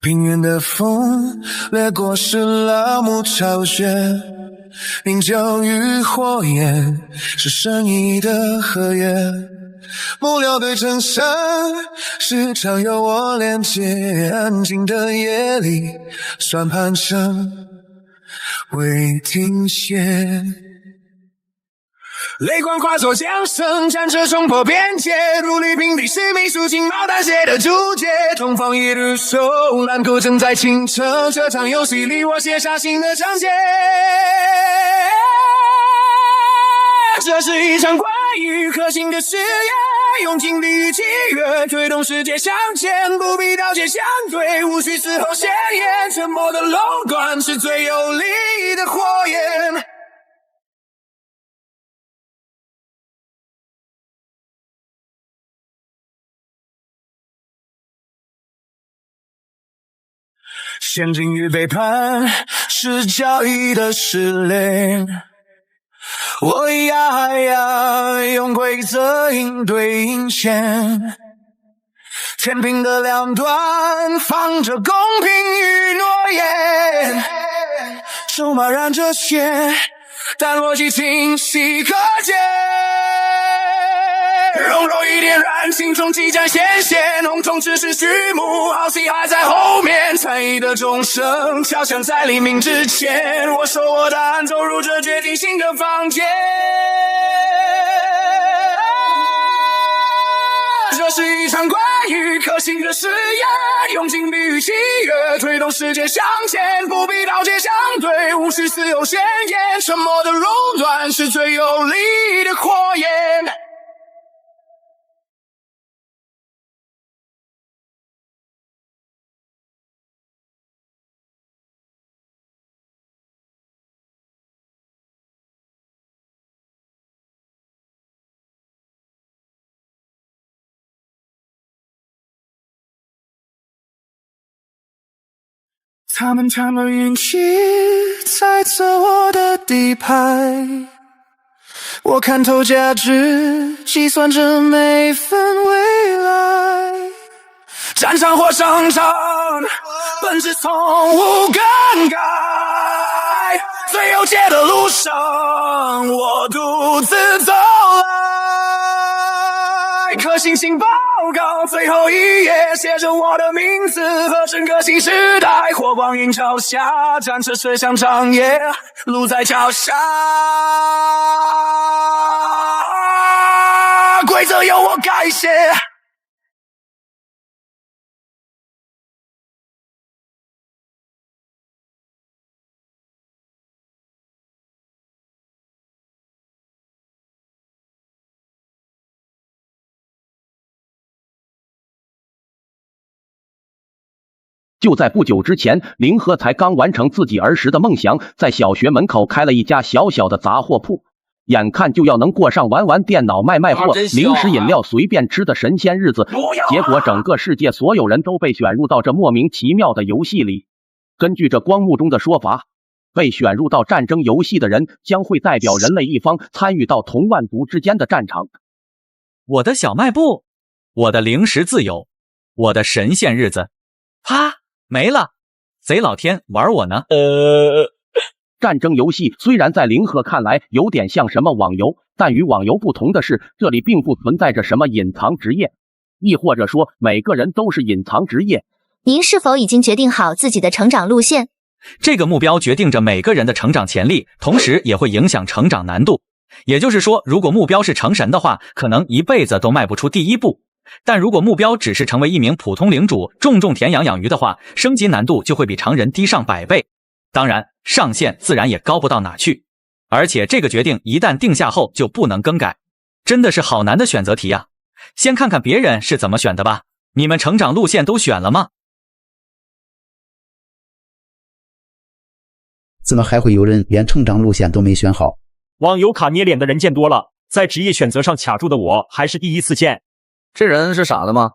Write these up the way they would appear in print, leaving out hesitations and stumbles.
平原的风掠过是老木巢穴，凝酒与火焰是神异的合约，木料对衬衫时常有我连接，安静的夜里算盘声未停歇，泪光化作缰绳，战车冲破边界，如履平地是秘书金毛大写的注解，东方一日手蓝勾正在清澈，这场游戏里我写下新的章节，这是一场关于核心的誓言，用尽力与契约推动世界向前，不必了解相对，无需嘶吼鲜艳，沉默的垄断是最有力的火焰。陷阱与背叛是交易的失联，我用规则应对应险，天平的两端放着公平与诺言，筹码染着血，但逻辑清晰可见，融入一点燃，心中即将显现，红通只是序幕，好戏还在后面，参与的钟声敲响在黎明之前，我手握答案走入这决定性的房间，这是一场关于可信的誓言，用尽力与契约推动世界向前，不必了解相对，无需嘶吼鲜艳，沉默的垄断是最有力的火焰。他们运气猜测我的底牌，我看透价值，计算着每分未来，战场或商场本质从无更改，最有解的路上我独自走来，可信性报告最后一页写着我的名字和整个新时代，火光映朝下，战车吹响长夜，路在脚下，规则由我改写。就在不久之前，林鹤才刚完成自己儿时的梦想，在小学门口开了一家小小的杂货铺，眼看就要能过上玩电脑卖货、零食饮料随便吃的神仙日子，结果整个世界所有人都被选入到这莫名其妙的游戏里。根据这光幕中的说法，被选入到战争游戏的人将会代表人类一方参与到同万族之间的战场。我的小卖部，我的零食自由，我的神仙日子，啪！没了，贼老天玩我呢。战争游戏虽然在林鹤看来有点像什么网游，但与网游不同的是，这里并不存在着什么隐藏职业，亦或者说每个人都是隐藏职业。您是否已经决定好自己的成长路线？这个目标决定着每个人的成长潜力，同时也会影响成长难度。也就是说，如果目标是成神的话，可能一辈子都迈不出第一步。但如果目标只是成为一名普通领主，种田养鱼的话，升级难度就会比常人低上100倍。当然，上限自然也高不到哪去。而且这个决定一旦定下后就不能更改。真的是好难的选择题啊！先看看别人是怎么选的吧。你们成长路线都选了吗？怎么还会有人连成长路线都没选好？网游卡捏脸的人见多了，在职业选择上卡住的我还是第一次见。这人是傻的吗？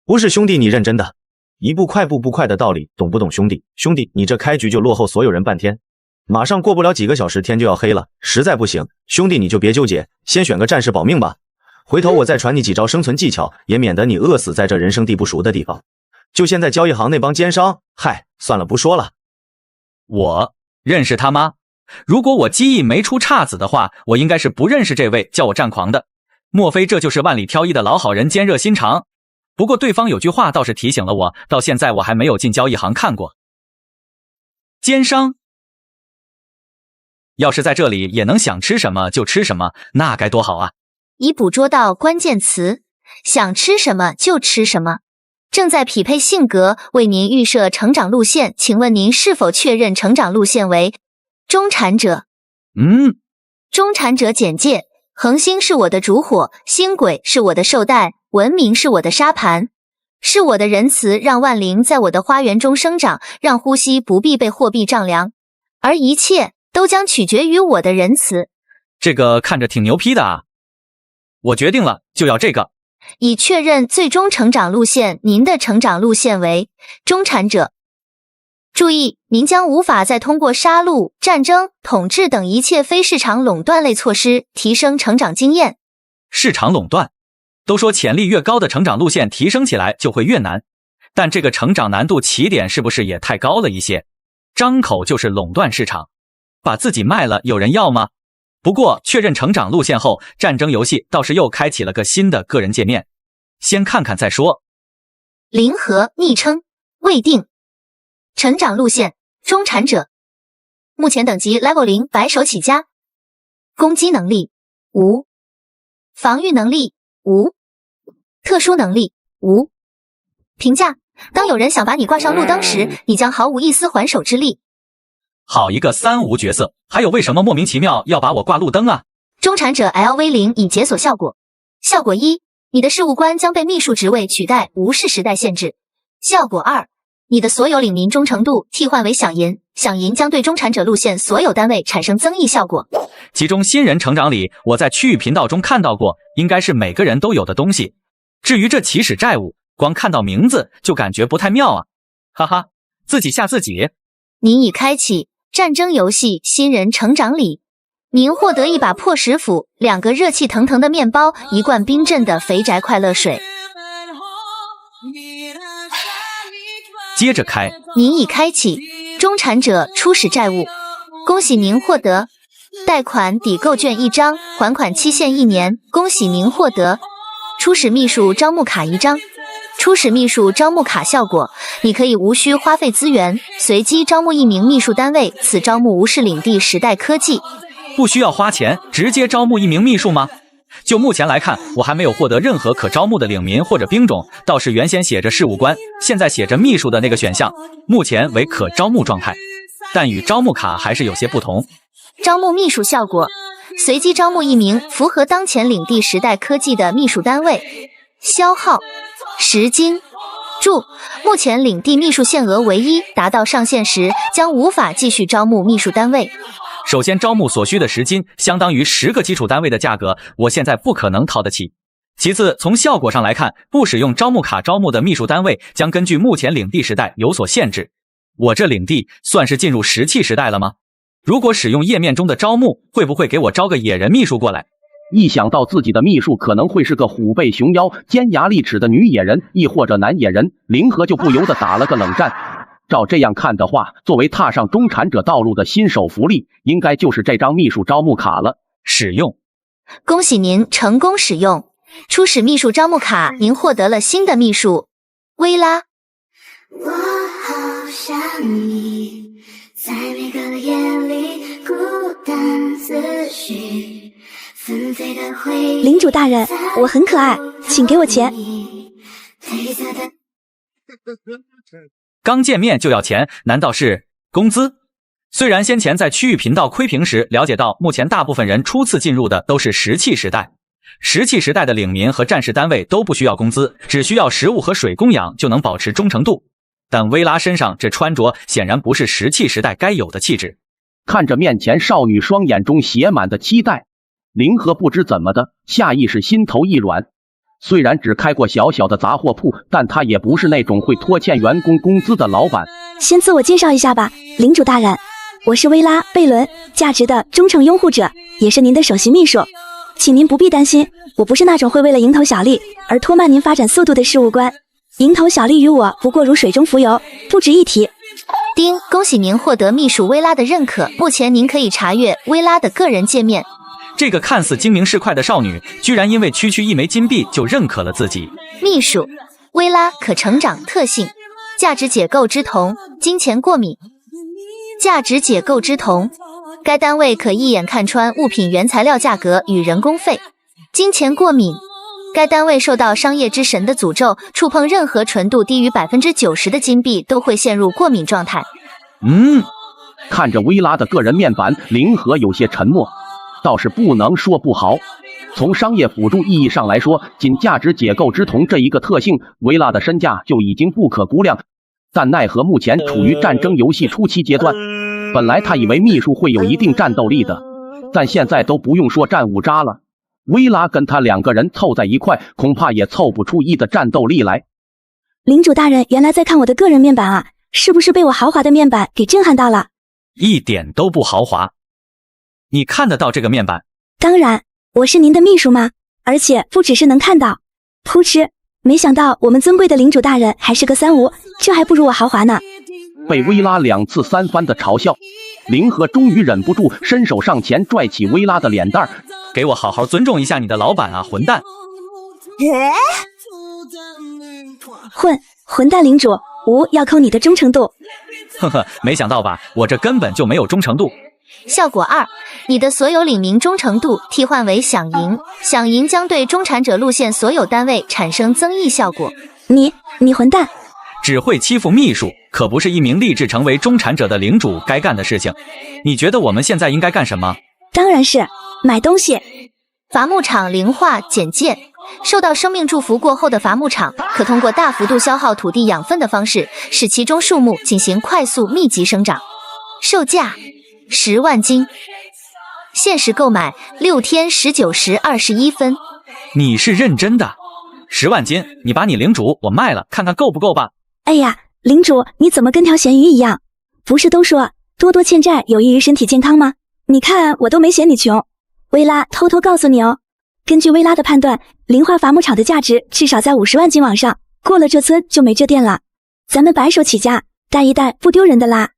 不是兄弟，你认真的。一步快步不快的道理懂不懂兄弟？兄弟，你这开局就落后所有人半天，马上过不了几个小时天就要黑了，实在不行，兄弟你就别纠结，先选个战士保命吧。回头我再传你几招生存技巧，也免得你饿死在这人生地不熟的地方。就现在交易行那帮奸商，嗨，算了，不说了。我认识他吗？如果我记忆没出岔子的话，我应该是不认识这位叫我战狂的。莫非这就是万里挑一的老好人，坚热心肠？不过对方有句话倒是提醒了我，到现在我还没有进交易行看过。奸商，要是在这里也能想吃什么就吃什么，那该多好啊！已捕捉到关键词，想吃什么就吃什么。正在匹配性格，为您预设成长路线，请问您是否确认成长路线为中产者？中产者简介：恒星是我的烛火，星轨是我的绶带，文明是我的沙盘，是我的仁慈，让万灵在我的花园中生长，让呼吸不必被货币丈量，而一切都将取决于我的仁慈。这个看着挺牛批的啊！我决定了，就要这个。已确认最终成长路线，您的成长路线为中产者。注意，您将无法再通过杀戮、战争、统治等一切非市场垄断类措施提升成长经验。市场垄断，都说潜力越高的成长路线提升起来就会越难，但这个成长难度起点是不是也太高了一些？张口就是垄断市场，把自己卖了有人要吗？不过确认成长路线后，战争游戏倒是又开启了个新的个人界面，先看看再说。零和昵称未定，成长路线中产者，目前等级 Level 0，白手起家，攻击能力无，防御能力无，特殊能力无。评价：当有人想把你挂上路灯时，你将毫无一丝还手之力。好一个三无角色，还有为什么莫名其妙要把我挂路灯啊？中产者 LV0 已解锁效果。效果1，你的事务官将被秘书职位取代，无视时代限制。效果2，你的所有领民忠诚度替换为饗银，饗银将对中产者路线所有单位产生增益效果。其中新人成长里，我在区域频道中看到过，应该是每个人都有的东西。至于这起始债务，光看到名字就感觉不太妙啊，哈哈，自己吓自己。您已开启战争游戏新人成长礼，您获得一把破石斧、2个热气腾腾的面包、1罐冰镇的肥宅快乐水。接着开，您已开启中产者初始债务，恭喜您获得贷款抵购券1张，还款期限1年。恭喜您获得初始秘书招募卡1张。初始秘书招募卡效果：你可以无需花费资源，随机招募1名秘书单位。此招募无视领地时代科技，不需要花钱，直接招募1名秘书吗？就目前来看，我还没有获得任何可招募的领民或者兵种，倒是原先写着事务官，现在写着秘书的那个选项，目前为可招募状态，但与招募卡还是有些不同。招募秘书效果：随机招募1名符合当前领地时代科技的秘书单位。消耗10金。注：目前领地秘书限额为1，达到上限时将无法继续招募秘书单位。首先，招募所需的10金相当于10个基础单位的价格，我现在不可能掏得起。其次，从效果上来看，不使用招募卡招募的秘书单位将根据目前领地时代有所限制。我这领地算是进入石器时代了吗？如果使用页面中的招募，会不会给我招个野人秘书过来？一想到自己的秘书可能会是个虎背熊腰、尖牙利齿的女野人，亦或者男野人，林和就不由得打了个冷战。照这样看的话，作为踏上中产者道路的新手福利，应该就是这张秘书招募卡了。使用。恭喜您成功使用初始秘书招募卡，您获得了新的秘书薇拉。我好想你，在每个夜里孤单自许，纷飞的回忆。领主大人，我很可爱，请给我钱。刚见面就要钱，难道是工资？虽然先前在区域频道窥屏时了解到，目前大部分人初次进入的都是石器时代，石器时代的领民和战士单位都不需要工资，只需要食物和水供养就能保持忠诚度。但薇拉身上这穿着显然不是石器时代该有的气质。看着面前少女，双眼中写满的期待，林和不知怎么的，下意识心头一软。虽然只开过小小的杂货铺，但他也不是那种会拖欠员工工资的老板。先自我介绍一下吧，领主大人，我是薇拉·贝伦，价值的忠诚拥护者，也是您的首席秘书。请您不必担心，我不是那种会为了蝇头小利而拖慢您发展速度的事务官。蝇头小利与我不过如水中浮游，不值一提。丁，恭喜您获得秘书薇拉的认可。目前您可以查阅薇拉的个人界面。这个看似精明市侩的少女，居然因为区区1枚金币就认可了自己。秘书薇拉可成长特性：价值解构之瞳，金钱过敏。价值解构之瞳，该单位可一眼看穿物品原材料价格与人工费。金钱过敏，该单位受到商业之神的诅咒，触碰任何纯度低于 90% 的金币都会陷入过敏状态。看着薇拉的个人面板，林和有些沉默。倒是不能说不好，从商业辅助意义上来说，仅价值解构之瞳这一个特性，薇拉的身价就已经不可估量。但奈何目前处于战争游戏初期阶段，本来他以为秘书会有一定战斗力的，但现在都不用说战五渣了，薇拉跟他2个人凑在一块，恐怕也凑不出1的战斗力来。领主大人原来在看我的个人面板啊，是不是被我豪华的面板给震撼到了？一点都不豪华。你看得到这个面板？当然，我是您的秘书吗？而且不只是能看到。噗嗤，没想到我们尊贵的领主大人还是个35，这还不如我豪华呢。被薇拉2次3番的嘲笑，林和终于忍不住伸手上前拽起薇拉的脸蛋，给我好好尊重一下你的老板啊，混蛋！混蛋领主，吾要扣你的忠诚度。呵呵，没想到吧，我这根本就没有忠诚度。效果2，你的所有领民忠诚度替换为响银，响银将对中产者路线所有单位产生增益效果。你混蛋！只会欺负秘书，可不是一名立志成为中产者的领主该干的事情。你觉得我们现在应该干什么？当然是买东西。伐木场灵化简介：受到生命祝福过后的伐木场，可通过大幅度消耗土地养分的方式，使其中树木进行快速密集生长。售价10万金，限时购买6天19时21分。你是认真的？10万金，你把你领主我卖了，看看够不够吧。哎呀，领主你怎么跟条咸鱼一样？不是都说多多欠债有益于身体健康吗？你看我都没嫌你穷。薇拉偷偷告诉你哦，根据薇拉的判断，灵化伐木场的价值至少在50万金往上，过了这村就没这店了。咱们白手起家，带一带不丢人的啦。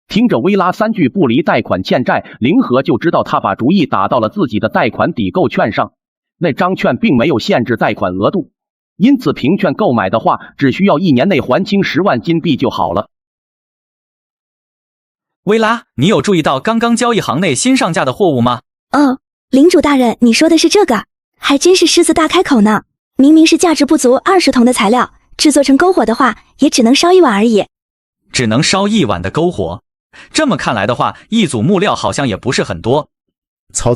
听着薇拉3句不离贷款欠债，林和就知道他把主意打到了自己的贷款抵购券上。那张券并没有限制贷款额度，因此凭券购买的话，只需要1年内还清10万金币就好了。薇拉，你有注意到刚刚交易行内新上架的货物吗？哦，领主大人，你说的是这个，还真是狮子大开口呢。明明是价值不足20铜的材料，制作成篝火的话，也只能烧1碗而已。只能烧1碗的篝火？这么看来的话，一组木料好像也不是很多。曹，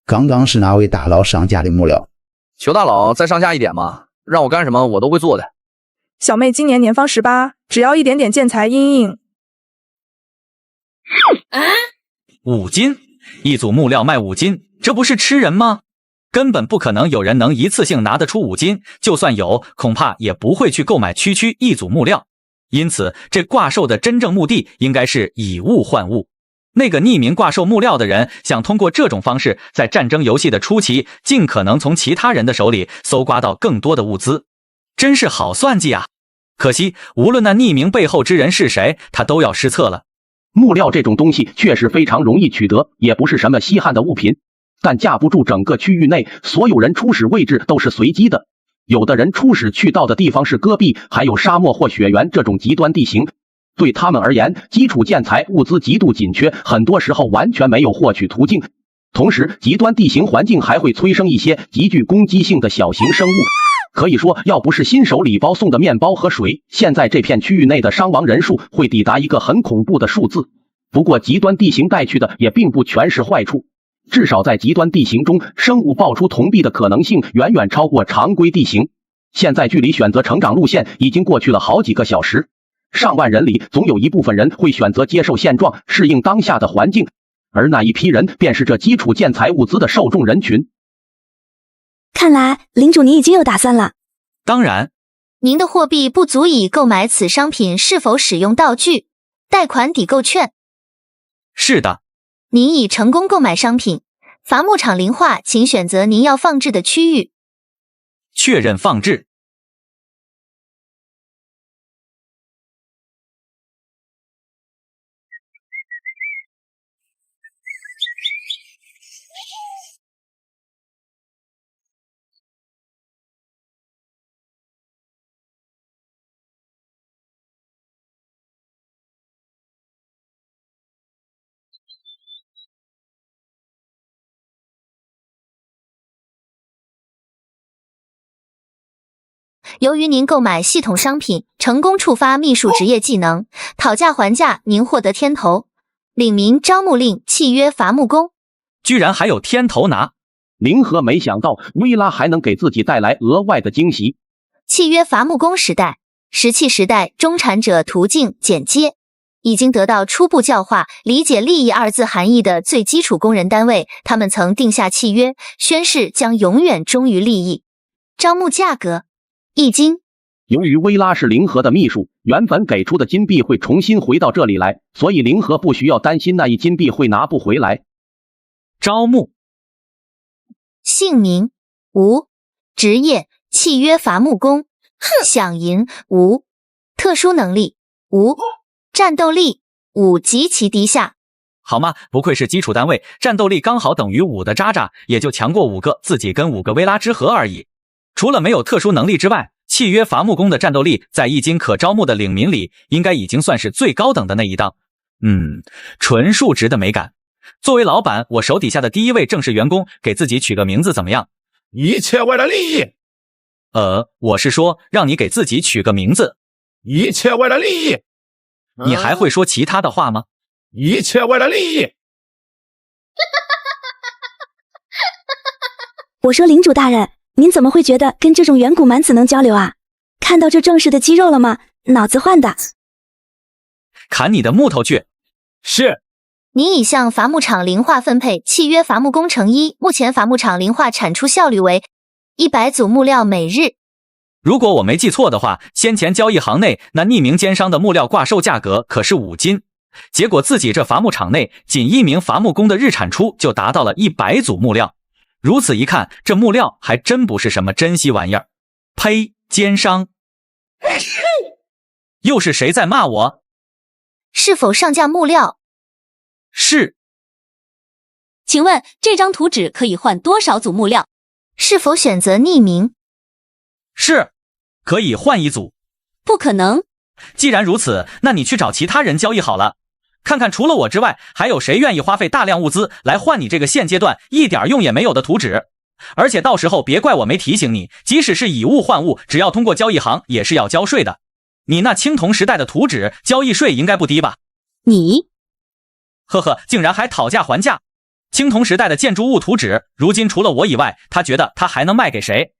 刚刚是哪位大佬上架的木料？求大佬再上架一点嘛，让我干什么我都会做的。小妹今年年方18，只要一点点建材阴影。5金，一组木料卖5金，这不是吃人吗？根本不可能有人能一次性拿得出5金，就算有，恐怕也不会去购买区一组木料。因此，这挂售的真正目的应该是以物换物。那个匿名挂售木料的人想通过这种方式，在战争游戏的初期，尽可能从其他人的手里搜刮到更多的物资，真是好算计啊！可惜，无论那匿名背后之人是谁，他都要失策了。木料这种东西确实非常容易取得，也不是什么稀罕的物品，但架不住整个区域内所有人初始位置都是随机的。有的人初始去到的地方是戈壁，还有沙漠或雪原这种极端地形，对他们而言，基础建材物资极度紧缺，很多时候完全没有获取途径。同时，极端地形环境还会催生一些极具攻击性的小型生物。可以说，要不是新手礼包送的面包和水，现在这片区域内的伤亡人数会抵达一个很恐怖的数字。不过，极端地形带去的也并不全是坏处。至少在极端地形中，生物爆出铜币的可能性远远超过常规地形。现在距离选择成长路线已经过去了好几个小时，上万人里总有一部分人会选择接受现状，适应当下的环境，而那一批人便是这基础建材物资的受众人群。看来领主你已经有打算了。当然，您的货币不足以购买此商品，是否使用道具、贷款抵购券？是的。您已成功购买商品。伐木场灵化，请选择您要放置的区域。确认放置。由于您购买系统商品，成功触发秘术职业技能，讨价还价，您获得天头。领名招募令契约伐木工。居然还有天头拿！林和没想到薇拉还能给自己带来额外的惊喜。契约伐木工时代，石器时代中产者途径简介。已经得到初步教化，理解利益二字含义的最基础工人单位，他们曾定下契约，宣誓将永远忠于利益。招募价格1金。由于薇拉是林和的秘书，原本给出的金币会重新回到这里来，所以林和不需要担心那1金币会拿不回来。招募姓名无，职业契约伐木工，饷银无，特殊能力无，战斗力5及其低下。好嘛，不愧是基础单位，战斗力刚好等于5的渣渣，也就强过5个自己跟5个薇拉之和而已。除了没有特殊能力之外，契约伐木工的战斗力在1金可招募的领民里，应该已经算是最高等的那一档。纯数值的美感。作为老板，我手底下的第一位正式员工，给自己取个名字怎么样？一切为了利益。我是说让你给自己取个名字。一切为了利益。你还会说其他的话吗？一切为了利益。我说领主大人，您怎么会觉得跟这种远古蛮子能交流啊？看到这壮实的肌肉了吗？脑子换的。砍你的木头去。是。您已向伐木场零化分配契约伐木工乘1，目前伐木场零化产出效率为100组木料每日。如果我没记错的话，先前交易行内那匿名奸商的木料挂售价格可是5金，结果自己这伐木场内仅1名伐木工的日产出就达到了100组木料。如此一看，这木料还真不是什么珍稀玩意儿。呸！奸商！又是谁在骂我？是否上架木料？是。请问这张图纸可以换多少组木料？是否选择匿名？是。可以换1组。不可能。既然如此，那你去找其他人交易好了，看看除了我之外，还有谁愿意花费大量物资来换你这个现阶段一点用也没有的图纸。而且到时候别怪我没提醒你，即使是以物换物，只要通过交易行也是要交税的。你那青铜时代的图纸交易税应该不低吧？你呵呵，竟然还讨价还价。青铜时代的建筑物图纸，如今除了我以外，他觉得他还能卖给谁？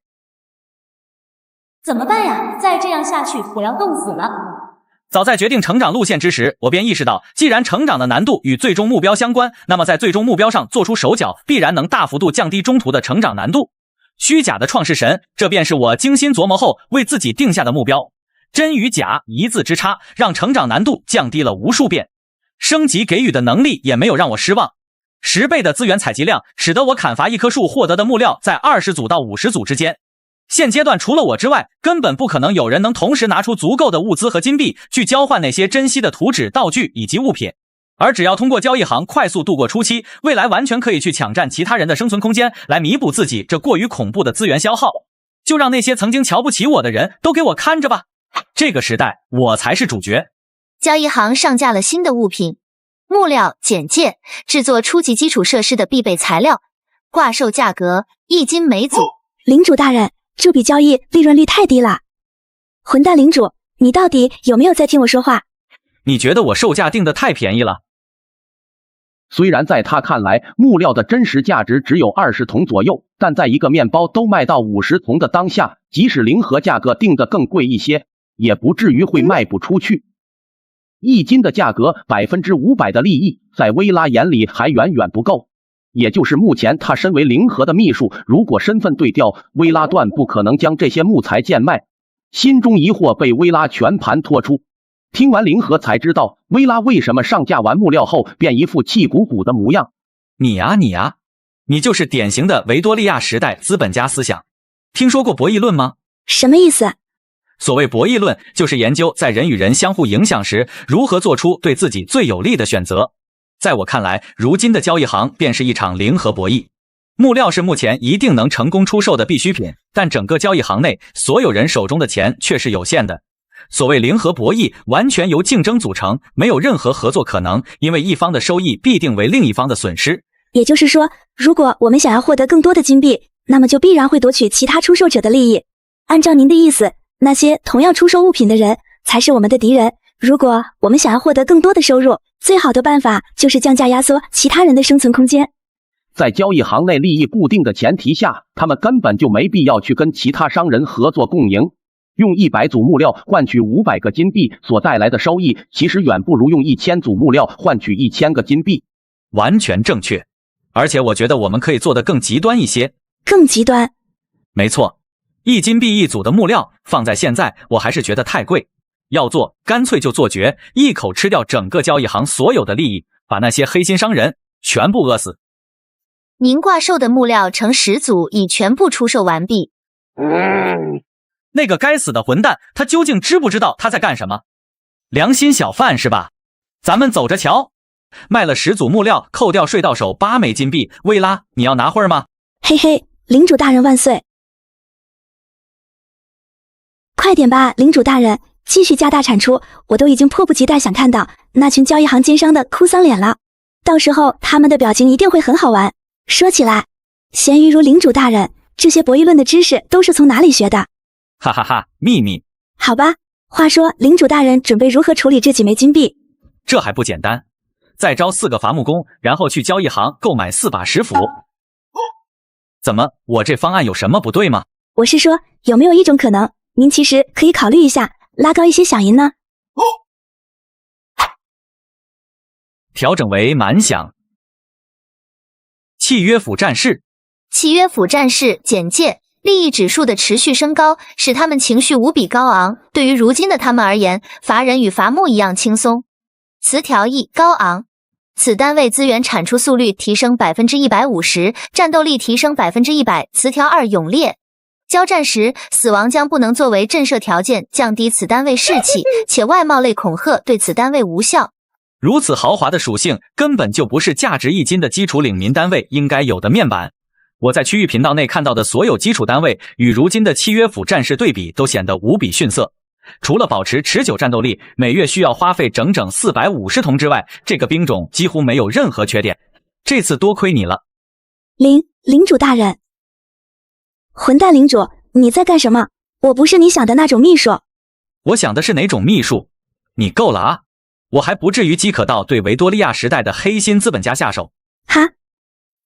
怎么办呀？再这样下去，我要冻死了。早在决定成长路线之时，我便意识到，既然成长的难度与最终目标相关，那么在最终目标上做出手脚，必然能大幅度降低中途的成长难度。虚假的创世神，这便是我精心琢磨后为自己定下的目标。真与假1字之差，让成长难度降低了无数遍。升级给予的能力也没有让我失望。10倍的资源采集量，使得我砍伐一棵树获得的木料在20组到50组之间。现阶段除了我之外，根本不可能有人能同时拿出足够的物资和金币去交换那些珍稀的图纸、道具以及物品。而只要通过交易行快速度过初期，未来完全可以去抢占其他人的生存空间，来弥补自己这过于恐怖的资源消耗。就让那些曾经瞧不起我的人都给我看着吧，这个时代我才是主角。交易行上架了新的物品，木料简介，制作初级基础设施的必备材料，挂售价格1金每组。领主大人，这笔交易利润率太低了。混蛋领主，你到底有没有在听我说话？你觉得我售价定得太便宜了？虽然在他看来，木料的真实价值只有20铜左右，但在一个面包都卖到50铜的当下，即使零和价格定得更贵一些，也不至于会卖不出去。1金的价格500%的利益，在薇拉眼里还远远不够。也就是目前他身为零和的秘书，如果身份对调，薇拉断不可能将这些木材贱卖。心中疑惑被薇拉全盘托出。听完零和才知道，薇拉为什么上架完木料后便一副气鼓鼓的模样。你就是典型的维多利亚时代资本家思想。听说过博弈论吗？什么意思？所谓博弈论，就是研究在人与人相互影响时，如何做出对自己最有利的选择。在我看来，如今的交易行便是一场零和博弈。木料是目前一定能成功出售的必需品，但整个交易行内所有人手中的钱却是有限的。所谓零和博弈，完全由竞争组成，没有任何合作可能，因为一方的收益必定为另一方的损失。也就是说，如果我们想要获得更多的金币，那么就必然会夺取其他出售者的利益。按照您的意思，那些同样出售物品的人才是我们的敌人。如果我们想要获得更多的收入，最好的办法就是降价压缩其他人的生存空间。在交易行内利益固定的前提下，他们根本就没必要去跟其他商人合作共赢。用100组木料换取500个金币所带来的收益，其实远不如用1000组木料换取1000个金币。完全正确。而且我觉得我们可以做得更极端一些。更极端？没错，1金币1组的木料放在现在，我还是觉得太贵。要做，干脆就做绝，一口吃掉整个交易行所有的利益，把那些黑心商人全部饿死。您挂售的木料成10组已全部出售完毕。那个该死的混蛋，他究竟知不知道他在干什么？良心小贩是吧？咱们走着瞧。卖了10组木料，扣掉税到手8枚金币。薇拉，你要拿会儿吗？嘿嘿，领主大人万岁！快点吧，领主大人，继续加大产出，我都已经迫不及待想看到那群交易行奸商的哭丧脸了。到时候他们的表情一定会很好玩。说起来，咸鱼如领主大人，这些博弈论的知识都是从哪里学的？哈哈哈，秘密。好吧，话说领主大人准备如何处理这几枚金币？这还不简单，再招4个伐木工，然后去交易行购买4把石斧。怎么，我这方案有什么不对吗？我是说，有没有一种可能，您其实可以考虑一下，拉高一些响银呢？调整为满响。契约府战士。契约府战士简介：利益指数的持续升高，使他们情绪无比高昂。对于如今的他们而言，伐人与伐木一样轻松。词条义：高昂。此单位资源产出速率提升 150%， 战斗力提升 100%。词条2：勇烈。交战时，死亡将不能作为震慑条件，降低此单位士气，且外貌类恐吓对此单位无效。如此豪华的属性，根本就不是价值1金的基础领民单位应该有的面板。我在区域频道内看到的所有基础单位，与如今的契约府战士对比，都显得无比逊色。除了保持持久战斗力，每月需要花费整整450铜之外，这个兵种几乎没有任何缺点。这次多亏你了，领主大人。混蛋领主，你在干什么？我不是你想的那种秘书。我想的是哪种秘术？你够了啊！我还不至于饥渴到对维多利亚时代的黑心资本家下手。哈，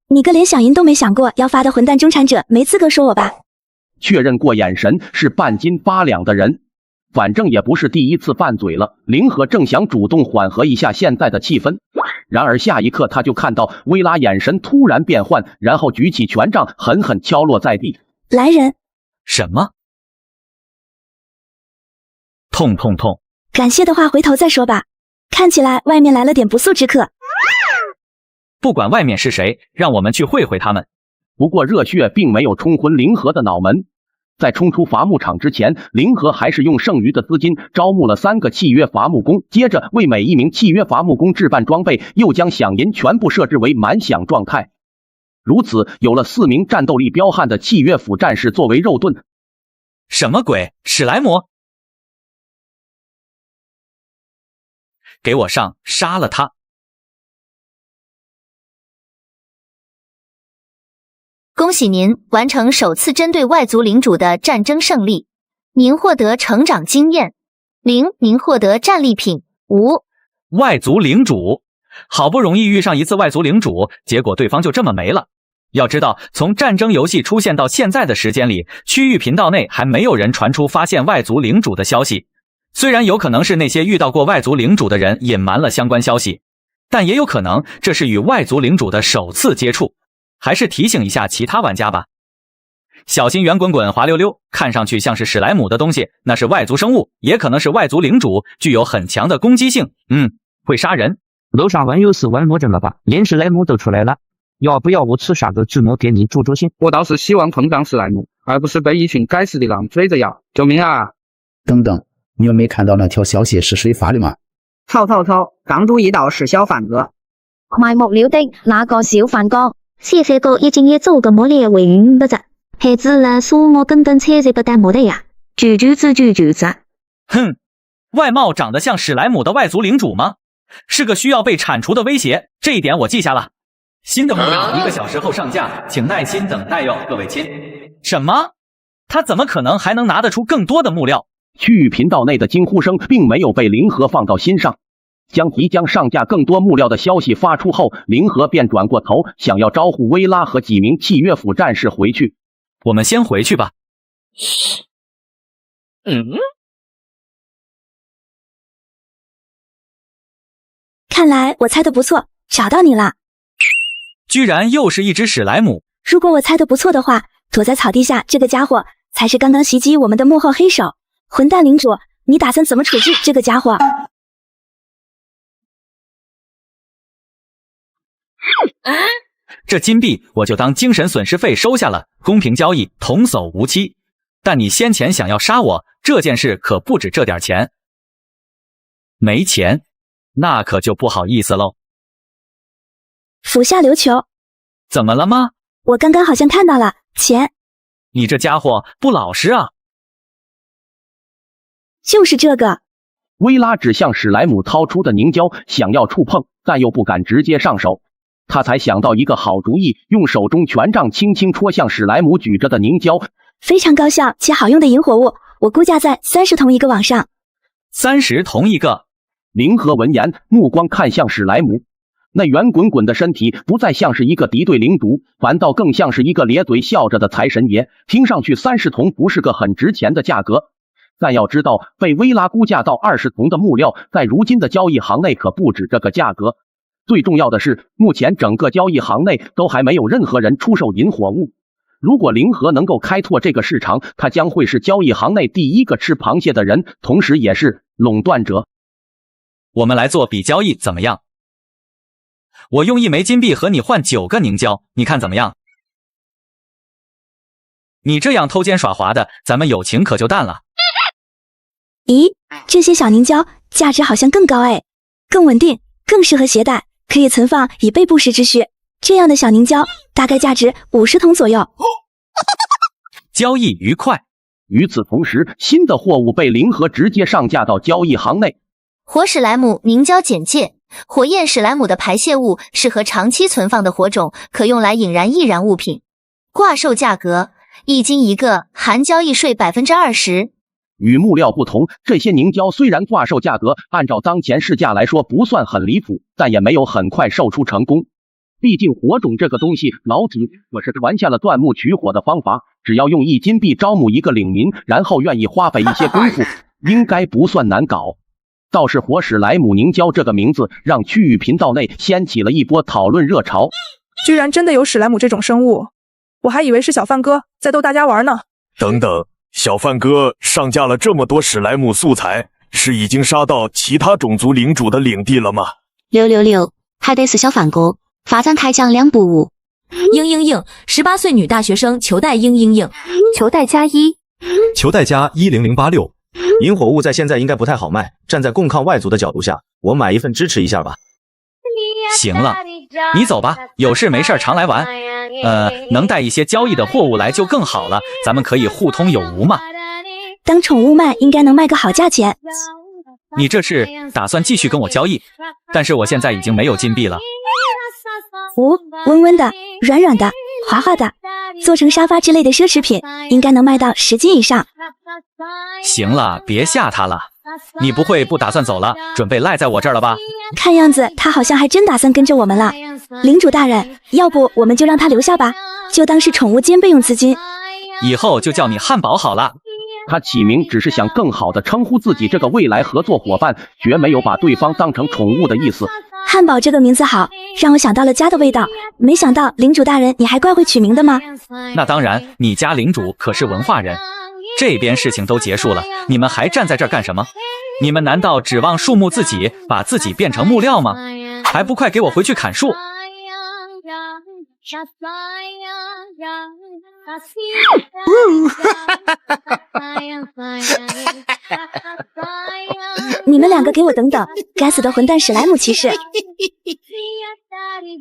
你个连响银都没想过要发的混蛋中产者，没资格说我吧？确认过眼神是半斤8两的人，反正也不是第一次拌嘴了。灵和正想主动缓和一下现在的气氛，然而下一刻他就看到薇拉眼神突然变换，然后举起权杖狠狠敲落在地。来人！什么？痛痛痛！感谢的话回头再说吧。看起来外面来了点不速之客。不管外面是谁，让我们去会会他们。不过热血并没有冲昏灵和的脑门，在冲出伐木场之前，灵和还是用剩余的资金招募了3个契约伐木工，接着为每一名契约伐木工置办装备，又将响银全部设置为满响状态。如此，有了4名战斗力彪悍的契约府战士作为肉盾。什么鬼？史莱姆！给我上，杀了他！恭喜您完成首次针对外族领主的战争胜利，您获得成长经验0，您获得战利品5。外族领主，好不容易遇上一次外族领主，结果对方就这么没了。要知道，从战争游戏出现到现在的时间里，区域频道内还没有人传出发现外族领主的消息。虽然有可能是那些遇到过外族领主的人隐瞒了相关消息，但也有可能这是与外族领主的首次接触。还是提醒一下其他玩家吧，小心圆滚滚滑溜溜，看上去像是史莱姆的东西，那是外族生物，也可能是外族领主，具有很强的攻击性，会杀人。楼上玩游戏玩魔怔了吧？连史莱姆都出来了，要不要我吃啥个智谋给你助助兴？我倒是希望碰上史莱姆，而不是被一群该死的狼追着咬，救命啊！等等，你们没看到那条消息是谁发的吗？臭，港主已到是小贩哥。卖木料的那个小贩哥，谢谢哥已经也做个磨练为云的子，孩子了说我跟车子不带磨的呀，举子。哼，外貌长得像史莱姆的外族领主吗？是个需要被铲除的威胁，这一点我记下了。新的目标1个小时后上架，请耐心等待哟，各位亲。什么？他怎么可能还能拿得出更多的木料？区域频道内的惊呼声并没有被凌河放到心上。将即将上架更多木料的消息发出后，凌河便转过头，想要招呼薇拉和几名契约府战士回去。我们先回去吧。看来我猜的不错，找到你了。居然又是一只史莱姆！如果我猜的不错的话，躲在草地下这个家伙才是刚刚袭击我们的幕后黑手。混蛋领主，你打算怎么处置这个家伙？这金币我就当精神损失费收下了，公平交易，童叟无欺。但你先前想要杀我，这件事可不止这点钱。没钱，那可就不好意思喽。斧下琉球，怎么了吗？我刚刚好像看到了钱。你这家伙不老实啊！就是这个。薇拉指向史莱姆掏出的凝胶，想要触碰，但又不敢直接上手。他才想到一个好主意，用手中权杖轻轻戳向史莱姆举着的凝胶。非常高效且好用的引火物，我估价在30铜一个往上。30铜一个。凌河闻言，目光看向史莱姆，那圆滚滚的身体不再像是一个敌对领主，反倒更像是一个咧嘴笑着的财神爷。听上去30铜不是个很值钱的价格，但要知道，被薇拉估价到20铜的木料，在如今的交易行内可不止这个价格。最重要的是，目前整个交易行内都还没有任何人出售引火物。如果凌河能够开拓这个市场，他将会是交易行内第一个吃螃蟹的人，同时也是垄断者。我们来做笔交易怎么样？我用1枚金币和你换9个凝胶，你看怎么样？你这样偷奸耍滑的，咱们友情可就淡了。咦，这些小凝胶价值好像更高哎，更稳定，更适合携带，可以存放以备不时之需。这样的小凝胶大概价值50铜左右。交易愉快。与此同时，新的货物被凌河直接上架到交易行内。火史莱姆凝胶简介：火焰史莱姆的排泄物适合长期存放的火种，可用来引燃易燃物品。挂售价格1斤1个，含交易税20%。与木料不同，这些凝胶虽然挂售价格按照当前市价来说不算很离谱，但也没有很快售出成功。毕竟火种这个东西，老祖可是传下了钻木取火的方法，只要用1金币招募一个领民，然后愿意花费一些功夫，应该不算难搞。倒是火史莱姆凝胶这个名字，让区域频道内掀起了一波讨论热潮。居然真的有史莱姆这种生物，我还以为是小范哥在逗大家玩呢。等等，小范哥上架了这么多史莱姆素材，是已经杀到其他种族领主的领地了吗？666，还得是小范哥，发展开奖2不误。18岁女大学生求带求带加1，求带加10086。引火物在现在应该不太好卖，站在共抗外族的角度下，我买一份支持一下吧。行了，你走吧，有事没事常来玩。能带一些交易的货物来就更好了，咱们可以互通有无嘛。当宠物卖应该能卖个好价钱。你这是打算继续跟我交易？但是我现在已经没有金币了。温温的，软软的，滑滑的，做成沙发之类的奢侈品，应该能卖到10斤以上。行了，别吓他了。你不会不打算走了，准备赖在我这儿了吧？看样子他好像还真打算跟着我们了。领主大人，要不我们就让他留下吧，就当是宠物兼备用资金。以后就叫你汉堡好了。他起名只是想更好的称呼自己这个未来合作伙伴，绝没有把对方当成宠物的意思。汉堡这个名字好，让我想到了家的味道。没想到领主大人你还怪会取名的吗？那当然，你家领主可是文化人。这边事情都结束了，你们还站在这儿干什么？你们难道指望树木自己把自己变成木料吗？还不快给我回去砍树！你们2个给我等等，该死的混蛋史莱姆骑士！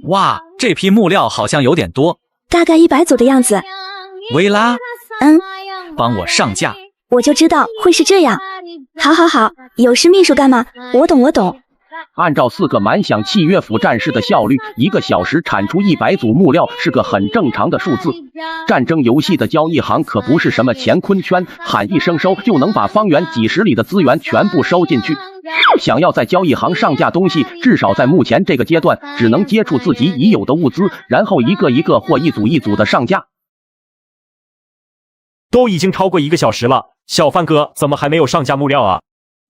哇，这批木料好像有点多，大概100组的样子。薇拉，帮我上架。我就知道会是这样。好，有事秘书干嘛？我懂。按照4个满响契约府战士的效率，1个小时产出100组木料是个很正常的数字。战争游戏的交易行可不是什么乾坤圈，喊一声收就能把方圆几十里的资源全部收进去。想要在交易行上架东西，至少在目前这个阶段，只能接触自己已有的物资，然后一个一个或一组一组的上架。都已经超过1个小时了，小范哥怎么还没有上架木料啊？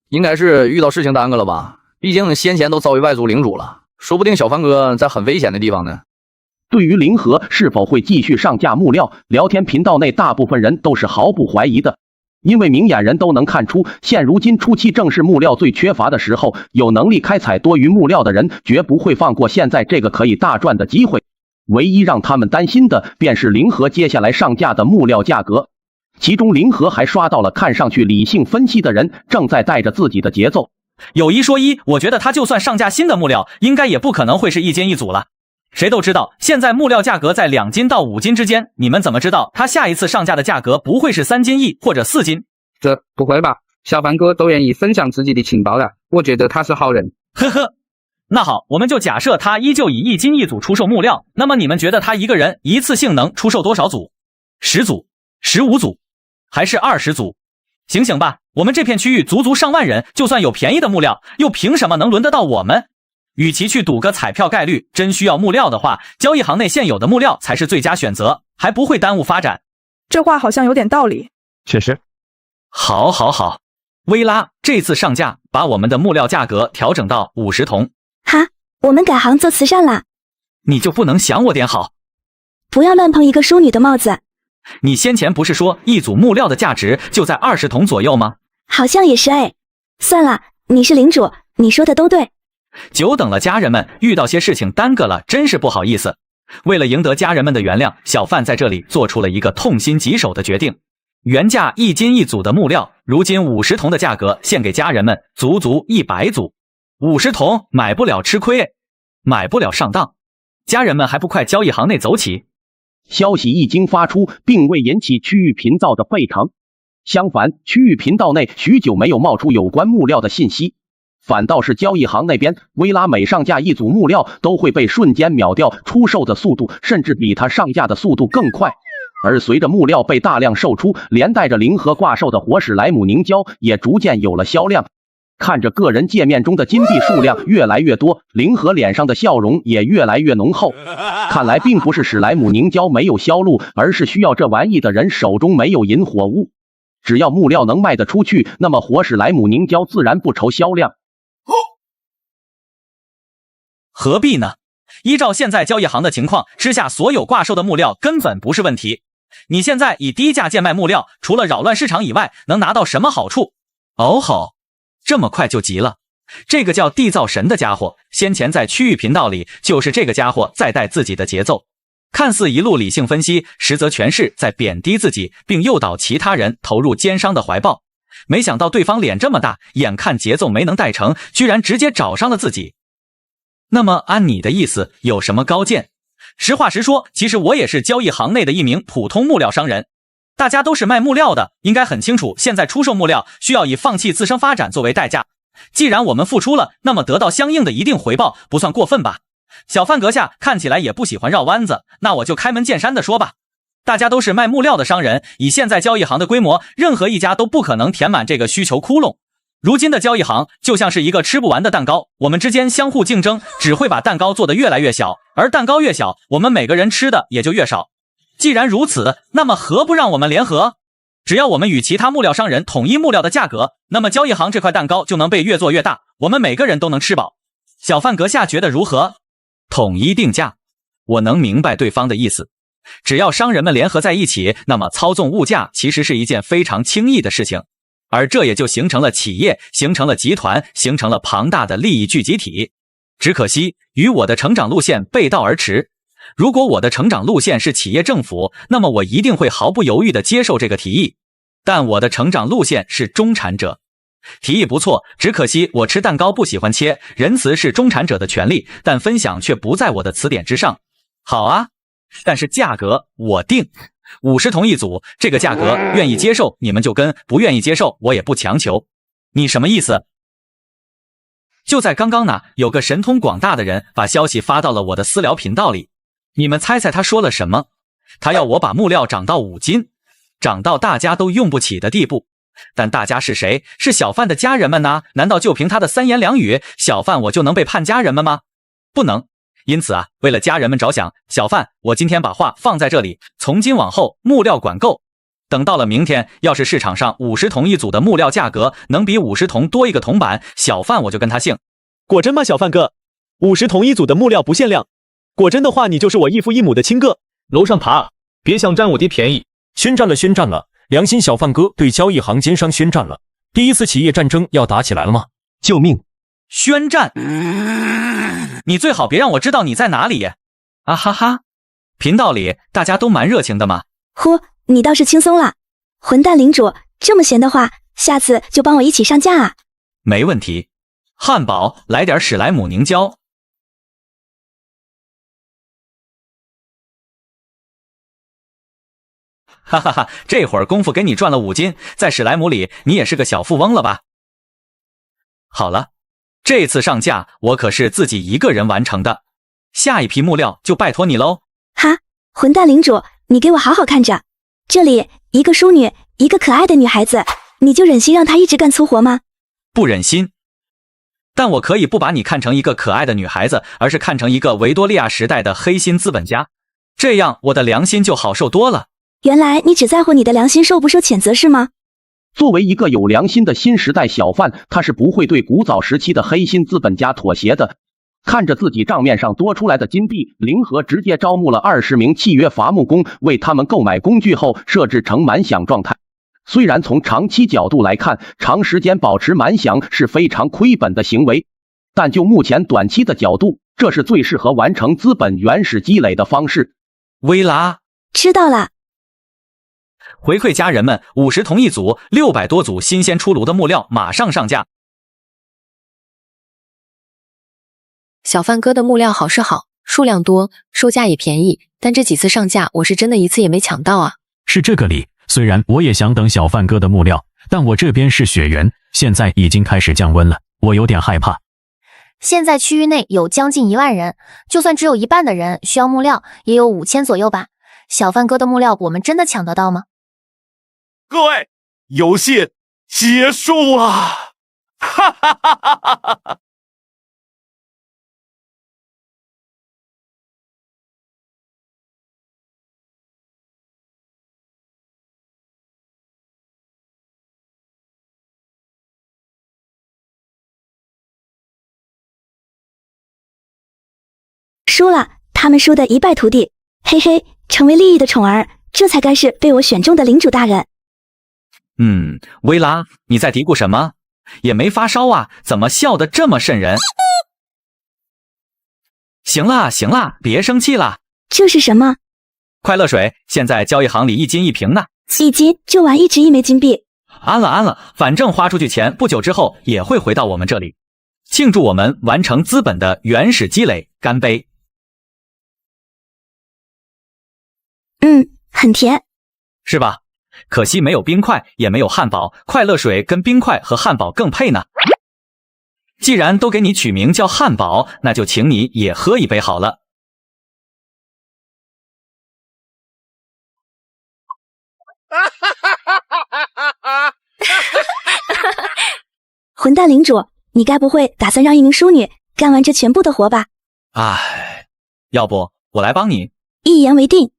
应该是遇到事情耽搁了吧？毕竟先前都遭遇外族领主了，说不定小范哥在很危险的地方呢。对于灵河是否会继续上架木料，聊天频道内大部分人都是毫不怀疑的。因为明眼人都能看出，现如今初期正是木料最缺乏的时候，有能力开采多余木料的人绝不会放过现在这个可以大赚的机会。唯一让他们担心的便是灵河接下来上架的木料价格。其中灵河还刷到了看上去理性分析的人正在带着自己的节奏。有一说一，我觉得他就算上架新的木料，应该也不可能会是1斤1组了。谁都知道现在木料价格在2斤到5斤之间，你们怎么知道他下一次上架的价格不会是3斤1或者4斤？这不会吧？小范哥都愿意分享自己的情报了，我觉得他是好人。呵呵，那好，我们就假设他依旧以1斤1组出售木料，那么你们觉得他一个人一次性能出售多少组？10组、15组，还是20组？醒醒吧，我们这片区域足足上万人，就算有便宜的木料，又凭什么能轮得到我们？与其去赌个彩票概率，真需要木料的话，交易行内现有的木料才是最佳选择，还不会耽误发展。这话好像有点道理。确实。好，薇拉这次上架把我们的木料价格调整到50铜。哈，我们改行做慈善啦？你就不能想我点好？不要乱碰一个淑女的帽子。你先前不是说一组木料的价值就在20铜左右吗？好像也是哎。算了，你是领主，你说的都对。久等了家人们，遇到些事情耽搁了，真是不好意思。为了赢得家人们的原谅，小范在这里做出了一个痛心疾首的决定。原价1斤1组的木料，如今50铜的价格献给家人们，足足100组。50铜买不了吃亏，买不了上当，家人们还不快交易行内走起？消息一经发出，并未引起区域频道的沸腾。相反，区域频道内许久没有冒出有关木料的信息，反倒是交易行那边，薇拉每上架一组木料都会被瞬间秒掉，出售的速度甚至比他上架的速度更快。而随着木料被大量售出，连带着灵河挂售的活史莱姆凝胶也逐渐有了销量。看着个人界面中的金币数量越来越多，灵河脸上的笑容也越来越浓厚。看来并不是史莱姆凝胶没有销路，而是需要这玩意的人手中没有引火物。只要木料能卖得出去，那么活史莱姆凝胶自然不愁销量。何必呢？依照现在交易行的情况之下，所有挂售的木料根本不是问题。你现在以低价贱卖木料，除了扰乱市场以外，能拿到什么好处？哦吼，这么快就急了？这个叫缔造神的家伙，先前在区域频道里就是这个家伙在带自己的节奏，看似一路理性分析，实则全是在贬低自己，并诱导其他人投入奸商的怀抱。没想到对方脸这么大，眼看节奏没能带成，居然直接找上了自己。那么按你的意思，有什么高见？实话实说，其实我也是交易行内的一名普通木料商人。大家都是卖木料的，应该很清楚，现在出售木料需要以放弃自身发展作为代价。既然我们付出了，那么得到相应的一定回报，不算过分吧？小范阁下看起来也不喜欢绕弯子，那我就开门见山的说吧。大家都是卖木料的商人，以现在交易行的规模，任何一家都不可能填满这个需求窟窿。如今的交易行就像是一个吃不完的蛋糕，我们之间相互竞争，只会把蛋糕做得越来越小，而蛋糕越小，我们每个人吃的也就越少。既然如此，那么何不让我们联合？只要我们与其他木料商人统一木料的价格，那么交易行这块蛋糕就能被越做越大，我们每个人都能吃饱。小范阁下觉得如何？统一定价，我能明白对方的意思。只要商人们联合在一起，那么操纵物价其实是一件非常轻易的事情，而这也就形成了企业，形成了集团，形成了庞大的利益聚集体。只可惜与我的成长路线背道而驰。如果我的成长路线是企业政府，那么我一定会毫不犹豫地接受这个提议。但我的成长路线是中产者。提议不错，只可惜我吃蛋糕不喜欢切，仁慈是中产者的权利，但分享却不在我的词典之上。好啊，但是价格我定，50铜一组，这个价格愿意接受你们就跟，不愿意接受我也不强求。你什么意思？就在刚刚呢，有个神通广大的人把消息发到了我的私聊频道里。你们猜猜他说了什么？他要我把木料涨到5斤，涨到大家都用不起的地步。但大家是谁？是小范的家人们呢？难道就凭他的3言2语，小范我就能背叛家人们吗？不能。因此啊，为了家人们着想，小范，我今天把话放在这里，从今往后木料管够。等到了明天，要是市场上50铜一组的木料价格能比50铜多一个铜板，小范我就跟他姓。果真吗，小范哥？50铜一组的木料不限量。果真的话，你就是我异父异母的亲哥。楼上爬，别想占我爹便宜。宣战了，宣战了！良心小范哥对交易行奸商宣战了。第一次企业战争要打起来了吗？救命！宣战！你最好别让我知道你在哪里。啊哈哈！频道里大家都蛮热情的嘛。呼，你倒是轻松了。混蛋领主，这么闲的话，下次就帮我一起上架啊。没问题。汉堡，来点史莱姆凝胶。哈哈哈，这会儿功夫给你赚了5斤，在史莱姆里你也是个小富翁了吧？好了，这次上架我可是自己一个人完成的，下一批木料就拜托你喽。哈，混蛋领主，你给我好好看着，这里一个淑女，一个可爱的女孩子，你就忍心让她一直干粗活吗？不忍心，但我可以不把你看成一个可爱的女孩子，而是看成一个维多利亚时代的黑心资本家，这样我的良心就好受多了。原来你只在乎你的良心受不受谴责是吗？作为一个有良心的新时代小贩，他是不会对古早时期的黑心资本家妥协的。看着自己账面上多出来的金币，灵和直接招募了20名契约伐木工，为他们购买工具后设置成满响状态。虽然从长期角度来看，长时间保持满响是非常亏本的行为，但就目前短期的角度，这是最适合完成资本原始积累的方式。薇拉，知道了。回馈家人们50铜一组，600多组新鲜出炉的木料马上上架。小范哥的木料好是好，数量多，售价也便宜，但这几次上架我是真的一次也没抢到啊。是这个理，虽然我也想等小范哥的木料，但我这边是雪原，现在已经开始降温了，我有点害怕。现在区域内有将近1万人，就算只有一半的人需要木料，也有5000左右吧。小范哥的木料我们真的抢得到吗？各位，游戏结束了！哈哈哈哈哈哈！输了，他们输得一败涂地，嘿嘿，成为利益的宠儿，这才该是被我选中的领主大人。薇拉，你在嘀咕什么？也没发烧啊，怎么笑得这么瘆人？行啦行啦，别生气啦。这是什么？快乐水，现在交易行里1斤1瓶呢。1斤就玩1值1枚金币。安了安了，反正花出去钱不久之后也会回到我们这里。庆祝我们完成资本的原始积累，干杯！很甜，是吧？可惜没有冰块，也没有汉堡，快乐水跟冰块和汉堡更配呢。既然都给你取名叫汉堡，那就请你也喝一杯好了。混蛋领主，你该不会打算让一名淑女干完这全部的活吧？唉，要不我来帮你。一言为定。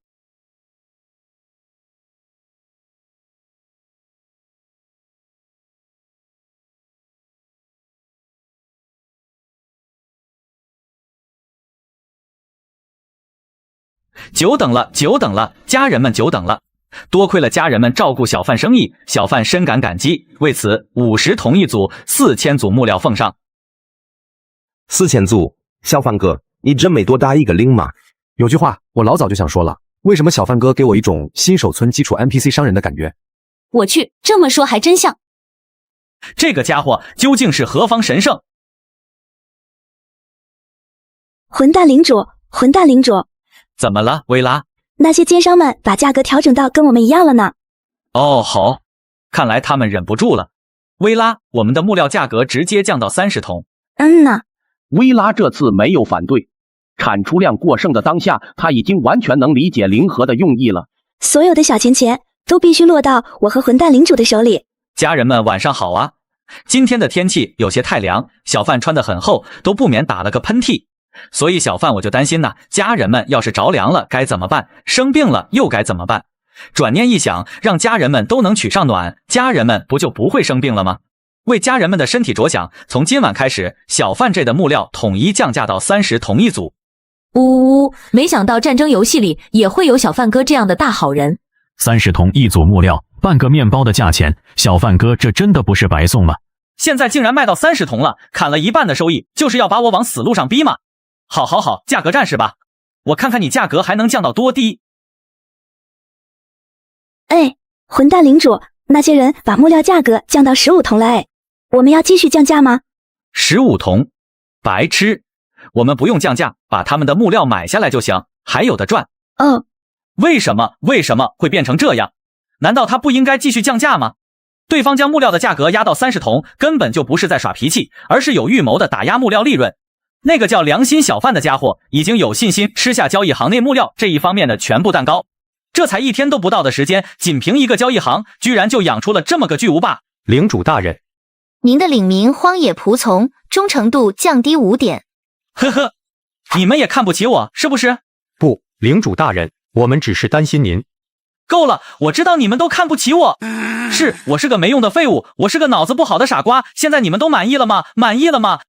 久等了，久等了，家人们久等了。多亏了家人们照顾小贩生意，小贩深感感激。为此，50铜一组，4000组木料奉上。4000组，小贩哥，你真没多大一个零嘛？有句话我老早就想说了，为什么小贩哥给我一种新手村基础 NPC 商人的感觉？我去，这么说还真像。这个家伙究竟是何方神圣？混蛋领主，混蛋领主！怎么了，薇拉？那些奸商们把价格调整到跟我们一样了呢。哦，好，看来他们忍不住了。薇拉，我们的木料价格直接降到30铜，呢。薇拉这次没有反对，产出量过剩的当下，她已经完全能理解零和的用意了。所有的小钱都必须落到我和混蛋领主的手里。家人们晚上好啊！今天的天气有些太凉，小范穿得很厚，都不免打了个喷嚏。所以小范我就担心呐，家人们要是着凉了该怎么办？生病了又该怎么办？转念一想，让家人们都能取上暖，家人们不就不会生病了吗？为家人们的身体着想，从今晚开始，小范这的木料统一降价到30铜一组。呜呜，没想到战争游戏里也会有小范哥这样的大好人。30铜一组木料，半个面包的价钱，小范哥这真的不是白送吗？现在竟然卖到30铜了，砍了一半的收益，就是要把我往死路上逼吗？好，价格战是吧？我看看你价格还能降到多低。哎，混蛋领主，那些人把木料价格降到15铜了哎，我们要继续降价吗？15铜？白痴！我们不用降价，把他们的木料买下来就行，还有的赚。哦，为什么会变成这样？难道他不应该继续降价吗？对方将木料的价格压到30铜，根本就不是在耍脾气，而是有预谋的打压木料利润。那个叫良心小贩的家伙已经有信心吃下交易行内木料这一方面的全部蛋糕。这才1天都不到的时间，仅凭一个交易行，居然就养出了这么个巨无霸。领主大人，您的领民荒野仆从忠诚度降低5点。呵呵，你们也看不起我是不是？不，领主大人，我们只是担心您。够了，我知道你们都看不起我。我是个没用的废物，我是个脑子不好的傻瓜。现在你们都满意了吗？满意了吗？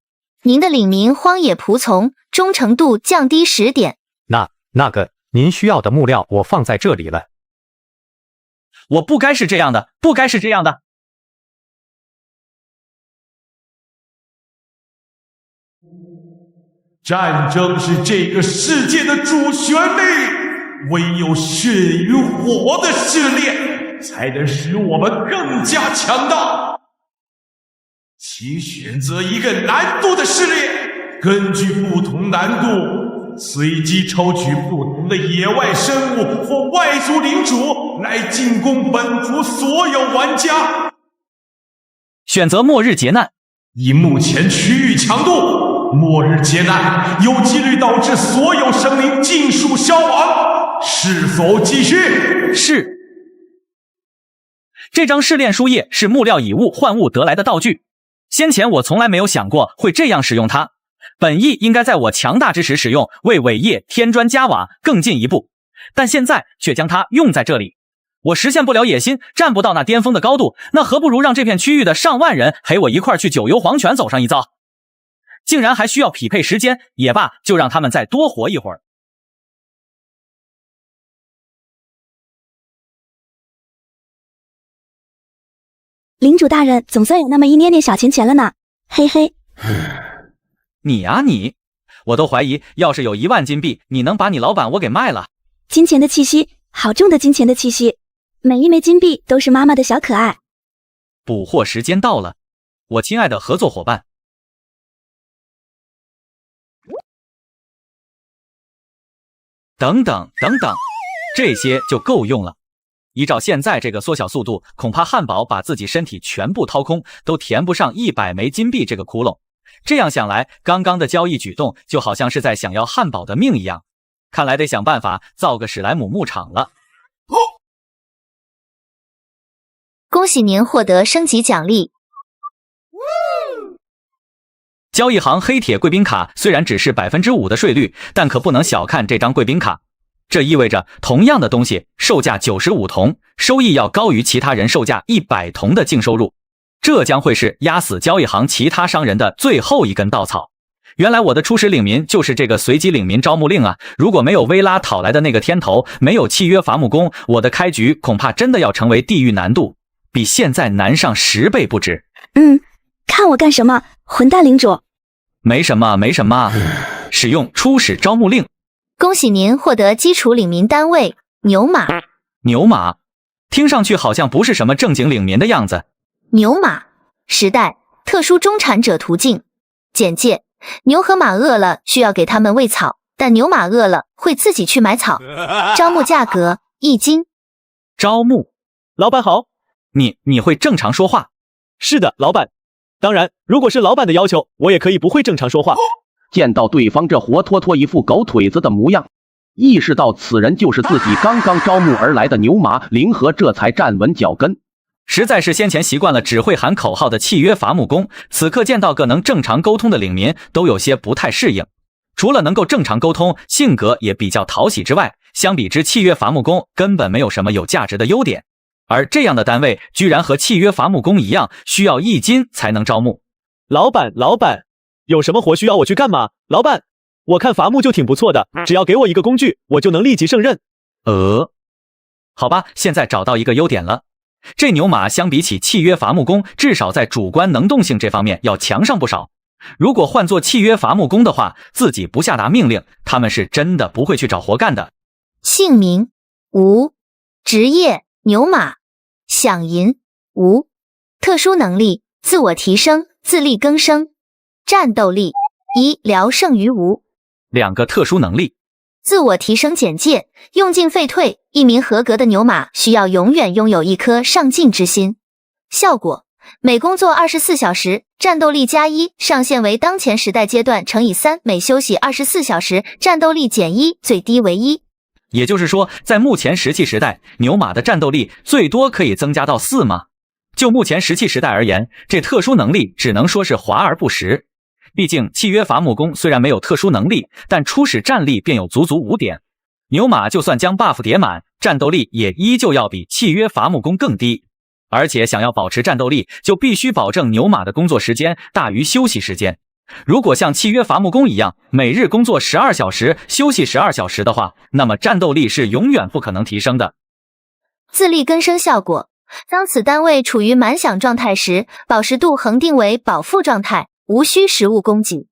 您的领民荒野仆从忠诚度降低10点。那个您需要的木料我放在这里了。我不该是这样的，不该是这样的。战争是这个世界的主旋律，唯有血与火的试炼，才能使我们更加强大。请选择一个难度的试炼，根据不同难度，随机抽取不同的野外生物或外族领主来进攻本族所有玩家。选择末日劫难。以目前区域强度，末日劫难有几率导致所有生灵尽数消亡，是否继续？是。这张试炼书页是木料以物换物得来的道具，先前我从来没有想过会这样使用它，本意应该在我强大之时使用，为伟业添砖加瓦更进一步，但现在却将它用在这里。我实现不了野心，站不到那巅峰的高度，那何不如让这片区域的上万人陪我一块去九幽黄泉走上一遭。竟然还需要匹配时间，也罢，就让他们再多活一会儿。领主大人总算有那么一捏捏小钱了呢，嘿嘿。你啊你，我都怀疑要是有1万金币，你能把你老板我给卖了。金钱的气息，好重的金钱的气息，每一枚金币都是妈妈的小可爱。捕获时间到了，我亲爱的合作伙伴。等等，这些就够用了。依照现在这个缩小速度，恐怕汉堡把自己身体全部掏空，都填不上100枚金币这个窟窿。这样想来，刚刚的交易举动就好像是在想要汉堡的命一样。看来得想办法造个史莱姆牧场了。恭喜您获得升级奖励。交易行黑铁贵宾卡虽然只是5%的税率，但可不能小看这张贵宾卡。这意味着同样的东西售价95铜，收益要高于其他人售价100铜的净收入。这将会是压死交易行其他商人的最后一根稻草。原来我的初始领民就是这个随机领民招募令啊！如果没有薇拉讨来的那个天头，没有契约伐木工，我的开局恐怕真的要成为地狱难度，比现在难上10倍不止。看我干什么，混蛋领主！没什么，使用初始招募令。恭喜您获得基础领民单位牛马。牛马，听上去好像不是什么正经领民的样子。牛马时代特殊中产者途径。简介：牛和马饿了需要给他们喂草，但牛马饿了会自己去买草。招募价格1金。招募，老板好。你会正常说话？是的，老板。当然，如果是老板的要求，我也可以不会正常说话。见到对方这活脱脱一副狗腿子的模样，意识到此人就是自己刚刚招募而来的牛马，凌河这才站稳脚跟。实在是先前习惯了只会喊口号的契约伐木工，此刻见到个能正常沟通的领民，都有些不太适应。除了能够正常沟通，性格也比较讨喜之外，相比之契约伐木工根本没有什么有价值的优点。而这样的单位居然和契约伐木工一样，需要1金才能招募。老板，有什么活需要我去干嘛？老板，我看伐木就挺不错的，只要给我一个工具，我就能立即胜任。好吧，现在找到一个优点了。这牛马相比起契约伐木工，至少在主观能动性这方面要强上不少。如果换做契约伐木工的话，自己不下达命令，他们是真的不会去找活干的。姓名无，职业牛马，饗银无，特殊能力自我提升，自力更生，战斗力1聊胜于无。2个特殊能力。自我提升简介，用进废退，一名合格的牛马需要永远拥有一颗上进之心。效果每工作24小时，战斗力+1，上限为当前时代阶段乘以3，每休息24小时，战斗力减1，最低为1。也就是说，在目前石器时代，牛马的战斗力最多可以增加到4吗？就目前石器时代而言，这特殊能力只能说是华而不实。毕竟契约伐木工虽然没有特殊能力，但初始战力便有足足5点。牛马就算将 buff 叠满，战斗力也依旧要比契约伐木工更低。而且想要保持战斗力，就必须保证牛马的工作时间大于休息时间。如果像契约伐木工一样，每日工作12小时，休息12小时的话，那么战斗力是永远不可能提升的。自力更生效果，当此单位处于满饷状态时，饱食度恒定为饱腹状态，无需食物供给。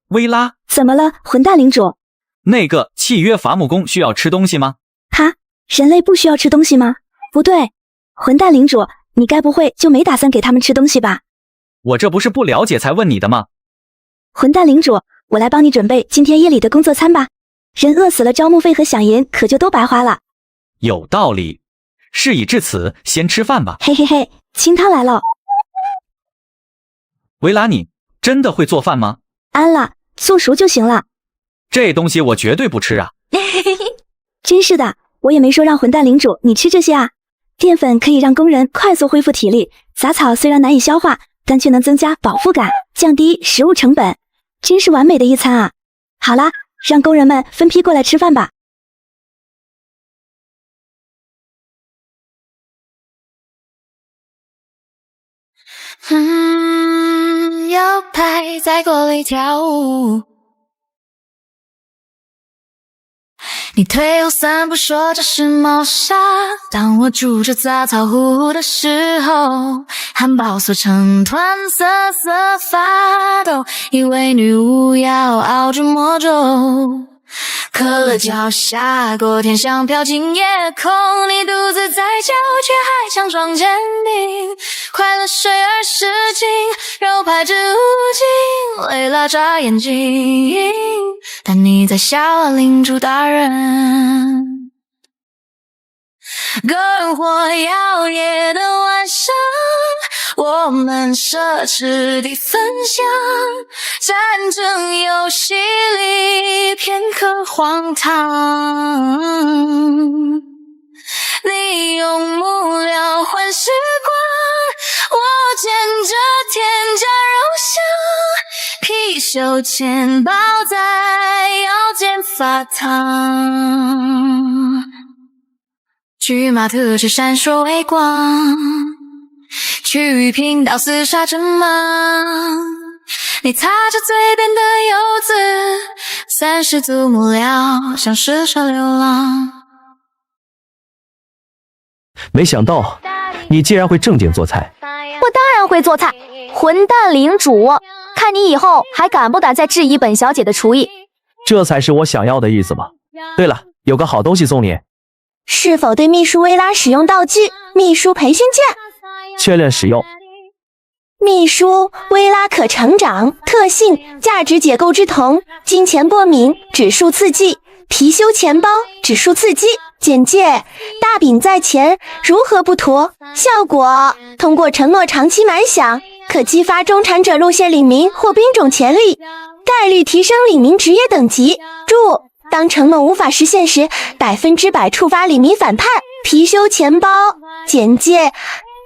薇拉，怎么了，混蛋领主？那个契约伐木工需要吃东西吗？哈，人类不需要吃东西吗？不对，混蛋领主，你该不会就没打算给他们吃东西吧？我这不是不了解才问你的吗？混蛋领主，我来帮你准备今天夜里的工作餐吧。人饿死了，招募费和饷银可就都白花了。有道理，事已至此，先吃饭吧。嘿嘿嘿，清汤来了。维拉，你真的会做饭吗？安了，做熟就行了。这东西我绝对不吃啊。真是的，我也没说让混蛋领主你吃这些啊。淀粉可以让工人快速恢复体力，杂草虽然难以消化，但却能增加饱腹感，降低食物成本，真是完美的一餐啊！好啦，让工人们分批过来吃饭吧。摇摆在锅里跳舞，你退后3步说这是谋杀。当我拄着杂草壶的时候，汉堡缩成团瑟瑟发抖，以为女巫要熬制魔咒。可乐脚下，过天香飘进夜空，你独自在叫，却还强装坚定。快乐水20斤，肉排至无尽，累了眨眼睛，但你在笑，领主大人。篝火摇曳的晚上，我们奢侈地分享，战争游戏里片刻荒唐。你用木料换时光，我捡着天价肉香，貔貅钱包在腰间发烫。巨马特质闪烁微光，去频道厮杀阵忙。你擦着嘴边的柚子，30组木料像是蛇流浪。没想到你竟然会正经做菜。我当然会做菜，混蛋领主，看你以后还敢不敢再质疑本小姐的厨艺。这才是我想要的意思吧。对了，有个好东西送你。是否对秘书薇拉使用道具秘书培训券？确认使用。秘书薇拉可成长，特性价值解构之瞳，金钱过敏指数刺激，貔貅钱包指数刺激。简介：大饼在前，如何不驼？效果：通过承诺长期满饷，可激发中产者路线领民或兵种潜力，概率提升领民职业等级。注：当承诺无法实现时，100%触发领民反叛。貔貅钱包简介：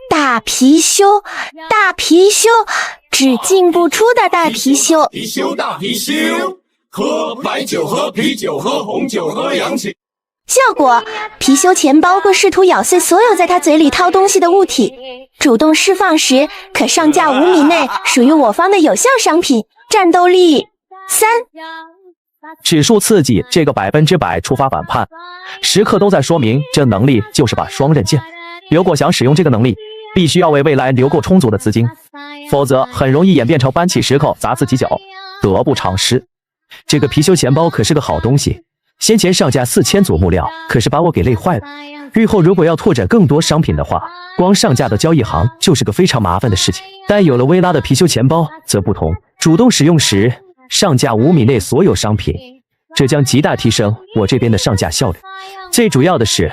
大貔貅，大貔貅，只进不出的大貔貅。貔貅大貔貅，喝白酒，喝啤酒，喝红酒，喝洋酒。效果：貔貅钱包会试图咬碎所有在它嘴里掏东西的物体，主动释放时可上架5米内，属于我方的有效商品。战斗力3。指数刺激这个100%触发反叛，时刻都在说明这能力就是把双刃剑。如果想使用这个能力，必须要为未来留够充足的资金，否则很容易演变成搬起石头砸自己脚，得不偿失。这个貔貅钱包可是个好东西，先前上架4000组木料，可是把我给累坏了。日后如果要拓展更多商品的话，光上架的交易行就是个非常麻烦的事情。但有了薇拉的貔貅钱包则不同，主动使用时上架5米内所有商品，这将极大提升我这边的上架效率。最主要的是，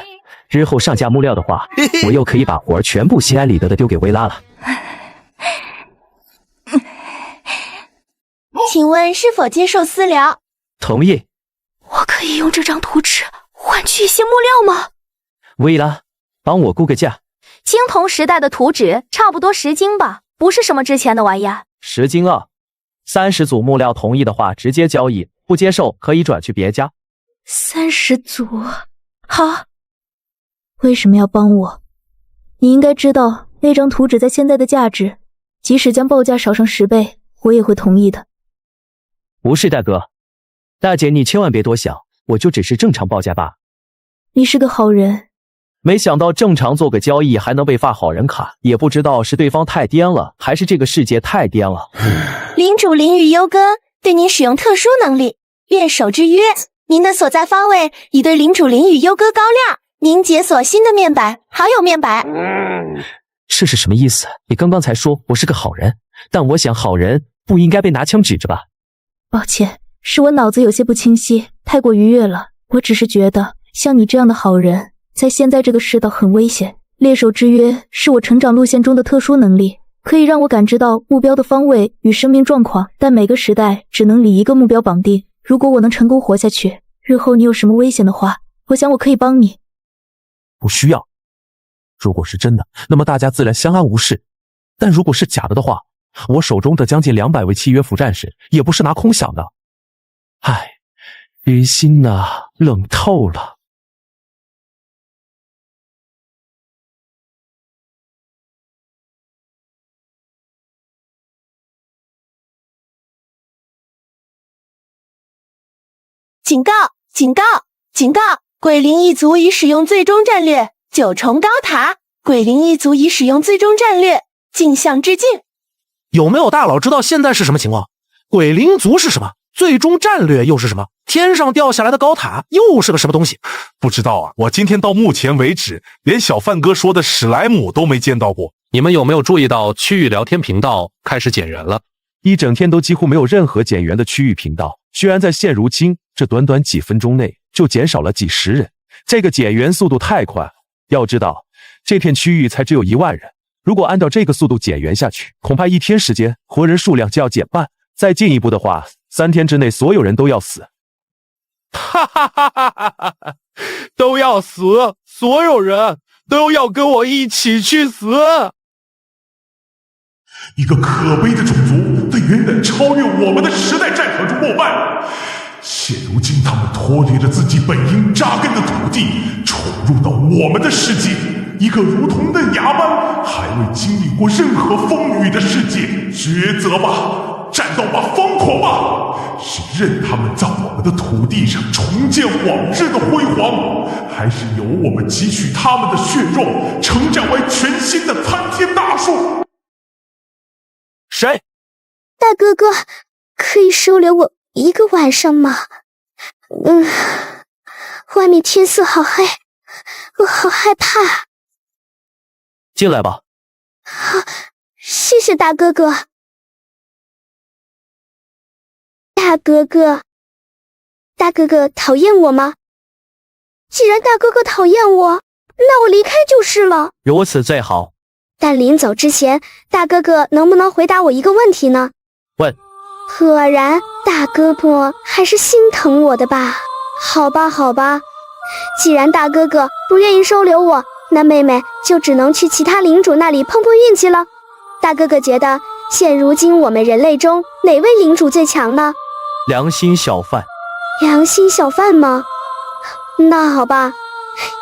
日后上架木料的话，我又可以把活儿全部心安理得的丢给薇拉了。请问是否接受私聊？同意。我可以用这张图纸换取一些木料吗？薇拉，帮我估个价。青铜时代的图纸差不多10斤吧，不是什么值钱的玩意儿。10斤啊！30组木料同意的话直接交易，不接受可以转去别家。30组，好。为什么要帮我？你应该知道那张图纸在现在的价值，即使将报价少上10倍，我也会同意的。不是大哥，大姐你千万别多想，我就只是正常报价罢。你是个好人。没想到正常做个交易还能被发好人卡，也不知道是对方太颠了，还是这个世界太颠了。领主灵与优哥对您使用特殊能力练手之约，您的所在方位已对领主灵与优哥高亮，您解锁新的面板，好友面板。这是什么意思？你刚刚才说我是个好人，但我想好人不应该被拿枪指着吧？抱歉，是我脑子有些不清晰，太过愉悦了。我只是觉得像你这样的好人在现在这个世道很危险。猎手之约是我成长路线中的特殊能力，可以让我感知到目标的方位与生命状况，但每个时代只能以一个目标绑定。如果我能成功活下去，日后你有什么危险的话，我想我可以帮你。不需要。如果是真的，那么大家自然相安无事。但如果是假的话，我手中的将近200位契约服战士也不是拿空想的。唉，人心呐，冷透了。警告！警告！警告！鬼灵一族已使用最终战略9重高塔，鬼灵一族已使用最终战略镜像致敬。有没有大佬知道现在是什么情况？鬼灵族是什么？最终战略又是什么？天上掉下来的高塔又是个什么东西？不知道啊，我今天到目前为止连小范哥说的史莱姆都没见到过。你们有没有注意到区域聊天频道开始减员了？一整天都几乎没有任何减员的区域频道，居然在现如今这短短几分钟内就减少了几十人，这个减员速度太快了。要知道这片区域才只有1万人，如果按照这个速度减员下去，恐怕1天时间活人数量就要减半，再进一步的话3天之内所有人都要死。哈哈哈哈哈哈！都要死，所有人都要跟我一起去死！一个可悲的种族在远远超越我们的时代战场中膜拜，现如今他们脱离了自己本应扎根的土地，闯入到我们的世界，一个如同嫩芽般还未经历过任何风雨的世界。抉择吧，战斗吧，疯狂吧！是任他们在我们的土地上重建往日的辉煌，还是由我们汲取他们的血肉，成长为全新的参天大树？谁？大哥哥，可以收留我1个晚上吗？外面天色好黑，我好害怕。进来吧。好，谢谢大哥哥。大哥哥讨厌我吗？既然大哥哥讨厌我，那我离开就是了。如此最好。但临走之前，大哥哥能不能回答我一个问题呢？问。果然，大哥哥还是心疼我的吧？好吧，好吧，既然大哥哥不愿意收留我，那妹妹就只能去其他领主那里碰碰运气了。大哥哥觉得，现如今我们人类中哪位领主最强呢？良心小贩。良心小贩吗？那好吧，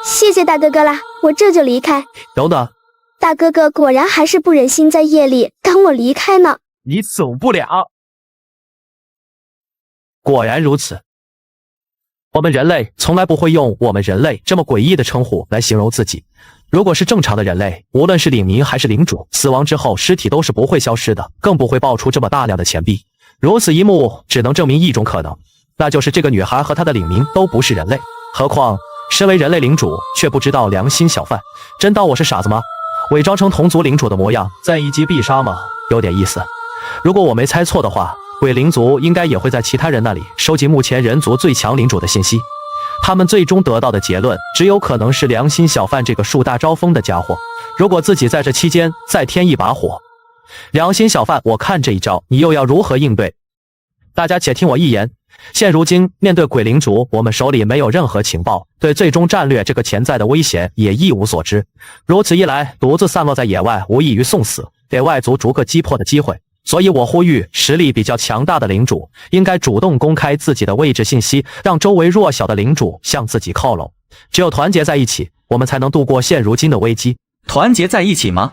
谢谢大哥哥啦，我这就离开。等等，大哥哥果然还是不忍心在夜里赶我离开呢。你走不了。果然如此。我们人类从来不会用我们人类这么诡异的称呼来形容自己。如果是正常的人类，无论是领民还是领主，死亡之后尸体都是不会消失的，更不会爆出这么大量的钱币。如此一幕只能证明一种可能，那就是这个女孩和她的领民都不是人类。何况身为人类领主却不知道良心小贩，真当我是傻子吗？伪装成同族领主的模样，再一击必杀吗？有点意思。如果我没猜错的话，鬼灵族应该也会在其他人那里收集目前人族最强领主的信息。他们最终得到的结论只有可能是良心小贩这个树大招风的家伙。如果自己在这期间再添一把火，良心小贩，我看这一招你又要如何应对？大家且听我一言。现如今面对鬼灵族，我们手里没有任何情报，对最终战略这个潜在的危险也一无所知。如此一来，独自散落在野外无异于送死，给外族逐个击破的机会。所以我呼吁实力比较强大的领主应该主动公开自己的位置信息，让周围弱小的领主向自己靠拢。只有团结在一起，我们才能度过现如今的危机。团结在一起吗？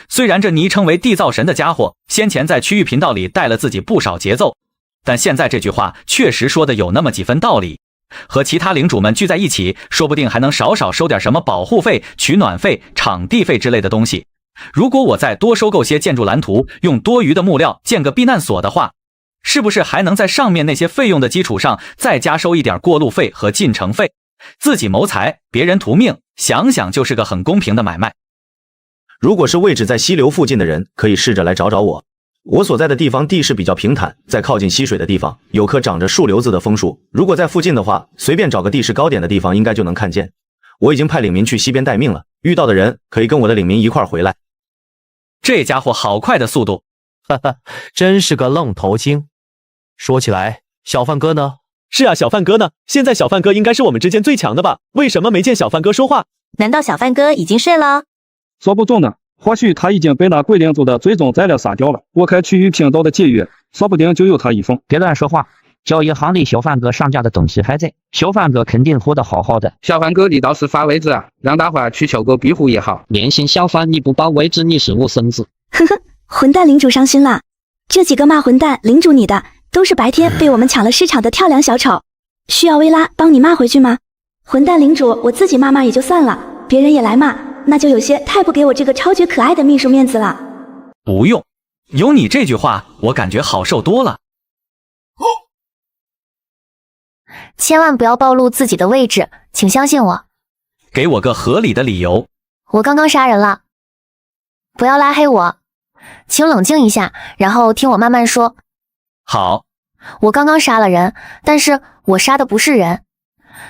虽然这昵称为缔造神的家伙先前在区域频道里带了自己不少节奏，但现在这句话确实说的有那么几分道理。和其他领主们聚在一起，说不定还能少少收点什么保护费、取暖费、场地费之类的东西。如果我再多收购些建筑蓝图，用多余的木料建个避难所的话，是不是还能在上面那些费用的基础上再加收一点过路费和进城费？自己谋财，别人图命，想想就是个很公平的买卖。如果是位置在溪流附近的人，可以试着来找找我。我所在的地方地势比较平坦，在靠近溪水的地方有棵长着树瘤子的枫树，如果在附近的话，随便找个地势高点的地方应该就能看见。我已经派领民去西边待命了，遇到的人可以跟我的领民一块回来。这家伙好快的速度，哈哈，真是个愣头青。说起来，小范哥呢？是啊，小范哥呢？现在小范哥应该是我们之间最强的吧？为什么没见小范哥说话？难道小范哥已经睡了？说不准呢，或许他已经被那鬼灵族的最终宰了杀掉了。我看区域频道的解约，说不定就有他一份。别乱说话，交易行里小范哥上架的东西还在，小范哥肯定活得好好的。小范哥，你倒是发位置啊，让大伙去求个庇护也好。良心小贩，你不报位置，你是我孙子。呵呵，混蛋领主伤心了。这几个骂混蛋领主你的，都是白天被我们抢了市场的跳梁小丑，需要薇拉帮你骂回去吗？混蛋领主，我自己骂也就算了，别人也来骂，那就有些太不给我这个超绝可爱的秘书面子了。不用，有你这句话，我感觉好受多了。千万不要暴露自己的位置，请相信我。给我个合理的理由。我刚刚杀人了，不要拉黑我，请冷静一下，然后听我慢慢说。好。我刚刚杀了人，但是我杀的不是人。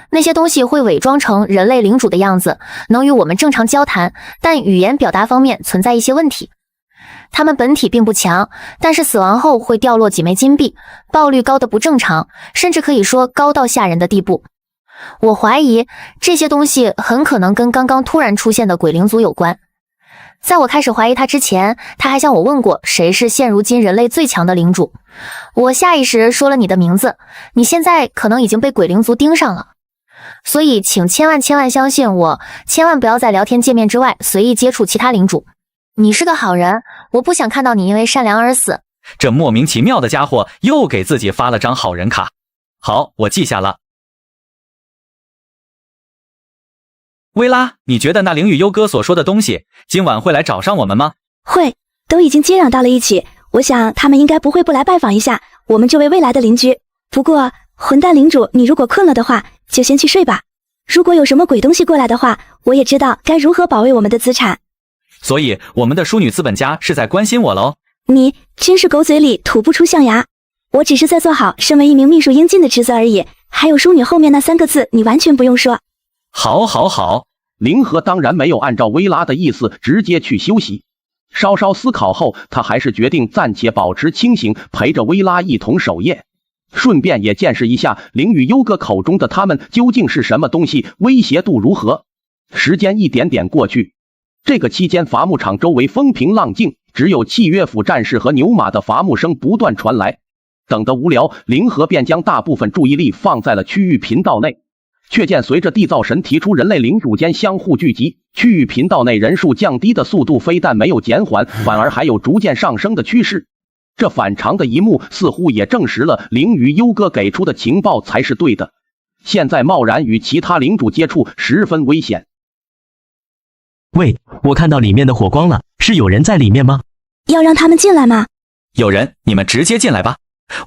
那些东西会伪装成人类领主的样子，能与我们正常交谈，但语言表达方面存在一些问题。他们本体并不强，但是死亡后会掉落几枚金币，爆率高的不正常，甚至可以说高到吓人的地步。我怀疑这些东西很可能跟刚刚突然出现的鬼灵族有关。在我开始怀疑他之前，他还向我问过谁是现如今人类最强的领主。我下意识说了你的名字，你现在可能已经被鬼灵族盯上了。所以请千万相信我，千万不要在聊天界面之外随意接触其他领主。你是个好人，我不想看到你因为善良而死。这莫名其妙的家伙又给自己发了张好人卡。好，我记下了。薇拉，你觉得那灵与优哥所说的东西今晚会来找上我们吗？会，都已经接壤到了一起，我想他们应该不会不来拜访一下我们这位未来的邻居。不过混蛋领主，你如果困了的话就先去睡吧，如果有什么鬼东西过来的话，我也知道该如何保卫我们的资产。所以我们的淑女资本家是在关心我喽？你真是狗嘴里吐不出象牙，我只是在做好身为一名秘书应尽的职责而已，还有淑女后面那3个字你完全不用说。好，灵和当然没有按照薇拉的意思直接去休息，稍稍思考后，他还是决定暂且保持清醒，陪着薇拉一同守夜，顺便也见识一下灵与优哥口中的他们究竟是什么东西，威胁度如何。时间一点点过去，这个期间伐木场周围风平浪静，只有契约府战士和牛马的伐木声不断传来。等得无聊，灵和便将大部分注意力放在了区域频道内，却见随着地造神提出人类领主间相互聚集，区域频道内人数降低的速度非但没有减缓，反而还有逐渐上升的趋势。这反常的一幕似乎也证实了灵与优哥给出的情报才是对的。现在贸然与其他领主接触十分危险。喂，我看到里面的火光了，是有人在里面吗？要让他们进来吗？有人，你们直接进来吧。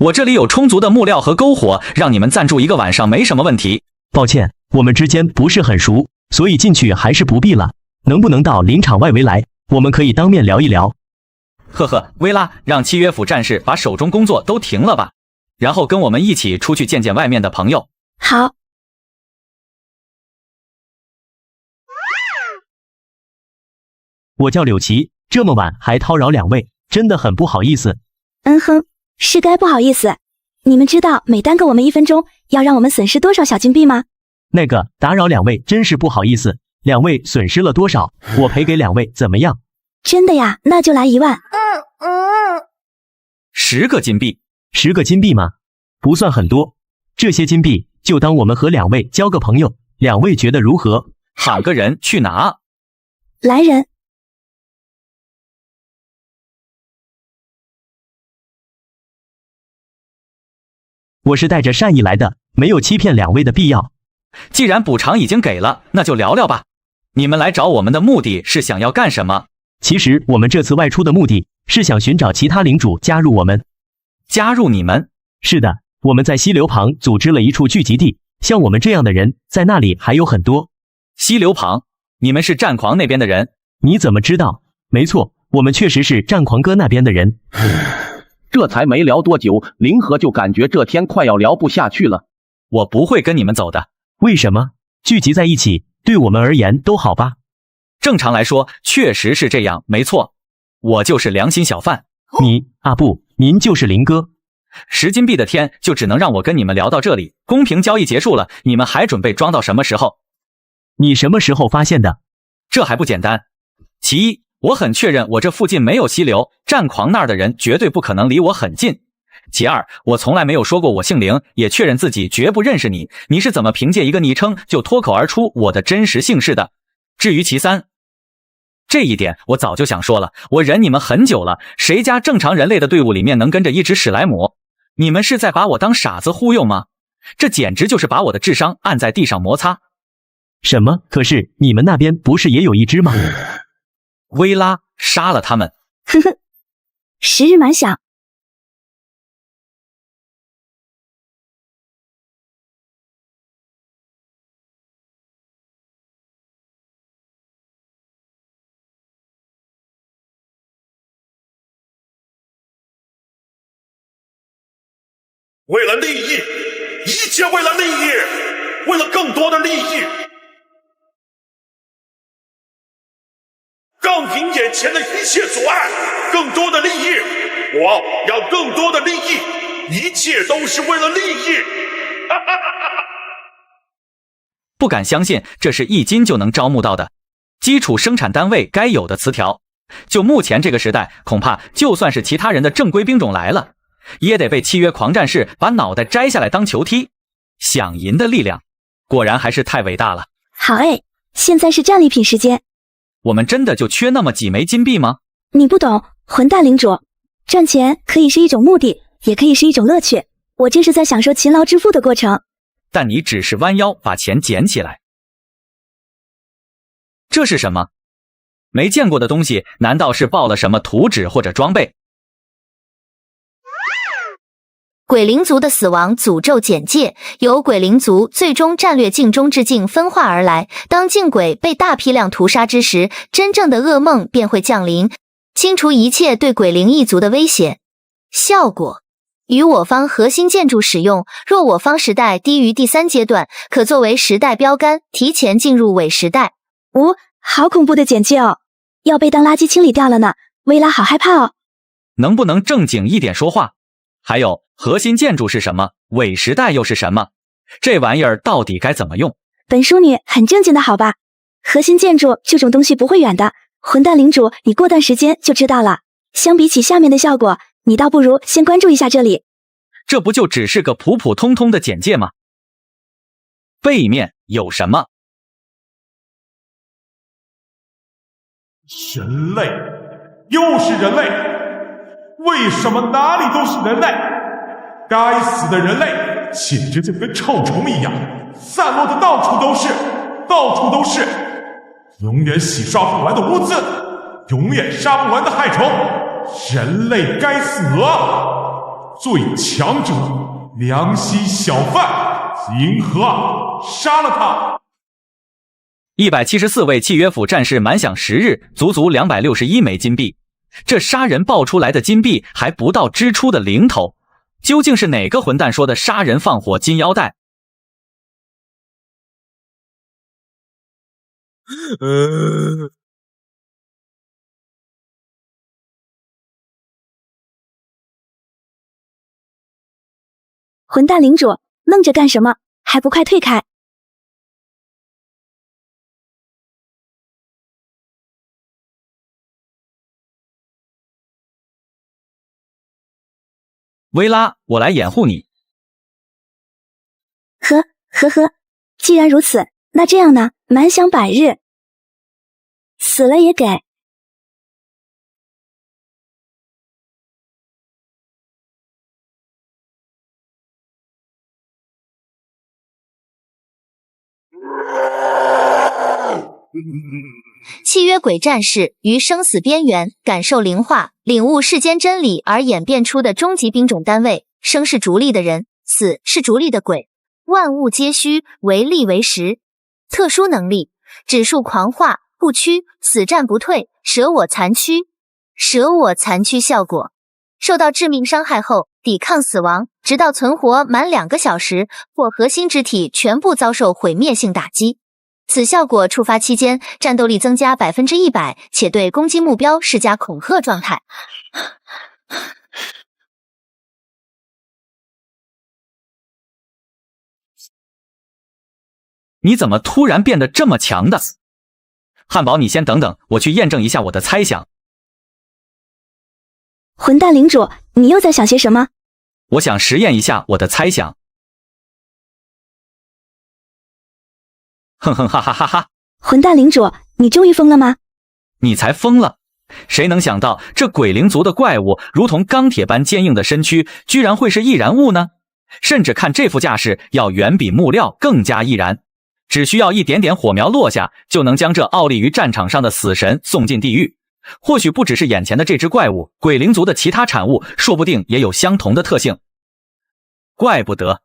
我这里有充足的木料和篝火，让你们暂住一个晚上没什么问题。抱歉，我们之间不是很熟，所以进去还是不必了。能不能到林场外围来？我们可以当面聊一聊。呵呵，薇拉，让契约府战士把手中工作都停了吧，然后跟我们一起出去见见外面的朋友。好。我叫柳琪，这么晚还叨扰两位，真的很不好意思。嗯哼，是该不好意思。你们知道每耽搁我们1分钟，要让我们损失多少小金币吗？那个，打扰两位真是不好意思。两位损失了多少？我赔给两位怎么样？真的呀，那就来1万。10个金币。10个金币吗？不算很多，这些金币就当我们和两位交个朋友，两位觉得如何？喊个人去拿。来人。我是带着善意来的，没有欺骗两位的必要。既然补偿已经给了，那就聊聊吧。你们来找我们的目的是想要干什么？其实我们这次外出的目的是想寻找其他领主加入我们。加入你们？是的，我们在溪流旁组织了一处聚集地，像我们这样的人在那里还有很多。溪流旁？你们是战狂那边的人？你怎么知道？没错，我们确实是战狂哥那边的人。这才没聊多久，灵和就感觉这天快要聊不下去了。我不会跟你们走的。为什么？聚集在一起，对我们而言都好吧？正常来说，确实是这样，没错。我就是良心小贩。你啊不，您就是林哥。10金币的天，就只能让我跟你们聊到这里。公平交易结束了，你们还准备装到什么时候？你什么时候发现的？这还不简单。其一，我很确认我这附近没有溪流，战狂那儿的人绝对不可能离我很近。其二，我从来没有说过我姓林，也确认自己绝不认识你。你是怎么凭借一个昵称就脱口而出我的真实姓氏的？至于其三，这一点我早就想说了，我忍你们很久了，谁家正常人类的队伍里面能跟着一只史莱姆？你们是在把我当傻子忽悠吗？这简直就是把我的智商按在地上摩擦。什么？可是你们那边不是也有一只吗？薇拉杀了他们。呵呵，时日满想。为了利益，一切为了利益，为了更多的利益，杠平眼前的一切阻碍，更多的利益，我要更多的利益，一切都是为了利益。不敢相信这是1金就能招募到的基础生产单位该有的词条。就目前这个时代，恐怕就算是其他人的正规兵种来了，也得被契约狂战士把脑袋摘下来当球踢。想赢的力量果然还是太伟大了。好哎，现在是战利品时间。我们真的就缺那么几枚金币吗？你不懂，混蛋领主，赚钱可以是一种目的，也可以是一种乐趣。我这是在享受勤劳致富的过程。但你只是弯腰把钱捡起来。这是什么？没见过的东西，难道是爆了什么图纸或者装备？鬼灵族的死亡诅咒简介，由鬼灵族最终战略镜中之镜分化而来。当镜鬼被大批量屠杀之时，真正的噩梦便会降临，清除一切对鬼灵一族的威胁。效果与我方核心建筑使用，若我方时代低于第3阶段，可作为时代标杆，提前进入伪时代。好恐怖的简介哦，要被当垃圾清理掉了呢。薇拉好害怕哦。能不能正经一点说话？还有，核心建筑是什么？伪时代又是什么？这玩意儿到底该怎么用？本淑女很正经的好吧？核心建筑这种东西不会远的，混蛋领主，你过段时间就知道了。相比起下面的效果，你倒不如先关注一下这里。这不就只是个普普通通的简介吗？背面有什么？人类，又是人类，为什么哪里都是人类？该死的人类，简直就跟臭虫一样，散落的到处都是，到处都是，永远洗刷不完的污渍，永远杀不完的害虫，人类该死啊！最强者，良心小贩，银河啊，杀了他！174位契约府战士满享10日，足足261枚金币。这杀人爆出来的金币还不到支出的零头，究竟是哪个混蛋说的杀人放火金腰带？混蛋领主，愣着干什么？还不快退开！薇拉，我来掩护你。呵，既然如此，那这样呢？满享100日，死了也给。契约鬼战士于生死边缘感受灵化，领悟世间真理而演变出的终极兵种单位。生是逐利的人，死是逐利的鬼。万物皆虚，唯利为实。特殊能力：指数狂化，不屈，死战不退，舍我残躯。舍我残躯效果：受到致命伤害后，抵抗死亡，直到存活满2个小时，或核心肢体全部遭受毁灭性打击。此效果触发期间，战斗力增加100%，且对攻击目标施加恐吓状态。你怎么突然变得这么强的？汉堡，你先等等，我去验证一下我的猜想。混蛋领主，你又在想些什么？我想实验一下我的猜想。哼哼哈哈哈哈！混蛋领主，你终于疯了吗？你才疯了！谁能想到这鬼灵族的怪物如同钢铁般坚硬的身躯，居然会是易燃物呢？甚至看这副架势，要远比木料更加易燃。只需要一点点火苗落下，就能将这傲立于战场上的死神送进地狱。或许不只是眼前的这只怪物，鬼灵族的其他产物说不定也有相同的特性。怪不得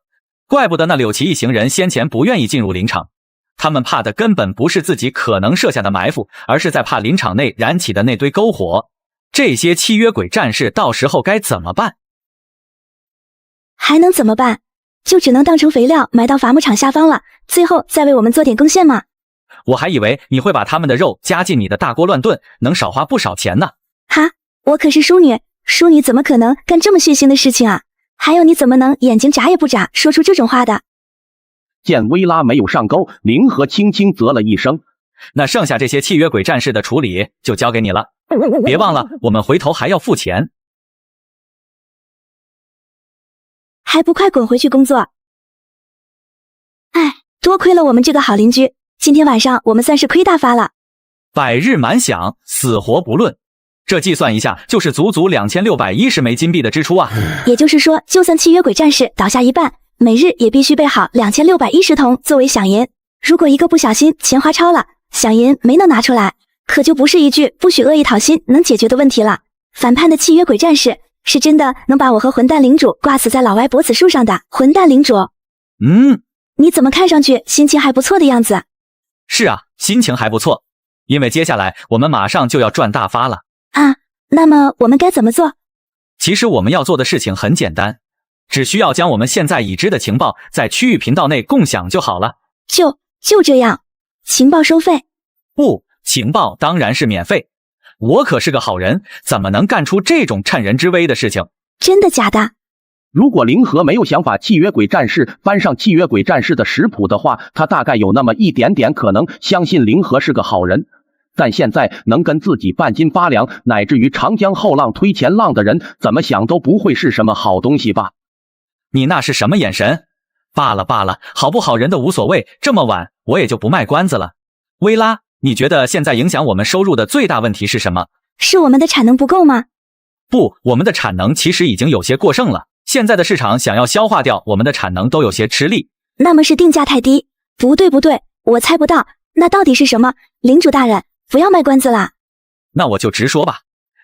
那柳奇一行人先前不愿意进入林场。他们怕的根本不是自己可能设下的埋伏，而是在怕林场内燃起的那堆篝火。这些契约鬼战士到时候该怎么办？还能怎么办？就只能当成肥料埋到伐木场下方了，最后再为我们做点贡献吗？我还以为你会把他们的肉加进你的大锅乱炖，能少花不少钱呢。哈，我可是淑女，淑女怎么可能干这么血腥的事情啊？还有你怎么能眼睛眨也不眨说出这种话的？见薇拉没有上钩，灵和轻轻啧了一声。那剩下这些契约鬼战士的处理就交给你了，别忘了我们回头还要付钱。还不快滚回去工作！哎，多亏了我们这个好邻居，今天晚上我们算是亏大发了。100日满享，死活不论。这计算一下，就是足足2610枚金币的支出啊！也就是说，就算契约鬼战士倒下一半，每日也必须备好2610铜作为饷银。如果一个不小心钱花超了，饷银没能拿出来，可就不是一句不许恶意讨薪能解决的问题了。反叛的契约鬼战士是真的能把我和混蛋领主挂死在老歪脖子树上的。混蛋领主，你怎么看上去心情还不错的样子？是啊，心情还不错，因为接下来我们马上就要赚大发了啊。那么我们该怎么做？其实我们要做的事情很简单，只需要将我们现在已知的情报在区域频道内共享就好了。就这样？情报收费？不，情报当然是免费。我可是个好人，怎么能干出这种趁人之危的事情？真的假的？如果灵和没有想法契约鬼战士翻上契约鬼战士的食谱的话，他大概有那么一点点可能相信灵和是个好人。但现在能跟自己半斤八两，乃至于长江后浪推前浪的人，怎么想都不会是什么好东西吧？你那是什么眼神？罢了罢了，好不好人的无所谓，这么晚我也就不卖关子了。薇拉，你觉得现在影响我们收入的最大问题是什么？是我们的产能不够吗？不，我们的产能其实已经有些过剩了。现在的市场想要消化掉我们的产能都有些吃力。那么是定价太低？不对，我猜不到，那到底是什么？领主大人，不要卖关子啦。那我就直说吧，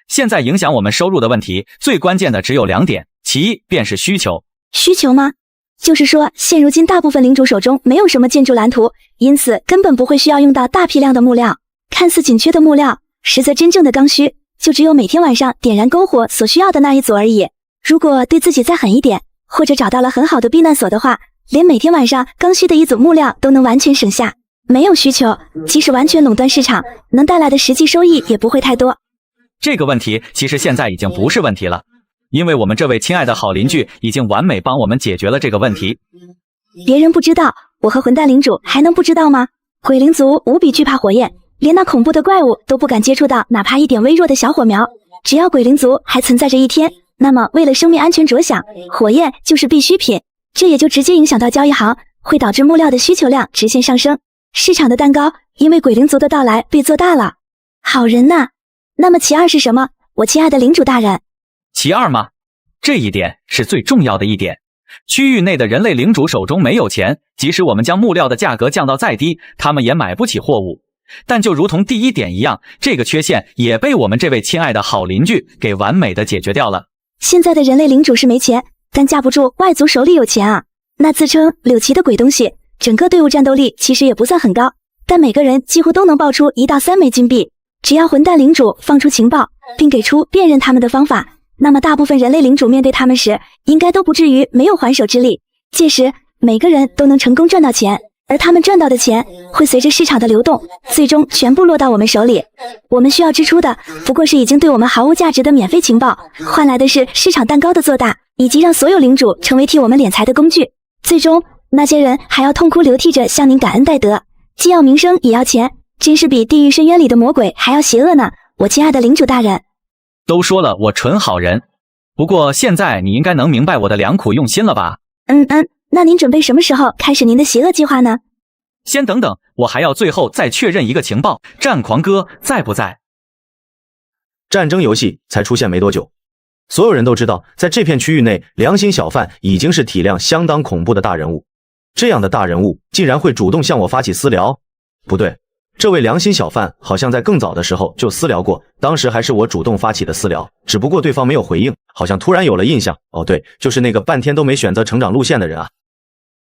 现在影响我们收入的问题，最关键的只有2点，其一便是需求。需求吗？就是说，现如今大部分领主手中没有什么建筑蓝图，因此根本不会需要用到大批量的木料。看似紧缺的木料，实则真正的刚需，就只有每天晚上点燃篝火所需要的那一组而已。如果对自己再狠一点，或者找到了很好的避难所的话，连每天晚上刚需的一组木料都能完全省下。没有需求，即使完全垄断市场，能带来的实际收益也不会太多。这个问题其实现在已经不是问题了，因为我们这位亲爱的好邻居已经完美帮我们解决了这个问题。别人不知道，我和混蛋领主还能不知道吗？鬼灵族无比惧怕火焰，连那恐怖的怪物都不敢接触到哪怕一点微弱的小火苗。只要鬼灵族还存在着一天，那么为了生命安全着想，火焰就是必需品。这也就直接影响到交易行，会导致木料的需求量直线上升。市场的蛋糕因为鬼灵族的到来被做大了。好人呐，那么其二是什么？我亲爱的领主大人。其二吗？这一点是最重要的一点。区域内的人类领主手中没有钱，即使我们将木料的价格降到再低，他们也买不起货物。但就如同第一点一样，这个缺陷也被我们这位亲爱的好邻居给完美的解决掉了。现在的人类领主是没钱，但架不住外族手里有钱啊。那自称柳旗的鬼东西，整个队伍战斗力其实也不算很高，但每个人几乎都能爆出1到3枚金币。只要混蛋领主放出情报，并给出辨认他们的方法，那么大部分人类领主面对他们时，应该都不至于没有还手之力。届时每个人都能成功赚到钱，而他们赚到的钱会随着市场的流动，最终全部落到我们手里。我们需要支出的不过是已经对我们毫无价值的免费情报，换来的是市场蛋糕的做大，以及让所有领主成为替我们敛财的工具。最终那些人还要痛哭流涕着向您感恩戴德，既要名声也要钱，真是比地狱深渊里的魔鬼还要邪恶呢，我亲爱的领主大人。都说了我纯好人，不过现在你应该能明白我的良苦用心了吧？那您准备什么时候开始您的邪恶计划呢？先等等，我还要最后再确认一个情报，战狂哥在不在？战争游戏才出现没多久，所有人都知道，在这片区域内，良心小贩已经是体量相当恐怖的大人物。这样的大人物竟然会主动向我发起私聊？不对，这位良心小贩好像在更早的时候就私聊过，当时还是我主动发起的私聊，只不过对方没有回应，好像突然有了印象。哦对，就是那个半天都没选择成长路线的人啊。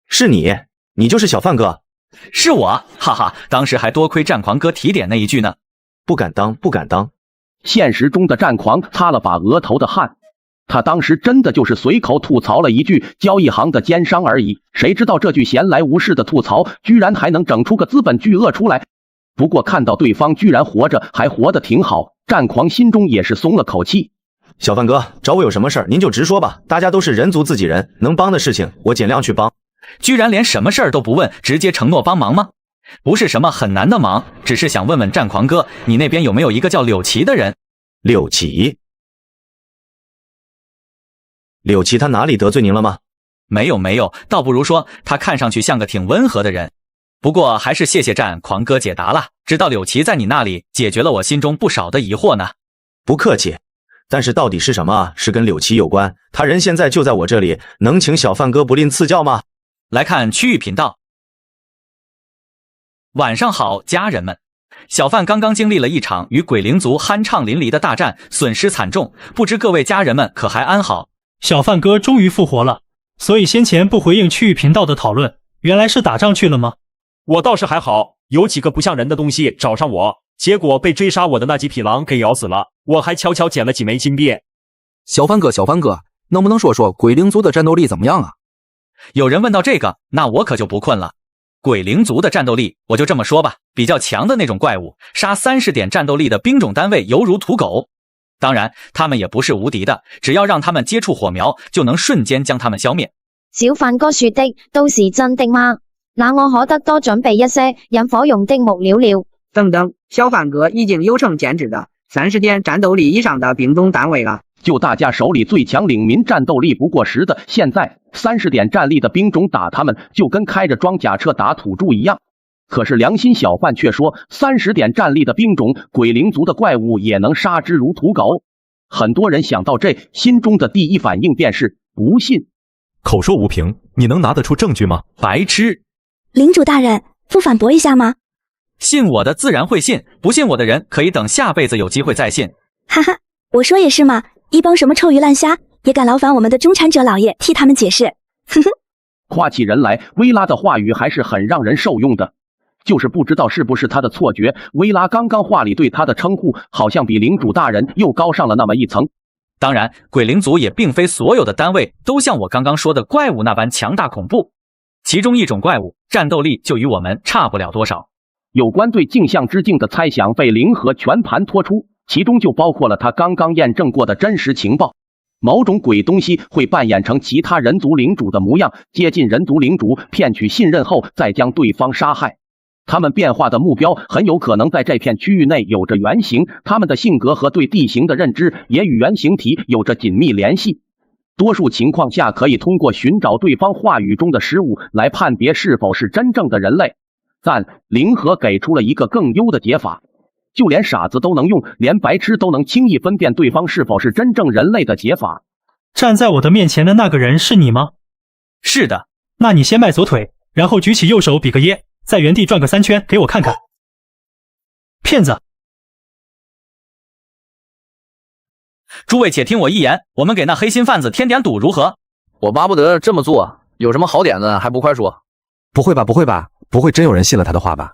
是你就是小贩哥？是我，哈哈，当时还多亏战狂哥提点那一句呢。不敢当。现实中的战狂擦了把额头的汗，他当时真的就是随口吐槽了一句交易行的奸商而已，谁知道这句闲来无事的吐槽居然还能整出个资本巨鳄出来。不过看到对方居然活着，还活得挺好，战狂心中也是松了口气。小贩哥，找我有什么事儿您就直说吧，大家都是人族自己人，能帮的事情我尽量去帮。居然连什么事儿都不问，直接承诺帮忙吗？不是什么很难的忙，只是想问问战狂哥，你那边有没有一个叫柳旗的人？柳旗他哪里得罪您了吗？没有，倒不如说他看上去像个挺温和的人。不过还是谢谢战狂哥解答了，知道柳旗在你那里解决了我心中不少的疑惑呢。不客气，但是到底是什么是跟柳旗有关？他人现在就在我这里，能请小贩哥不吝赐教吗？来看区域频道。晚上好，家人们。小贩刚刚经历了一场与鬼灵族酣畅淋漓的大战，损失惨重，不知各位家人们可还安好？小贩哥终于复活了，所以先前不回应区域频道的讨论，原来是打仗去了吗？我倒是还好，有几个不像人的东西找上我，结果被追杀我的那几匹狼给咬死了，我还悄悄捡了几枚金币。小贩哥，能不能说说鬼灵族的战斗力怎么样啊？有人问到这个，那我可就不困了。鬼灵族的战斗力，我就这么说吧，比较强的那种怪物，杀30点战斗力的兵种单位犹如土狗。当然，他们也不是无敌的，只要让他们接触火苗，就能瞬间将他们消灭。小范哥說的都是真的嗎？那我可得多準備一些引火用的木料了。等等，小范哥已經有成兼職的30點戰鬥力以上的兵種單位了。就大家手里最强领民战斗力不过10的，现在30点战力的兵种打他们，就跟开着装甲车打土著一样。可是良心小贩却说，30点战力的兵种鬼灵族的怪物也能杀之如土狗。很多人想到这，心中的第一反应便是不信。口说无凭，你能拿得出证据吗？白痴！领主大人，不反驳一下吗？信我的自然会信，不信我的人可以等下辈子有机会再信。哈哈，我说也是嘛，一帮什么臭鱼烂虾也敢劳烦我们的中产者老爷替他们解释，哼哼。夸起人来，薇拉的话语还是很让人受用的。就是不知道是不是他的错觉，薇拉刚刚话里对他的称呼好像比领主大人又高上了那么一层。当然，鬼灵族也并非所有的单位都像我刚刚说的怪物那般强大恐怖，其中一种怪物战斗力就与我们差不了多少。有关对镜像之境的猜想被灵和全盘托出，其中就包括了他刚刚验证过的真实情报。某种鬼东西会扮演成其他人族领主的模样，接近人族领主，骗取信任后再将对方杀害。他们变化的目标很有可能在这片区域内有着原型，他们的性格和对地形的认知也与原型体有着紧密联系。多数情况下可以通过寻找对方话语中的失误来判别是否是真正的人类。但灵和给出了一个更优的解法，就连傻子都能用，连白痴都能轻易分辨对方是否是真正人类的解法。站在我的面前的那个人是你吗？是的。那你先迈左腿，然后举起右手比个耶，在原地转个3圈给我看看。骗子！诸位且听我一言，我们给那黑心贩子添点堵如何？我巴不得这么做，有什么好点子还不快说？不会吧，不会吧，不会真有人信了他的话吧？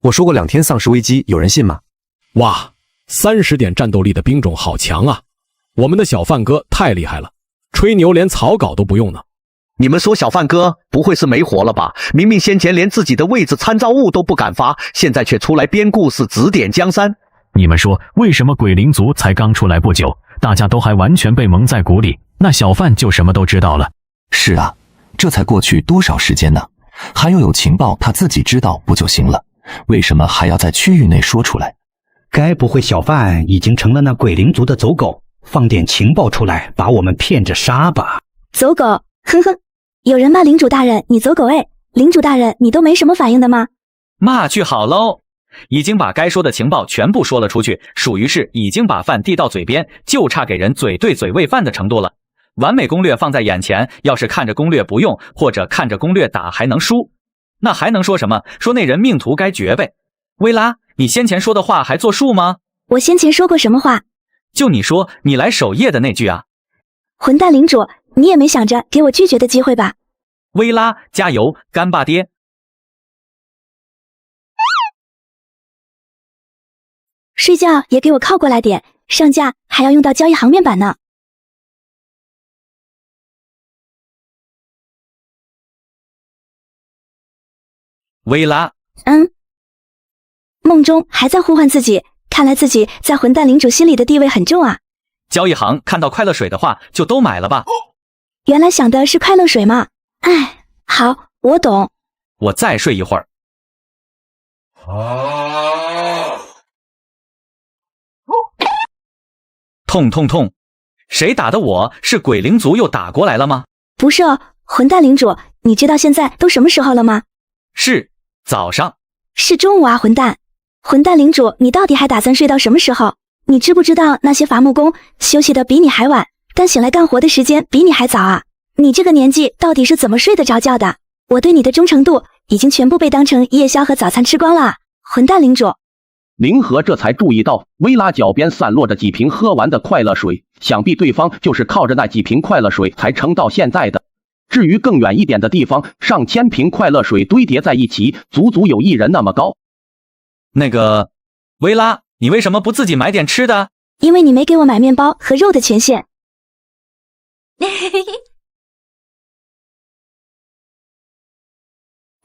我说过2天丧尸危机，有人信吗？哇，30点战斗力的兵种好强啊！我们的小范哥太厉害了，吹牛连草稿都不用呢。你们说小范哥不会是没活了吧？明明先前连自己的位置参照物都不敢发，现在却出来编故事指点江山。你们说为什么鬼灵族才刚出来不久，大家都还完全被蒙在鼓里，那小范就什么都知道了？是啊，这才过去多少时间呢？还有情报他自己知道不就行了？为什么还要在区域内说出来？该不会小范已经成了那鬼灵族的走狗，放点情报出来把我们骗着杀吧？走狗，哼哼。有人骂领主大人你走狗哎，领主大人你都没什么反应的吗？骂去好喽，已经把该说的情报全部说了出去，属于是已经把饭递到嘴边，就差给人嘴对嘴喂饭的程度了。完美攻略放在眼前，要是看着攻略不用，或者看着攻略打还能输，那还能说什么？说那人命途该绝呗。薇拉，你先前说的话还作数吗？我先前说过什么话？就你说你来守夜的那句啊。混蛋领主，你也没想着给我拒绝的机会吧？薇拉，加油，干爸爹！睡觉也给我靠过来点，上架还要用到交易行面板呢。薇拉，梦中还在呼唤自己，看来自己在混蛋领主心里的地位很重啊。交易行看到快乐水的话，就都买了吧。原来想的是快乐水嘛。哎，好，我懂。我再睡一会儿。痛痛痛！谁打的我？是鬼灵族又打过来了吗？不是哦，混蛋领主，你知道现在都什么时候了吗？是早上。是中午啊，混蛋！混蛋领主，你到底还打算睡到什么时候？你知不知道那些伐木工休息的比你还晚，但醒来干活的时间比你还早啊？你这个年纪到底是怎么睡得着觉的？我对你的忠诚度已经全部被当成夜宵和早餐吃光了，混蛋领主！灵和这才注意到薇拉脚边散落着几瓶喝完的快乐水，想必对方就是靠着那几瓶快乐水才撑到现在的。至于更远一点的地方，上千瓶快乐水堆叠在一起，足足有1人那么高。那个，薇拉，你为什么不自己买点吃的？因为你没给我买面包和肉的权限。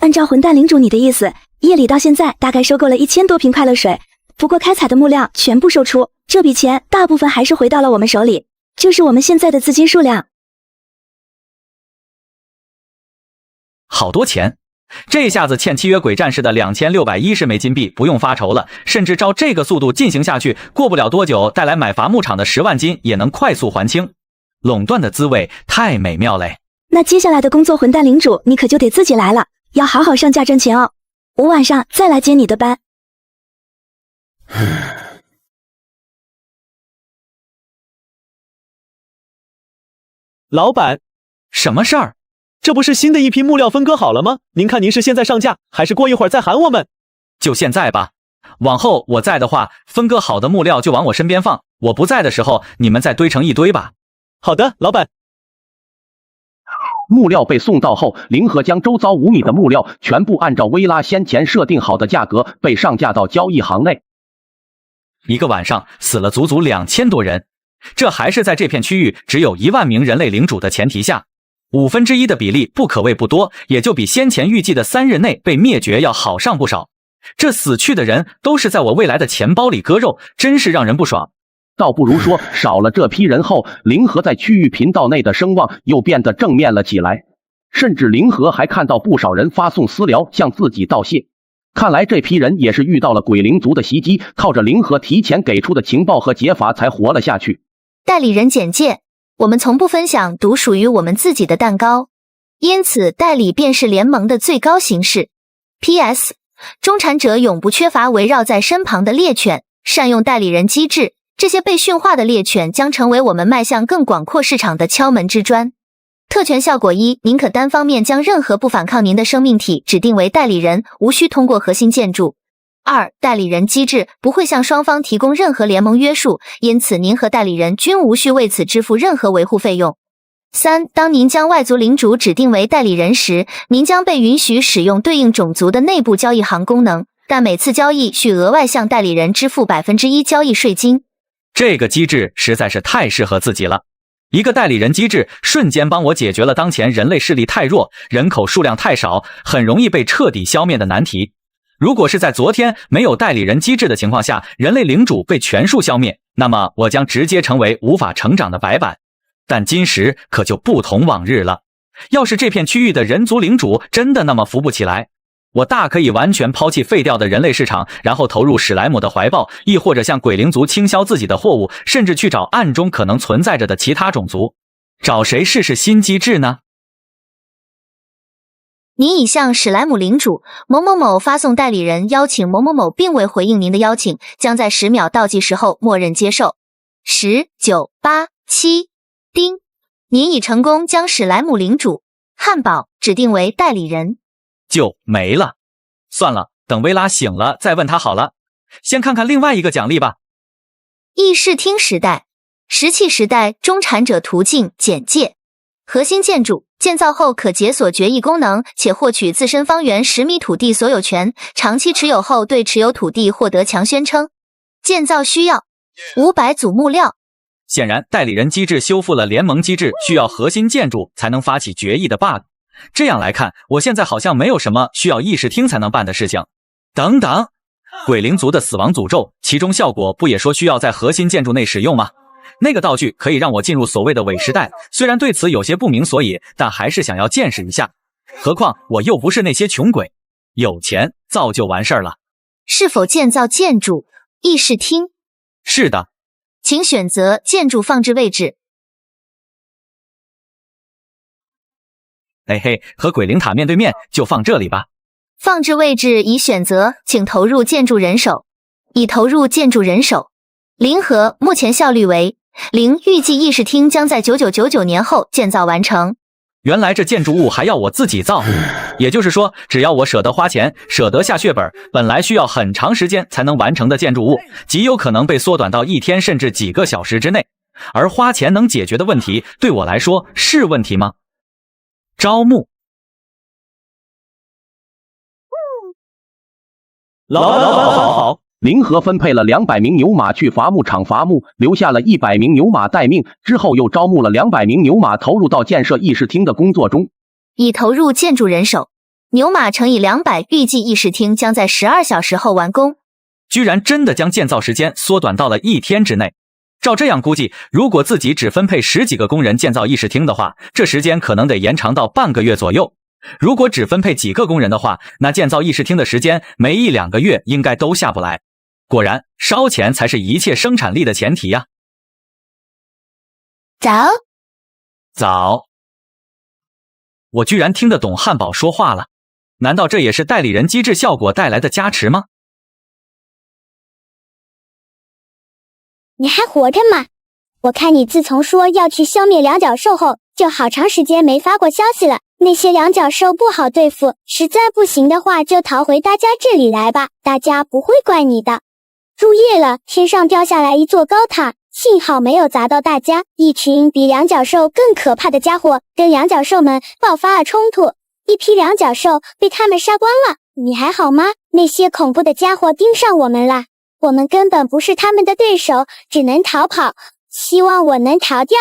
按照混蛋领主你的意思，夜里到现在大概收购了1000多瓶快乐水，不过开采的木料全部售出，这笔钱大部分还是回到了我们手里，就是我们现在的资金数量。好多钱！这下子欠契约鬼战士的2610枚金币不用发愁了，甚至照这个速度进行下去，过不了多久带来买伐木场的10万金也能快速还清。垄断的滋味太美妙嘞！那接下来的工作，混蛋领主你可就得自己来了，要好好上架挣钱哦。我晚上再来接你的班。老板，什么事儿？这不是新的一批木料分割好了吗？您看您是现在上架，还是过一会儿再喊我们？就现在吧。往后我在的话，分割好的木料就往我身边放，我不在的时候，你们再堆成一堆吧。好的，老板。木料被送到后，林和将周遭5米的木料全部按照薇拉先前设定好的价格被上架到交易行内。一个晚上死了足足2000多人，这还是在这片区域只有1万名人类领主的前提下，1/5的比例不可谓不多，也就比先前预计的3日内被灭绝要好上不少。这死去的人都是在我未来的钱包里割肉，真是让人不爽。倒不如说，少了这批人后，灵和在区域频道内的声望又变得正面了起来，甚至灵和还看到不少人发送私聊向自己道谢。看来这批人也是遇到了鬼灵族的袭击，靠着灵和提前给出的情报和解法才活了下去。代理人简介：我们从不分享独属于我们自己的蛋糕，因此代理便是联盟的最高形式。PS 中产者永不缺乏围绕在身旁的猎犬，善用代理人机制，这些被驯化的猎犬将成为我们迈向更广阔市场的敲门之砖。特权效果1：您可单方面将任何不反抗您的生命体指定为代理人，无需通过核心建筑。2. 代理人机制不会向双方提供任何联盟约束，因此您和代理人均无需为此支付任何维护费用。3. 当您将外族领主指定为代理人时，您将被允许使用对应种族的内部交易行功能，但每次交易需额外向代理人支付1%交易税金。这个机制实在是太适合自己了。一个代理人机制瞬间帮我解决了当前人类势力太弱、人口数量太少，很容易被彻底消灭的难题。如果是在昨天没有代理人机制的情况下，人类领主被全数消灭，那么我将直接成为无法成长的白板。但今时可就不同往日了，要是这片区域的人族领主真的那么扶不起来，我大可以完全抛弃废掉的人类市场，然后投入史莱姆的怀抱，亦或者向鬼灵族倾销自己的货物，甚至去找暗中可能存在着的其他种族。找谁试试新机制呢？您已向史莱姆领主某某某发送代理人邀请，某某某并未回应您的邀请，将在10秒倒计时后默认接受。10、9、8、7，叮！您已成功将史莱姆领主汉堡指定为代理人。就没了。算了，等薇拉醒了再问他好了。先看看另外一个奖励吧。议事厅时代，石器时代中产者途径简介：核心建筑建造后可解锁决议功能，且获取自身方圆10米土地所有权，长期持有后对持有土地获得强宣称。建造需要500组木料。显然，代理人机制修复了联盟机制需要核心建筑才能发起决议的 bug。这样来看，我现在好像没有什么需要议事厅才能办的事情。等等，鬼灵族的死亡诅咒，其中效果不也说需要在核心建筑内使用吗？那个道具可以让我进入所谓的伪时代，虽然对此有些不明所以，但还是想要见识一下。何况我又不是那些穷鬼，有钱造就完事儿了。是否建造建筑？议事厅？是的。请选择建筑放置位置。嘿嘿，和鬼灵塔面对面，就放这里吧。放置位置已选择，请投入建筑人手。已投入建筑人手。零和目前效率为0，预计议事厅将在9999年后建造完成。原来这建筑物还要我自己造，也就是说，只要我舍得花钱，舍得下血本，本来需要很长时间才能完成的建筑物，极有可能被缩短到1天甚至几个小时之内。而花钱能解决的问题，对我来说是问题吗？招募。老板好。零和分配了200名牛马去伐木场伐木，留下了100名牛马待命，之后又招募了200名牛马投入到建设议事厅的工作中。已投入建筑人手。牛马乘以200，预计议事厅将在12小时后完工。居然真的将建造时间缩短到了1天之内。照这样估计，如果自己只分配10几个工人建造议事厅的话，这时间可能得延长到半个月左右。如果只分配几个工人的话，那建造议事厅的时间没1、2个月应该都下不来。果然，烧钱才是一切生产力的前提呀。早，我居然听得懂汉堡说话了，难道这也是代理人机制效果带来的加持吗？你还活着吗？我看你自从说要去消灭两角兽后，就好长时间没发过消息了。那些两角兽不好对付，实在不行的话就逃回大家这里来吧，大家不会怪你的。入夜了，天上掉下来一座高塔，幸好没有砸到大家。一群比两角兽更可怕的家伙跟两角兽们爆发了冲突，一批两角兽被他们杀光了。你还好吗？那些恐怖的家伙盯上我们了。我们根本不是他们的对手，只能逃跑。希望我能逃掉。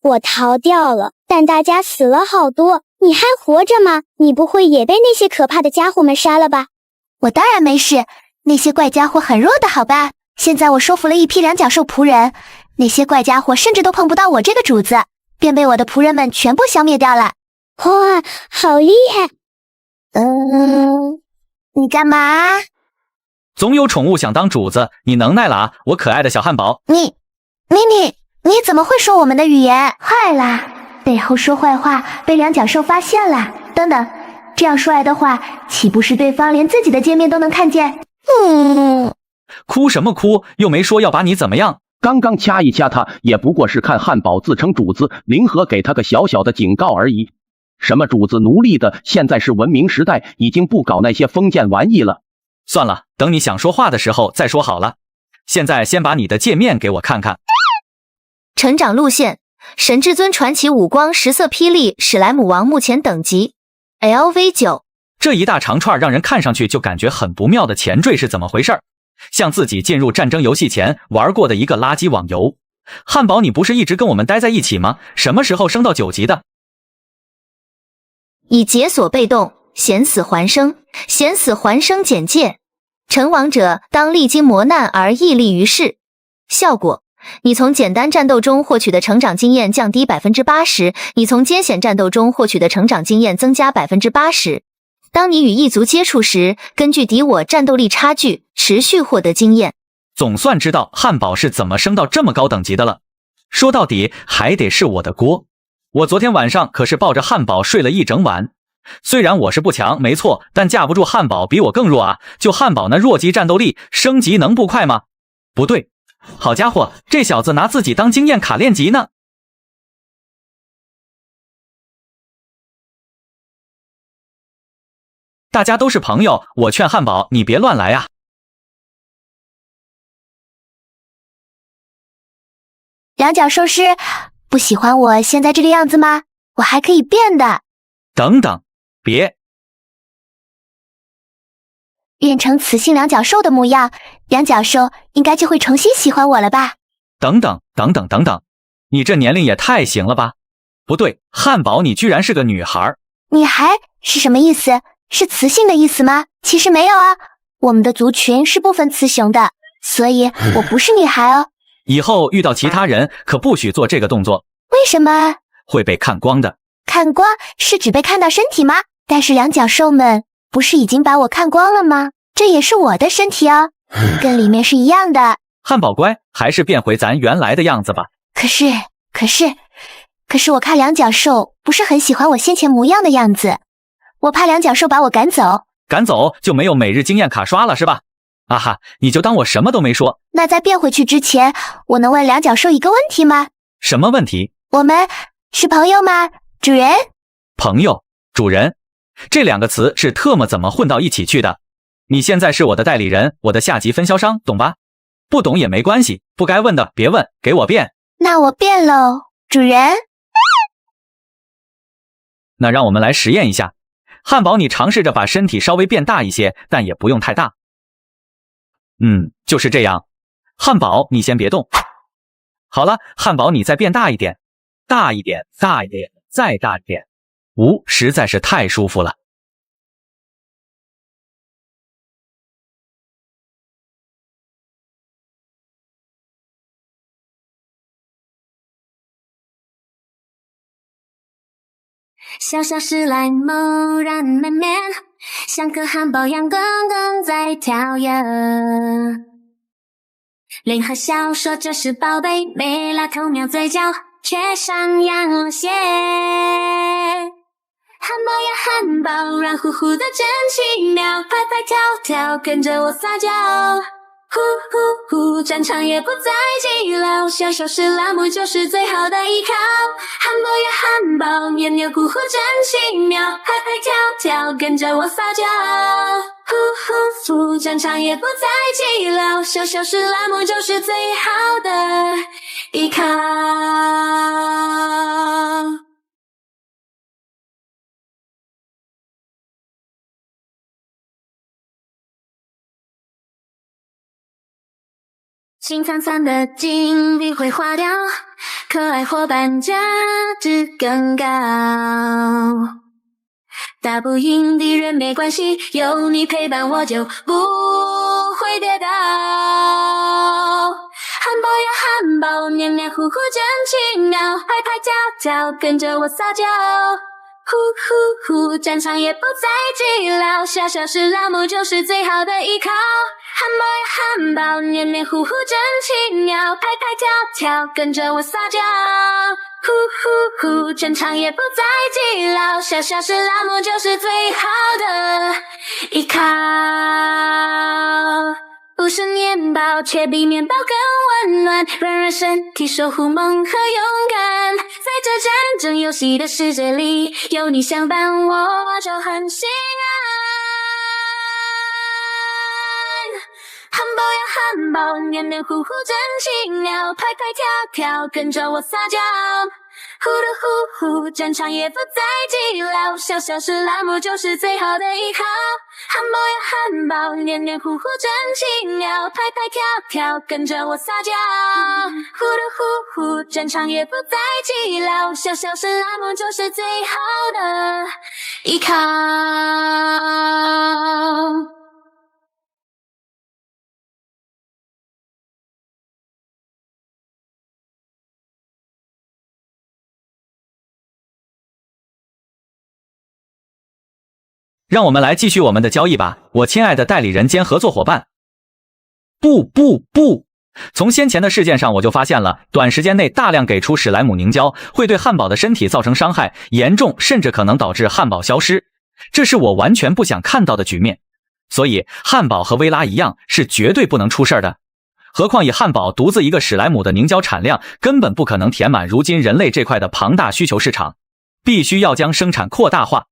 我逃掉了，但大家死了好多。你还活着吗？你不会也被那些可怕的家伙们杀了吧？我当然没事，那些怪家伙很弱的好吧？现在我收服了一批两角兽仆人，那些怪家伙甚至都碰不到我这个主子，便被我的仆人们全部消灭掉了。哇，好厉害！你干嘛？总有宠物想当主子，你能耐了啊，我可爱的小汉堡。你怎么会说我们的语言？坏啦，背后说坏话被两角兽发现了。等等，这样说来的话，岂不是对方连自己的界面都能看见？哭什么哭？又没说要把你怎么样。刚刚掐一掐他，也不过是看汉堡自称主子，林和给他个小小的警告而已。什么主子奴隶的，现在是文明时代，已经不搞那些封建玩意了。算了，等你想说话的时候再说好了。现在先把你的界面给我看看。成长路线：神至尊传奇五光10色霹雳史莱姆王，目前等级 LV9。这一大长串让人看上去就感觉很不妙的前缀是怎么回事？像自己进入战争游戏前玩过的一个垃圾网游。汉堡，你不是一直跟我们待在一起吗？什么时候升到9级的？已解锁被动险死还生，险死还生简介：成王者当历经磨难而屹立于世。效果：你从简单战斗中获取的成长经验降低 80%， 你从艰险战斗中获取的成长经验增加 80%。 当你与异族接触时，根据敌我战斗力差距持续获得经验。总算知道汉堡是怎么升到这么高等级的了。说到底还得是我的锅。我昨天晚上可是抱着汉堡睡了一整晚。虽然我是不强没错，但架不住汉堡比我更弱啊。就汉堡那弱级战斗力，升级能不快吗？不对，好家伙，这小子拿自己当经验卡练级呢。大家都是朋友，我劝汉堡你别乱来啊。两角兽师不喜欢我现在这个样子吗？我还可以变的。等等，别变成雌性两角兽的模样，两角兽应该就会重新喜欢我了吧？等等，你这年龄也太行了吧？不对，汉堡你居然是个女孩。女孩是什么意思？是雌性的意思吗？其实没有啊，我们的族群是不分雌雄的，所以我不是女孩哦。以后遇到其他人可不许做这个动作。为什么？会被看光的。看光是指被看到身体吗？但是两角兽们不是已经把我看光了吗？这也是我的身体哦，跟里面是一样的。汉堡乖，还是变回咱原来的样子吧。可是我看两角兽不是很喜欢我先前模样的样子，我怕两角兽把我赶走。赶走就没有每日经验卡刷了是吧？啊哈，你就当我什么都没说。那在变回去之前，我能问两角兽一个问题吗？什么问题？我们是朋友吗？主人？朋友、主人，这两个词是特么怎么混到一起去的？你现在是我的代理人，我的下级分销商，懂吧？不懂也没关系，不该问的别问，给我变。那我变喽，主人。那让我们来实验一下。汉堡，你尝试着把身体稍微变大一些，但也不用太大。就是这样。汉堡，你先别动。好了，汉堡，你再变大一点，大一点，大一点，再大一点。实在是太舒服了。小小史莱姆软绵绵，像颗汉堡样梗梗在跳跃。联合笑说这是宝贝，没拉偷瞄嘴角，却上扬了些。汉堡呀汉堡，软乎乎的真奇妙，拍拍跳跳，跟着我撒娇。呼呼呼，战场也不再寂寥，小小史莱姆就是最好的依靠。汉堡呀汉堡，黏黏糊糊真奇妙，拍拍跳跳，跟着我撒娇。呼呼呼，战场也不再寂寥，小小史莱姆就是最好的依靠。金灿灿的金币会化掉，可爱伙伴价值更高。打不赢敌人没关系，有你陪伴我就不会跌倒。汉堡呀汉堡，黏黏糊糊真奇妙，拍拍跳跳，跟着我撒娇。呼呼呼，战场也不再寂寥，小小史莱姆就是最好的依靠。汉堡呀汉堡，黏黏糊糊真奇妙，拍拍跳跳，跟着我撒娇。呼呼呼，战场也不再寂寥，小小史莱姆就是最好的依靠。不是面包，却比面包更温暖，软软身体守护梦和勇敢。在这战争游戏的世界里，有你相伴我就很心安。汉堡呀汉堡，黏黏糊糊真奇妙，拍拍跳跳，跟着我撒娇。呼噜呼呼，战场也不再寂寥，小小史莱姆就是最好的依靠。汉堡呀汉堡，黏黏糊糊真奇妙，拍拍跳跳，跟着我撒娇。呼噜呼呼，战场也不再寂寥，小小史莱姆就是最好的依靠。让我们来继续我们的交易吧，我亲爱的代理人兼合作伙伴。不，从先前的事件上我就发现了，短时间内大量给出史莱姆凝胶会对汉堡的身体造成伤害，严重甚至可能导致汉堡消失，这是我完全不想看到的局面。所以汉堡和薇拉一样是绝对不能出事的。何况以汉堡独自一个史莱姆的凝胶产量，根本不可能填满如今人类这块的庞大需求市场，必须要将生产扩大化。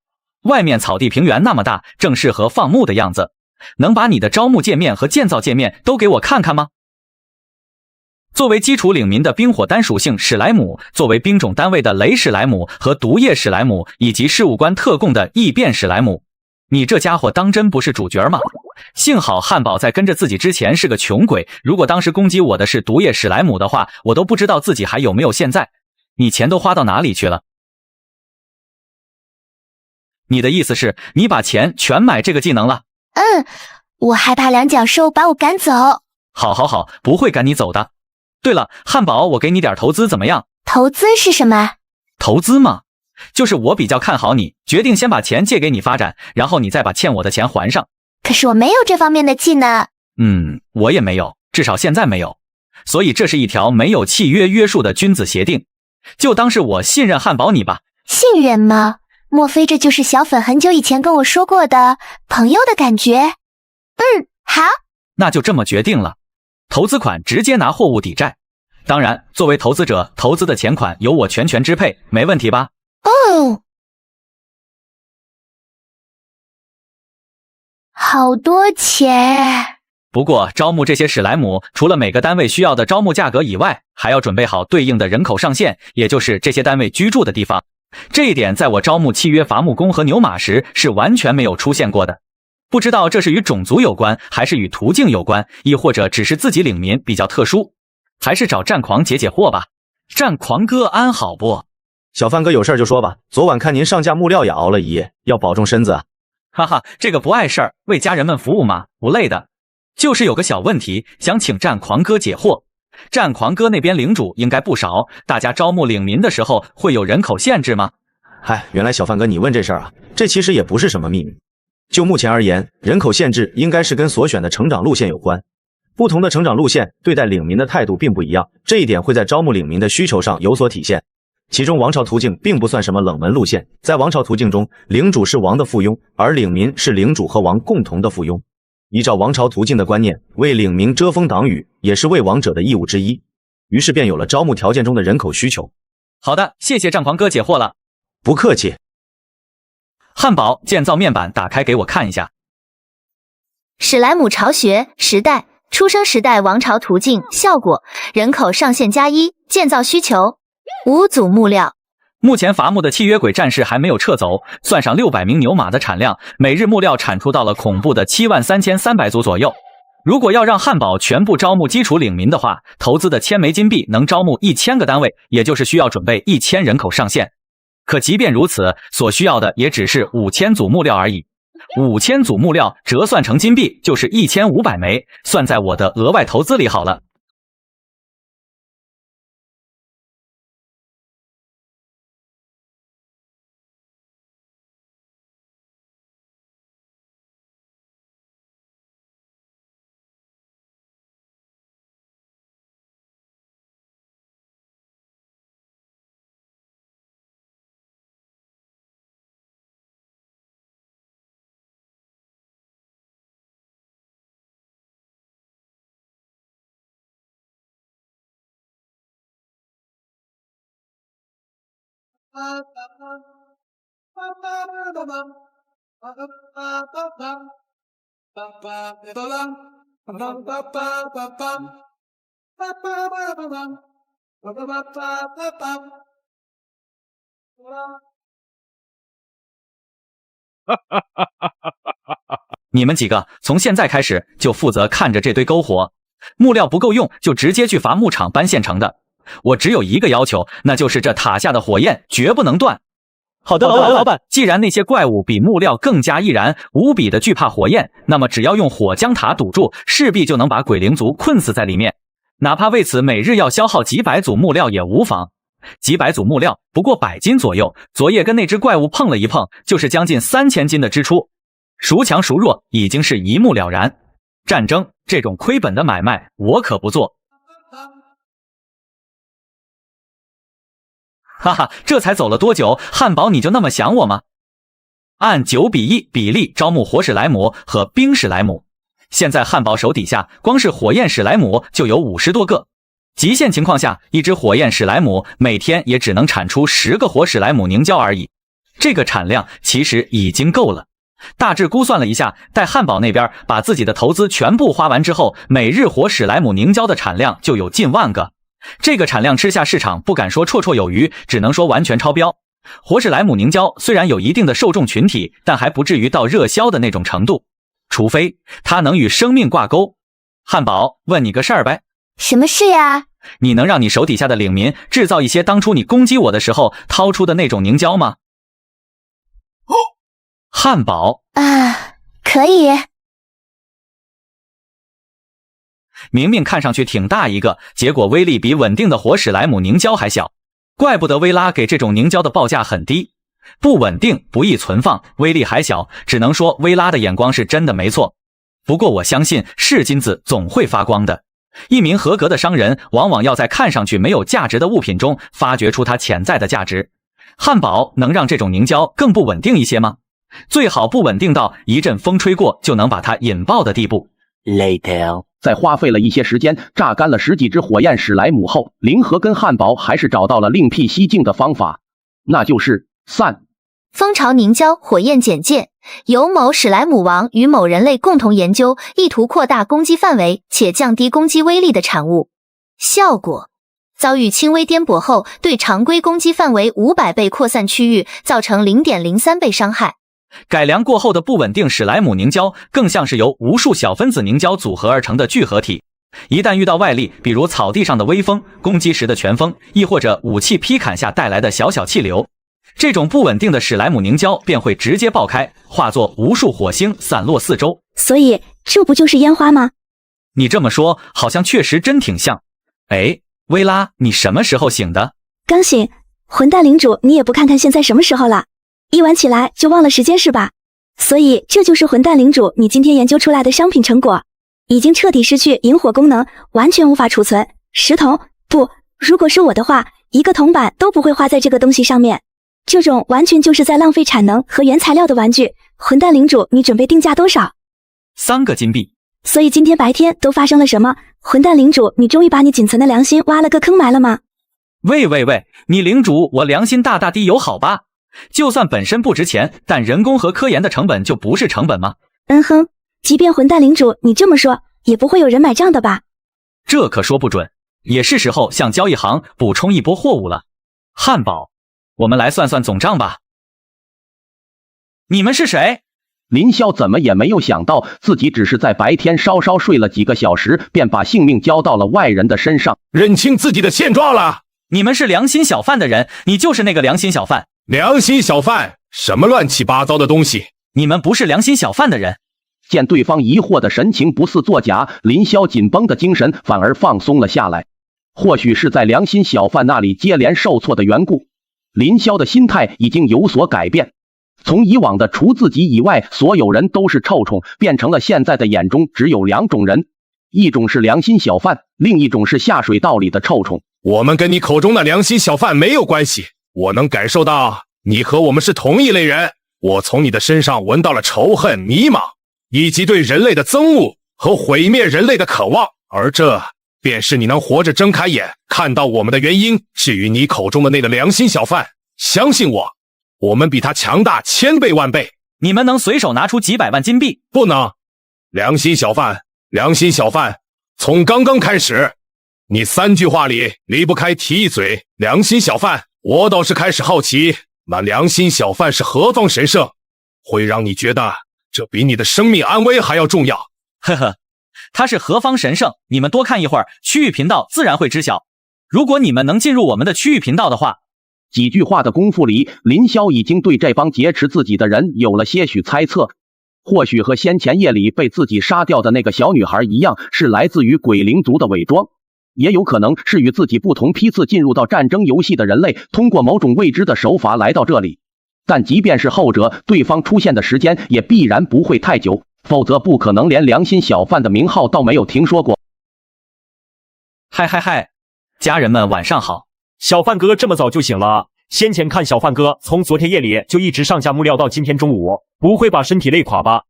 外面草地平原那么大，正适合放牧的样子，能把你的招募界面和建造界面都给我看看吗？作为基础领民的冰火单属性史莱姆，作为兵种单位的雷史莱姆和毒液史莱姆，以及事务官特供的异变史莱姆，你这家伙当真不是主角吗？幸好汉堡在跟着自己之前是个穷鬼，如果当时攻击我的是毒液史莱姆的话，我都不知道自己还有没有现在。你钱都花到哪里去了？你的意思是你把钱全买这个技能了？我害怕两脚兽把我赶走。好，不会赶你走的。对了，汉堡，我给你点投资怎么样？投资是什么？投资嘛，就是我比较看好你，决定先把钱借给你发展，然后你再把欠我的钱还上。可是我没有这方面的技能。我也没有，至少现在没有。所以这是一条没有契约约束的君子协定，就当是我信任汉堡你吧。信任吗？莫非这就是小粉很久以前跟我说过的朋友的感觉？好，那就这么决定了。投资款直接拿货物抵债，当然作为投资者，投资的钱款由我全权支配，没问题吧？好多钱。不过招募这些史莱姆，除了每个单位需要的招募价格以外，还要准备好对应的人口上限，也就是这些单位居住的地方。这一点在我招募契约伐木工和牛马时是完全没有出现过的。不知道这是与种族有关，还是与途径有关，亦或者只是自己领民比较特殊，还是找战狂解惑吧。战狂哥安好不？小范哥有事就说吧，昨晚看您上架木料也熬了一夜，要保重身子啊。哈哈，这个不碍事儿，为家人们服务嘛，不累的。就是有个小问题，想请战狂哥解惑。战狂哥那边领主应该不少，大家招募领民的时候会有人口限制吗？嗨，原来小范哥你问这事儿啊，这其实也不是什么秘密。就目前而言，人口限制应该是跟所选的成长路线有关。不同的成长路线对待领民的态度并不一样，这一点会在招募领民的需求上有所体现。其中王朝途径并不算什么冷门路线，在王朝途径中，领主是王的附庸，而领民是领主和王共同的附庸。依照王朝途径的观念，为领民遮风挡雨也是为王者的义务之一，于是便有了招募条件中的人口需求。好的，谢谢战狂哥解惑了。不客气。汉堡建造面板打开给我看一下。史莱姆巢穴时代，出生时代王朝途径效果，人口上限+1，建造需求5组木料。目前伐木的契约鬼战士还没有撤走，算上600名牛马的产量，每日木料产出到了恐怖的73300组左右。如果要让汉堡全部招募基础领民的话，投资的1000枚金币能招募1000个单位，也就是需要准备1000人口上限。可即便如此，所需要的也只是5000组木料而已。5000组木料折算成金币就是1500枚，算在我的额外投资里好了。你们几个从现在开始就负责看着这堆篝火，木料不够用就直接去伐木场搬现成的。我只有一个要求，那就是这塔下的火焰绝不能断。好的，老板。既然那些怪物比木料更加易燃，无比的惧怕火焰，那么只要用火将塔堵住，势必就能把鬼灵族困死在里面。哪怕为此每日要消耗几百组木料也无妨。几百组木料不过100斤左右，昨夜跟那只怪物碰了一碰，就是将近3000斤的支出。孰强孰弱已经是一目了然。战争这种亏本的买卖，我可不做。哈哈，这才走了多久，汉堡你就那么想我吗？按9:1比例招募火史莱姆和冰史莱姆。现在汉堡手底下光是火焰史莱姆就有50多个。极限情况下，一只火焰史莱姆每天也只能产出10个火史莱姆凝胶而已。这个产量其实已经够了。大致估算了一下，待汉堡那边把自己的投资全部花完之后，每日火史莱姆凝胶的产量就有近万个。这个产量吃下市场不敢说绰绰有余，只能说完全超标。火史莱姆凝胶虽然有一定的受众群体，但还不至于到热销的那种程度，除非它能与生命挂钩。汉堡，问你个事儿呗。什么事呀？你能让你手底下的领民制造一些当初你攻击我的时候掏出的那种凝胶吗？汉堡啊，可以。明明看上去挺大一个，结果威力比稳定的火史莱姆凝胶还小，怪不得薇拉给这种凝胶的报价很低。不稳定，不易存放，威力还小，只能说薇拉的眼光是真的没错。不过我相信是金子总会发光的，一名合格的商人往往要在看上去没有价值的物品中发掘出它潜在的价值。汉堡能让这种凝胶更不稳定一些吗？最好不稳定到一阵风吹过就能把它引爆的地步。Later， 在花费了一些时间榨干了10几只火焰史莱姆后，灵和跟汉堡还是找到了另辟蹊径的方法，那就是散。蜂巢凝胶火焰简介：由某史莱姆王与某人类共同研究，意图扩大攻击范围且降低攻击威力的产物。效果：遭遇轻微颠簸后，对常规攻击范围500倍扩散区域造成 0.03 倍伤害。改良过后的不稳定史莱姆凝胶更像是由无数小分子凝胶组合而成的聚合体，一旦遇到外力，比如草地上的微风、攻击时的拳风，亦或者武器劈砍下带来的小小气流，这种不稳定的史莱姆凝胶便会直接爆开，化作无数火星散落四周。所以这不就是烟花吗？你这么说好像确实真挺像。哎，薇拉，你什么时候醒的？刚醒，混蛋领主，你也不看看现在什么时候了？一晚起来就忘了时间是吧？所以这就是混蛋领主你今天研究出来的商品成果，已经彻底失去引火功能，完全无法储存。石铜，不，如果是我的话，一个铜板都不会花在这个东西上面。这种完全就是在浪费产能和原材料的玩具。混蛋领主，你准备定价多少？3个金币。所以今天白天都发生了什么？混蛋领主，你终于把你仅存的良心挖了个坑埋了吗？喂，你领主我良心大大的有好吧？就算本身不值钱，但人工和科研的成本就不是成本吗？哼，即便混蛋领主你这么说，也不会有人买账的吧？这可说不准，也是时候向交易行补充一波货物了。汉堡，我们来算算总账吧。你们是谁？林霄怎么也没有想到，自己只是在白天稍稍睡了几个小时，便把性命交到了外人的身上。认清自己的现状了。你们是良心小贩的人，你就是那个良心小贩。良心小贩？什么乱七八糟的东西？你们不是良心小贩的人。见对方疑惑的神情不似作假，林霄紧绷的精神反而放松了下来。或许是在良心小贩那里接连受挫的缘故，林霄的心态已经有所改变。从以往的除自己以外所有人都是臭虫，变成了现在的眼中只有2种人，一种是良心小贩，另一种是下水道里的臭虫。我们跟你口中的良心小贩没有关系，我能感受到你和我们是同一类人。我从你的身上闻到了仇恨、迷茫，以及对人类的憎恶和毁灭人类的渴望，而这便是你能活着睁开眼看到我们的原因。至于你口中的那个良心小贩，相信我，我们比他强大1000倍万倍。你们能随手拿出几百万金币？不能。良心小贩，从刚刚开始，你3句话里离不开提一嘴良心小贩。我倒是开始好奇，那良心小贩是何方神圣，会让你觉得这比你的生命安危还要重要。呵呵，他是何方神圣，你们多看一会儿区域频道自然会知晓。如果你们能进入我们的区域频道的话。几句话的功夫里，林霄已经对这帮劫持自己的人有了些许猜测。或许和先前夜里被自己杀掉的那个小女孩一样，是来自于鬼灵族的伪装，也有可能是与自己不同批次进入到战争游戏的人类，通过某种未知的手法来到这里。但即便是后者，对方出现的时间也必然不会太久，否则不可能连良心小贩的名号都没有听说过。嗨，家人们晚上好。小贩哥这么早就醒了？先前看小贩哥从昨天夜里就一直上下木料到今天中午，不会把身体累垮吧？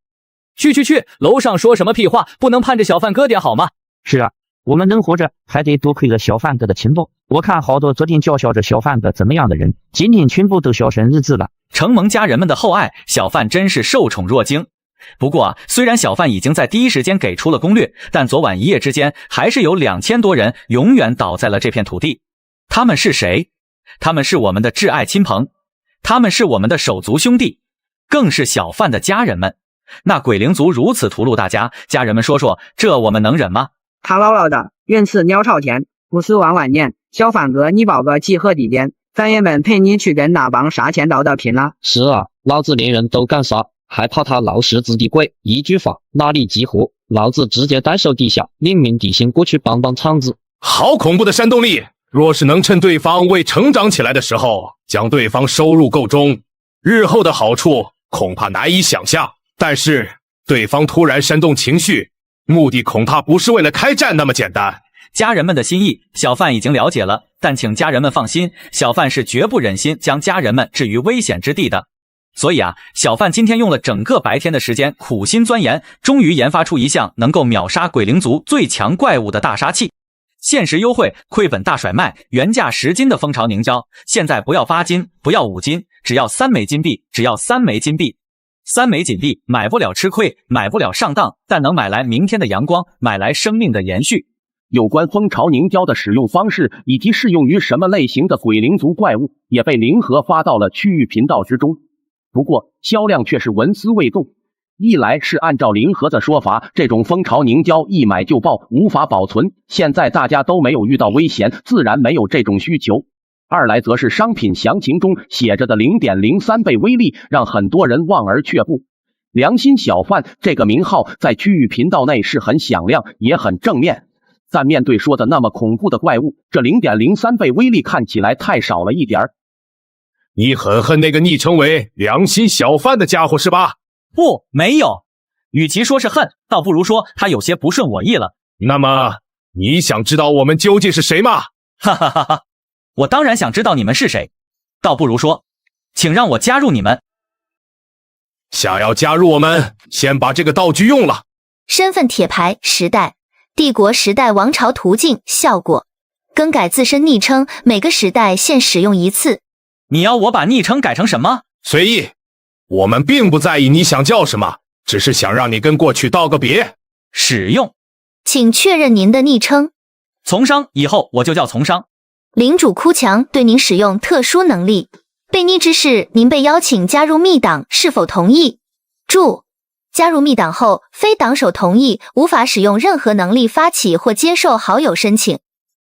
去，楼上说什么屁话，不能盼着小贩哥点好吗？是啊，我们能活着还得多亏了小贩哥的勤劳。我看好多昨天叫嚣着小贩哥怎么样的人，今天全部都销声匿迹了。承蒙家人们的厚爱，小贩真是受宠若惊。不过虽然小贩已经在第一时间给出了攻略，但昨晚一夜之间还是有2000多人永远倒在了这片土地。他们是谁？他们是我们的挚爱亲朋，他们是我们的手足兄弟，更是小贩的家人们。那鬼灵族如此屠戮大家，家人们说说，这我们能忍吗？他姥姥的，愿赐鸟朝天，不死万万年。小贩哥，你报个集合地点，咱爷们陪你去跟那帮杀千刀的拼了。是啊，老子连人都敢杀，还怕他闹事子的鬼？一句话，哪里集合？老子直接单手底下，领命地形过去帮帮场子。好恐怖的煽动力！若是能趁对方未成长起来的时候，将对方收入彀中，日后的好处恐怕难以想象。但是对方突然煽动情绪，目的恐怕不是为了开战那么简单。家人们的心意，小贩已经了解了，但请家人们放心，小贩是绝不忍心将家人们置于危险之地的。所以小贩今天用了整个白天的时间苦心钻研，终于研发出一项能够秒杀鬼灵族最强怪物的大杀器。限时优惠，亏本大甩卖，原价10斤的蜂巢凝胶，现在不要8斤，不要5斤，只要3枚金币，只要3枚金币。3枚金币买不了吃亏，买不了上当，但能买来明天的阳光，买来生命的延续。有关蜂巢凝胶的使用方式以及适用于什么类型的鬼灵族怪物，也被灵盒发到了区域频道之中。不过销量却是纹丝未动。一来是按照灵盒的说法，这种蜂巢凝胶一买就爆，无法保存，现在大家都没有遇到危险，自然没有这种需求。二来则是商品详情中写着的 0.03 倍威力，让很多人望而却步。良心小贩这个名号在区域频道内是很响亮，也很正面。但面对说的那么恐怖的怪物，这 0.03 倍威力看起来太少了一点儿。你很恨那个昵称为良心小贩的家伙是吧？不，没有。与其说是恨，倒不如说他有些不顺我意了。那么，你想知道我们究竟是谁吗？哈哈哈哈！我当然想知道你们是谁，倒不如说，请让我加入你们。想要加入我们，先把这个道具用了。身份铁牌时代，帝国时代王朝途径效果，更改自身昵称，每个时代限使用一次。你要我把昵称改成什么？随意，我们并不在意你想叫什么，只是想让你跟过去道个别。使用，请确认您的昵称。从商，以后我就叫从商。领主哭墙对您使用特殊能力，被昵之事，您被邀请加入密党，是否同意？注：加入密党后，非党首同意无法使用任何能力发起或接受好友申请。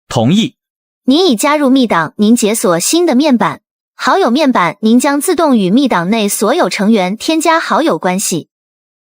同意。您已加入密党，您解锁新的面板。好友面板，您将自动与密党内所有成员添加好友关系。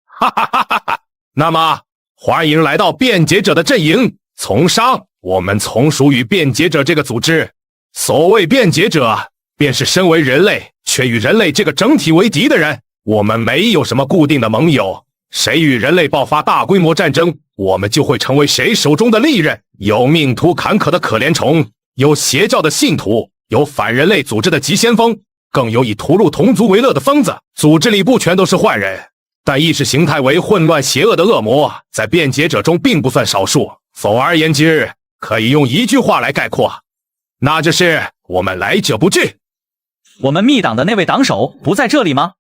哈哈哈哈哈！那么，欢迎来到辩解者的阵营。从商，我们从属于辩解者这个组织。所谓辩解者，便是身为人类却与人类这个整体为敌的人。我们没有什么固定的盟友，谁与人类爆发大规模战争，我们就会成为谁手中的利刃。有命途坎坷的可怜虫，有邪教的信徒。有反人类组织的急先锋，更有以屠戮同族为乐的疯子。组织里不全都是坏人，但意识形态为混乱邪恶的恶魔，在辩解者中并不算少数。总而言之，可以用一句话来概括，那就是我们来者不拒。我们密党的那位党首不在这里吗？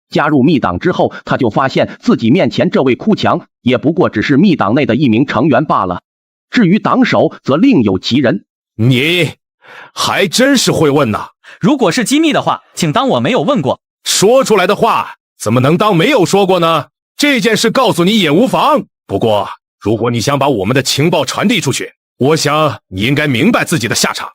加入密党之后，他就发现自己面前这位哭墙也不过只是密党内的一名成员罢了。至于党首，则另有其人。你还真是会问呐！如果是机密的话，请当我没有问过。说出来的话怎么能当没有说过呢？这件事告诉你也无妨。不过，如果你想把我们的情报传递出去，我想你应该明白自己的下场。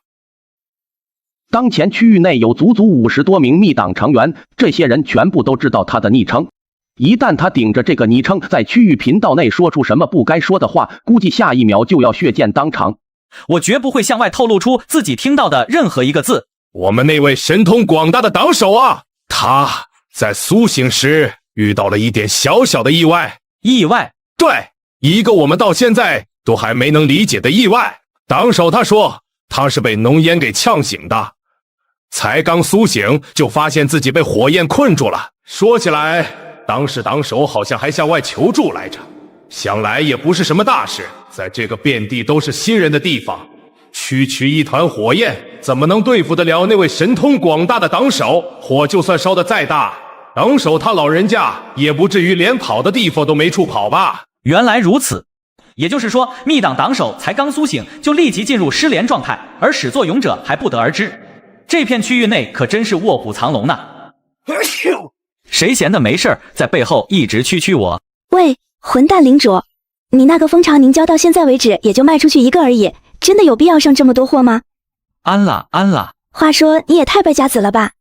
当前区域内有足足50多名密党成员，这些人全部都知道他的昵称。一旦他顶着这个昵称在区域频道内说出什么不该说的话，估计下一秒就要血溅当场。我绝不会向外透露出自己听到的任何一个字。我们那位神通广大的党首啊，他在苏醒时遇到了一点小小的意外。意外？对，一个我们到现在都还没能理解的意外。党首他说他是被浓烟给呛醒的，才刚苏醒就发现自己被火焰困住了。说起来，当时党首好像还向外求助来着。想来也不是什么大事，在这个遍地都是新人的地方，区区一团火焰怎么能对付得了那位神通广大的党首？火就算烧得再大，党首他老人家也不至于连跑的地方都没处跑吧？原来如此，也就是说，密党党首才刚苏醒就立即进入失联状态，而始作俑者还不得而知。这片区域内可真是卧虎藏龙呐！谁闲的没事在背后一直蛐我？喂，混蛋领主，你那个蜂巢凝胶到现在为止也就卖出去1个而已，真的有必要剩这么多货吗？安啦安啦，话说你也太败家子了吧！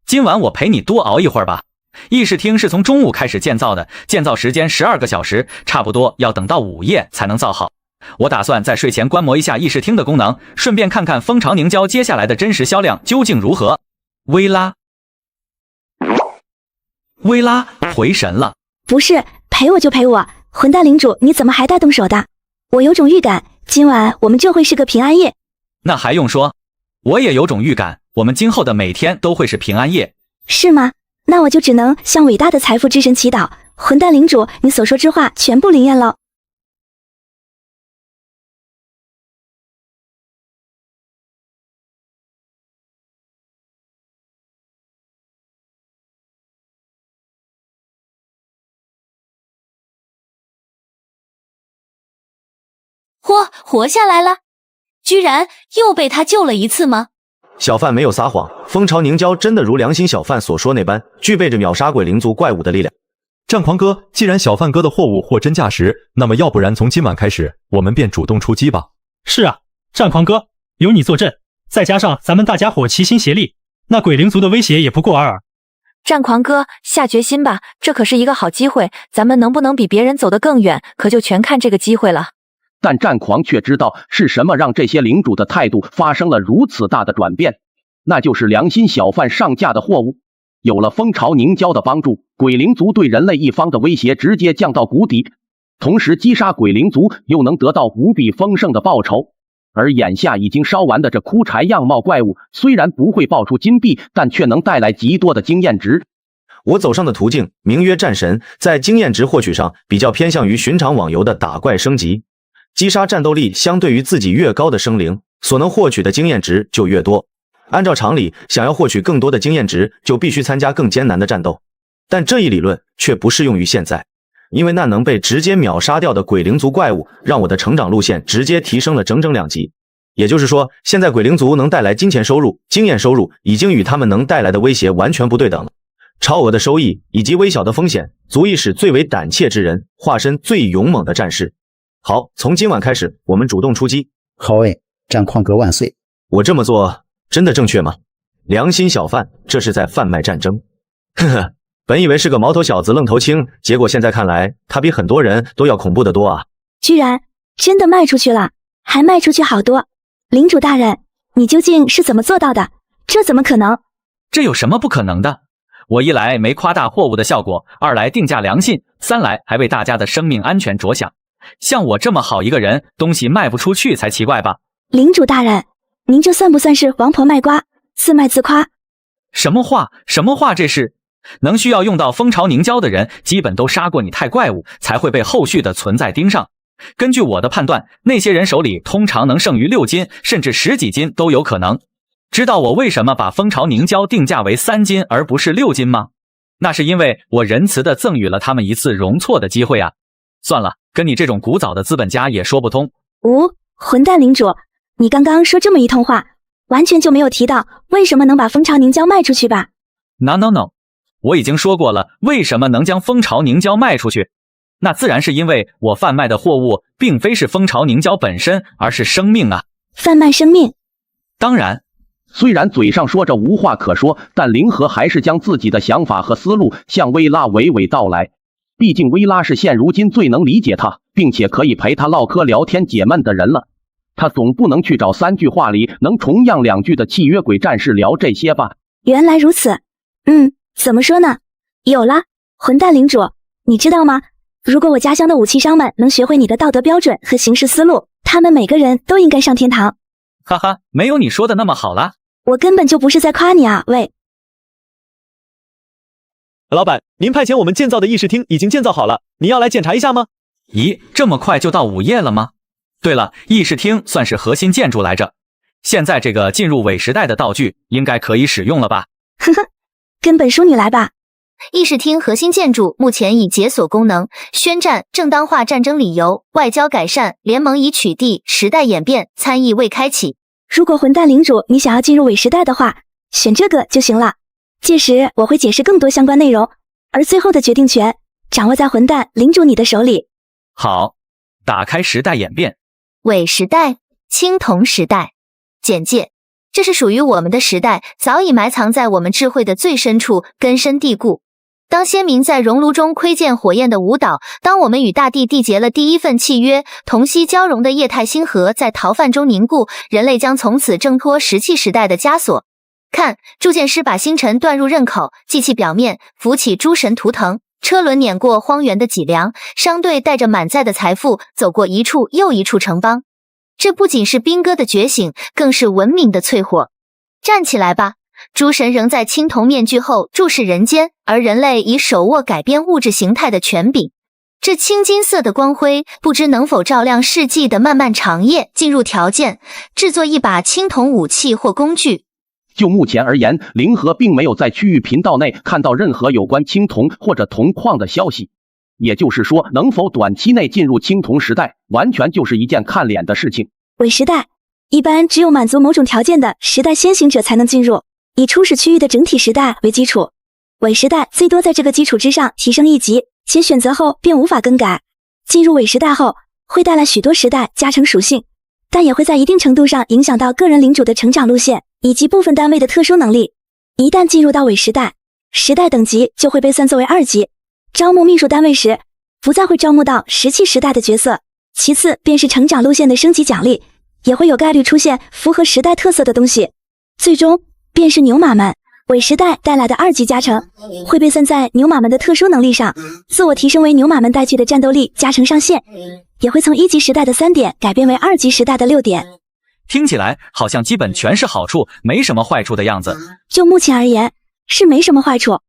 今晚我陪你多熬一会儿吧。议事厅是从中午开始建造的，建造时间12个小时，差不多要等到午夜才能造好。我打算在睡前观摩一下议事厅的功能，顺便看看蜂巢凝胶接下来的真实销量究竟如何。薇拉回神了。不是，陪我就陪我，混蛋领主你怎么还带动手的？我有种预感，今晚我们就会是个平安夜。那还用说，我也有种预感，我们今后的每天都会是平安夜。是吗？那我就只能向伟大的财富之神祈祷，混蛋领主你所说之话全部灵验了。活下来了，居然又被他救了一次吗？小贩没有撒谎，蜂巢凝胶真的如良心小贩所说那般，具备着秒杀鬼灵族怪物的力量。战狂哥，既然小贩哥的货物货真价实，那么要不然从今晚开始，我们便主动出击吧。是啊，战狂哥，有你坐镇，再加上咱们大家伙齐心协力，那鬼灵族的威胁也不过尔尔。战狂哥，下决心吧，这可是一个好机会，咱们能不能比别人走得更远，可就全看这个机会了。但战狂却知道是什么让这些领主的态度发生了如此大的转变。那就是良心小贩上架的货物。有了蜂巢凝胶的帮助，鬼灵族对人类一方的威胁直接降到谷底，同时击杀鬼灵族又能得到无比丰盛的报酬。而眼下已经烧完的这枯柴样貌怪物，虽然不会爆出金币，但却能带来极多的经验值。我走上的途径名曰战神，在经验值获取上比较偏向于寻常网游的打怪升级。击杀战斗力相对于自己越高的生灵，所能获取的经验值就越多。按照常理，想要获取更多的经验值，就必须参加更艰难的战斗。但这一理论却不适用于现在，因为那能被直接秒杀掉的鬼灵族怪物，让我的成长路线直接提升了整整2级。也就是说，现在鬼灵族能带来金钱收入、经验收入，已经与他们能带来的威胁完全不对等了。超额的收益以及微小的风险，足以使最为胆怯之人化身最勇猛的战士。好，从今晚开始，我们主动出击。好诶，战矿哥万岁！我这么做真的正确吗？良心小贩，这是在贩卖战争。呵呵，本以为是个毛头小子愣头青，结果现在看来，他比很多人都要恐怖得多啊！居然真的卖出去了，还卖出去好多。领主大人，你究竟是怎么做到的？这怎么可能？这有什么不可能的？我一来没夸大货物的效果，二来定价良心，三来还为大家的生命安全着想。像我这么好一个人，东西卖不出去才奇怪吧？领主大人，您这算不算是王婆卖瓜，自卖自夸？什么话？什么话？这是能需要用到蜂巢凝胶的人，基本都杀过你太怪物，才会被后续的存在盯上。根据我的判断，那些人手里通常能剩余6斤，甚至10几斤都有可能。知道我为什么把蜂巢凝胶定价为3斤而不是6斤吗？那是因为我仁慈地赠予了他们一次容错的机会啊！算了，跟你这种古早的资本家也说不通。混蛋领主，你刚刚说这么一通话，完全就没有提到为什么能把蜂巢凝胶卖出去吧？ No， 我已经说过了，为什么能将蜂巢凝胶卖出去？那自然是因为我贩卖的货物并非是蜂巢凝胶本身，而是生命啊！贩卖生命？当然。虽然嘴上说着无话可说，但灵和还是将自己的想法和思路向薇拉娓娓道来。毕竟薇拉是现如今最能理解他，并且可以陪他唠嗑聊天解闷的人了。他总不能去找3句话里能重样2句的契约鬼战士聊这些吧？原来如此。怎么说呢？有了，混蛋领主，你知道吗？如果我家乡的武器商们能学会你的道德标准和行事思路，他们每个人都应该上天堂。哈哈，没有你说的那么好啦。我根本就不是在夸你啊，喂！老板，您派遣我们建造的议事厅已经建造好了，您要来检查一下吗？咦，这么快就到午夜了吗？对了，议事厅算是核心建筑来着，现在这个进入伪时代的道具应该可以使用了吧？呵呵，跟本书你来吧。议事厅核心建筑目前已解锁功能，宣战正当化战争理由，外交改善，联盟已取缔，时代演变，参议未开启。如果混蛋领主你想要进入伪时代的话，选这个就行了。届时我会解释更多相关内容，而最后的决定权掌握在混蛋领主你的手里。好，打开时代演变。伪时代，青铜时代。简介：这是属于我们的时代，早已埋藏在我们智慧的最深处，根深蒂固。当先民在熔炉中窥见火焰的舞蹈，当我们与大地缔结了第一份契约，同息交融的液态星河在逃犯中凝固，人类将从此挣脱石器时代的枷锁。看，铸剑师把星辰断入刃口，祭器表面浮起诸神图腾，车轮碾过荒原的脊梁，商队带着满载的财富走过一处又一处城邦。这不仅是兵哥的觉醒，更是文明的淬火。站起来吧！诸神仍在青铜面具后注视人间，而人类已手握改变物质形态的权柄。这青金色的光辉，不知能否照亮世纪的漫漫长夜。进入条件：制作一把青铜武器或工具。就目前而言，灵和并没有在区域频道内看到任何有关青铜或者铜矿的消息。也就是说，能否短期内进入青铜时代，完全就是一件看脸的事情。伪时代一般只有满足某种条件的时代先行者才能进入，以初始区域的整体时代为基础。伪时代最多在这个基础之上提升1级，且选择后便无法更改。进入伪时代后，会带来许多时代加成属性，但也会在一定程度上影响到个人领主的成长路线以及部分单位的特殊能力。一旦进入到伪时代，时代等级就会被算作为2级。招募秘书单位时，不再会招募到石器时代的角色。其次便是成长路线的升级奖励，也会有概率出现符合时代特色的东西。最终便是牛马们伪时代带来的2级加成，会被算在牛马们的特殊能力上，自我提升为牛马们带去的战斗力加成上限，也会从1级时代的3点改变为2级时代的6点。听起来好像基本全是好处，没什么坏处的样子。就目前而言，是没什么坏处。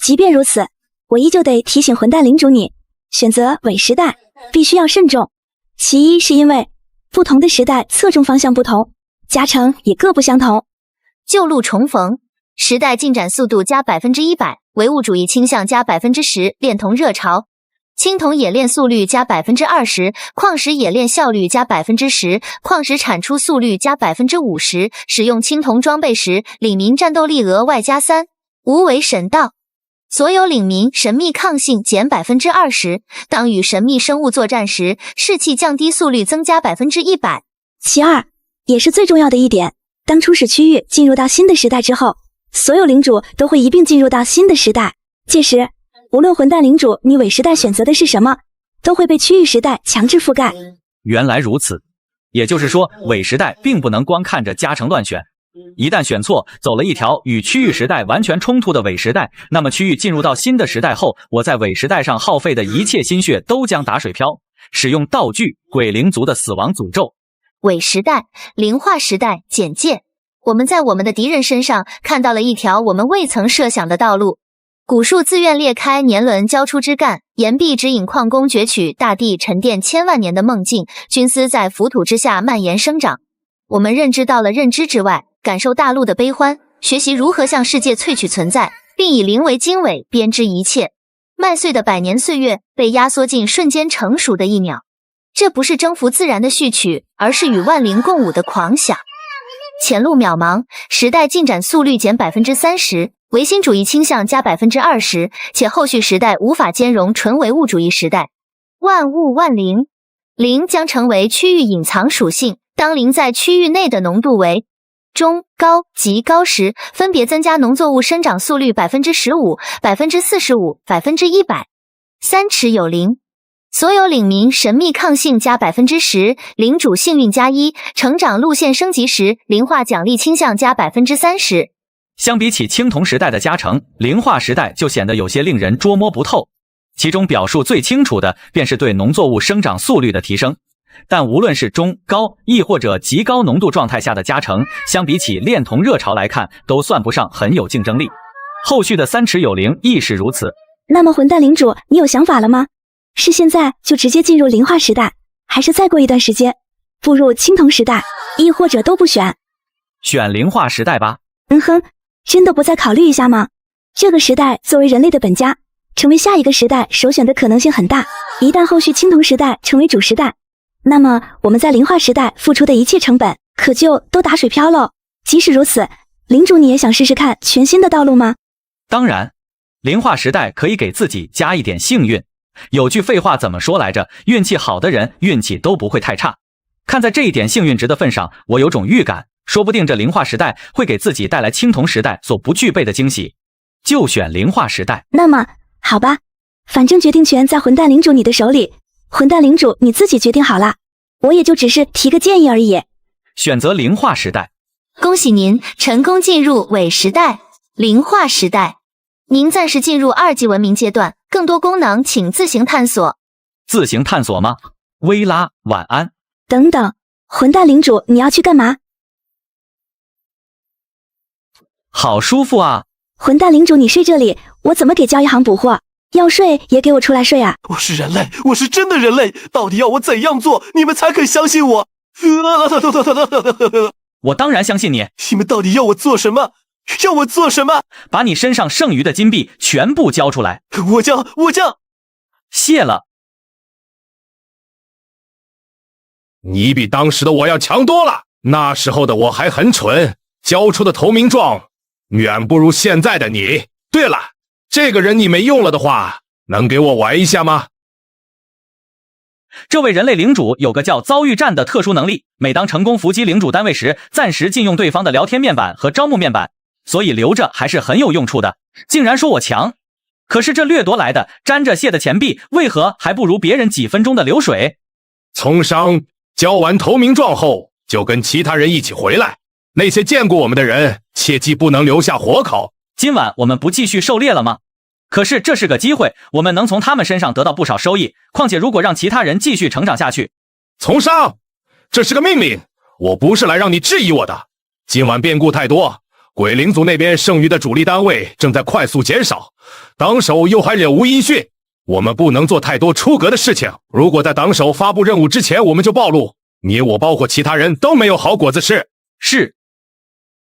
即便如此，我依旧得提醒混蛋领主你，选择伪时代必须要慎重。其一是因为不同的时代侧重方向不同，加成也各不相同。旧路重逢，时代进展速度加 100%， 唯物主义倾向加 10%， 炼铜热潮。青铜冶炼速率加 20%， 矿石冶炼效率加 10%， 矿石产出速率加 50%， 使用青铜装备时，领民战斗力额外加3。无为神道，所有领民神秘抗性减 20%， 当与神秘生物作战时，士气降低速率增加 100%。其二，也是最重要的一点，当初始区域进入到新的时代之后，所有领主都会一并进入到新的时代，届时无论混蛋领主你伪时代选择的是什么，都会被区域时代强制覆盖。原来如此，也就是说伪时代并不能光看着加成乱选，一旦选错，走了一条与区域时代完全冲突的伪时代，那么区域进入到新的时代后，我在伪时代上耗费的一切心血都将打水漂。使用道具鬼灵族的死亡诅咒。伪时代、灵化时代简介。我们在我们的敌人身上看到了一条我们未曾设想的道路。古树自愿裂开年轮交出枝干，岩壁指引矿工攫取大地沉淀千万年的梦境，菌丝在浮土之下蔓延生长。我们认知到了认知之外，感受大陆的悲欢，学习如何向世界萃取存在，并以灵为经纬编织一切。麦穗的100年岁月被压缩进瞬间成熟的1秒。这不是征服自然的序曲，而是与万灵共舞的狂想。前路渺茫，时代进展速率减 30%， 唯心主义倾向加 20%， 且后续时代无法兼容纯唯物主义时代。万物万灵，灵将成为区域隐藏属性，当灵在区域内的浓度为中、高、极高时，分别增加农作物生长速率 15%、45%、100%。3尺有灵，所有领民神秘抗性加 10%， 领主幸运加1，成长路线升级时灵化奖励倾向加 30%。相比起青铜时代的加成，灵化时代就显得有些令人捉摸不透。其中表述最清楚的便是对农作物生长速率的提升，但无论是中、高，亦或者极高浓度状态下的加成，相比起炼铜热潮来看，都算不上很有竞争力。后续的3尺有灵亦是如此。那么混蛋领主，你有想法了吗？是现在就直接进入灵化时代，还是再过一段时间步入青铜时代，亦或者都不选？选灵化时代吧。真的不再考虑一下吗？这个时代作为人类的本家，成为下一个时代首选的可能性很大。一旦后续青铜时代成为主时代，那么我们在灵化时代付出的一切成本可就都打水漂喽。即使如此，领主你也想试试看全新的道路吗？当然，灵化时代可以给自己加一点幸运。有句废话怎么说来着？运气好的人运气都不会太差。看在这一点幸运值的份上，我有种预感，说不定这灵化时代会给自己带来青铜时代所不具备的惊喜。就选灵化时代。那么好吧，反正决定权在混蛋领主你的手里，混蛋领主你自己决定好了，我也就只是提个建议而已。选择灵化时代。恭喜您成功进入伪时代、灵化时代。您暂时进入2级文明阶段，更多功能请自行探索。自行探索吗？薇拉，晚安。等等，混蛋领主你要去干嘛？好舒服啊。混蛋领主你睡这里，我怎么给交易行补货？要睡也给我出来睡啊！我是人类，我是真的人类，到底要我怎样做你们才肯相信我？我当然相信你。你们到底要我做什么？要我做什么？把你身上剩余的金币全部交出来。我将谢了。你比当时的我要强多了，那时候的我还很蠢，交出的投名状远不如现在的你。对了，这个人你没用了的话，能给我玩一下吗？这位人类领主有个叫遭遇战的特殊能力，每当成功伏击领主单位时，暂时禁用对方的聊天面板和招募面板，所以留着还是很有用处的。竟然说我强，可是这掠夺来的沾着血的钱币，为何还不如别人几分钟的流水？从商交完投名状后，就跟其他人一起回来，那些见过我们的人，切记不能留下活口。今晚我们不继续狩猎了吗？可是这是个机会，我们能从他们身上得到不少收益。况且如果让其他人继续成长下去，从上，这是个命令，我不是来让你质疑我的。今晚变故太多，鬼灵族那边剩余的主力单位正在快速减少，党首又还了无音讯，我们不能做太多出格的事情。如果在党首发布任务之前我们就暴露，你我包括其他人都没有好果子吃。是。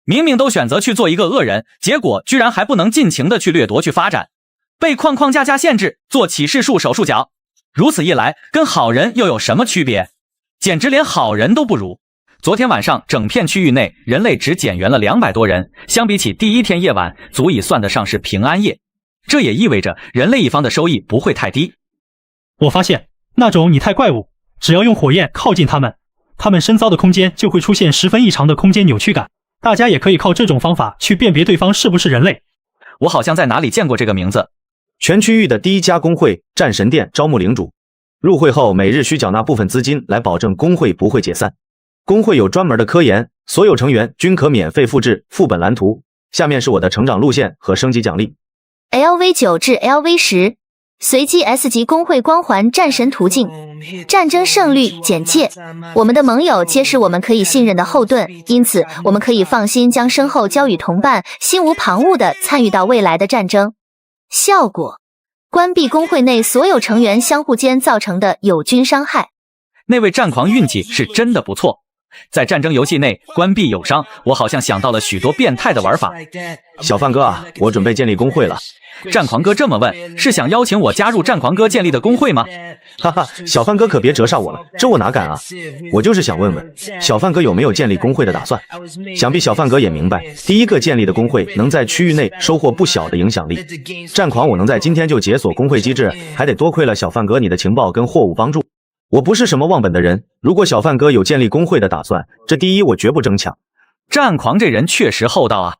明明都选择去做一个恶人，结果居然还不能尽情的去掠夺去发展，被框架限制，做启示术手术脚。如此一来，跟好人又有什么区别？简直连好人都不如。昨天晚上整片区域内人类只减员了200多人，相比起第一天夜晚，足以算得上是平安夜。这也意味着人类一方的收益不会太低。我发现那种拟态怪物，只要用火焰靠近他们深遭的空间就会出现十分异常的空间扭曲感。大家也可以靠这种方法去辨别对方是不是人类。我好像在哪里见过这个名字。全区域的第一家公会战神殿招募领主，入会后每日需缴纳部分资金来保证公会不会解散。公会有专门的科研，所有成员均可免费复制副本蓝图。下面是我的成长路线和升级奖励。LV9 至 LV10， 随机 S 级公会光环战神途径，战争胜率简介。我们的盟友皆是我们可以信任的后盾，因此我们可以放心将身后交与同伴，心无旁骛地参与到未来的战争。效果：关闭公会内所有成员相互间造成的友军伤害。那位战狂运气是真的不错。在战争游戏内关闭友商，我好像想到了许多变态的玩法。小范哥啊，我准备建立公会了。战狂哥这么问，是想邀请我加入战狂哥建立的公会吗？哈哈，小范哥可别折煞我了，这我哪敢啊！我就是想问问，小范哥有没有建立公会的打算？想必小范哥也明白，第一个建立的公会能在区域内收获不小的影响力。战狂我能在今天就解锁公会机制，还得多亏了小范哥你的情报跟货物帮助。我不是什么忘本的人，如果小范哥有建立公会的打算，这第一我绝不争抢。战狂这人确实厚道啊，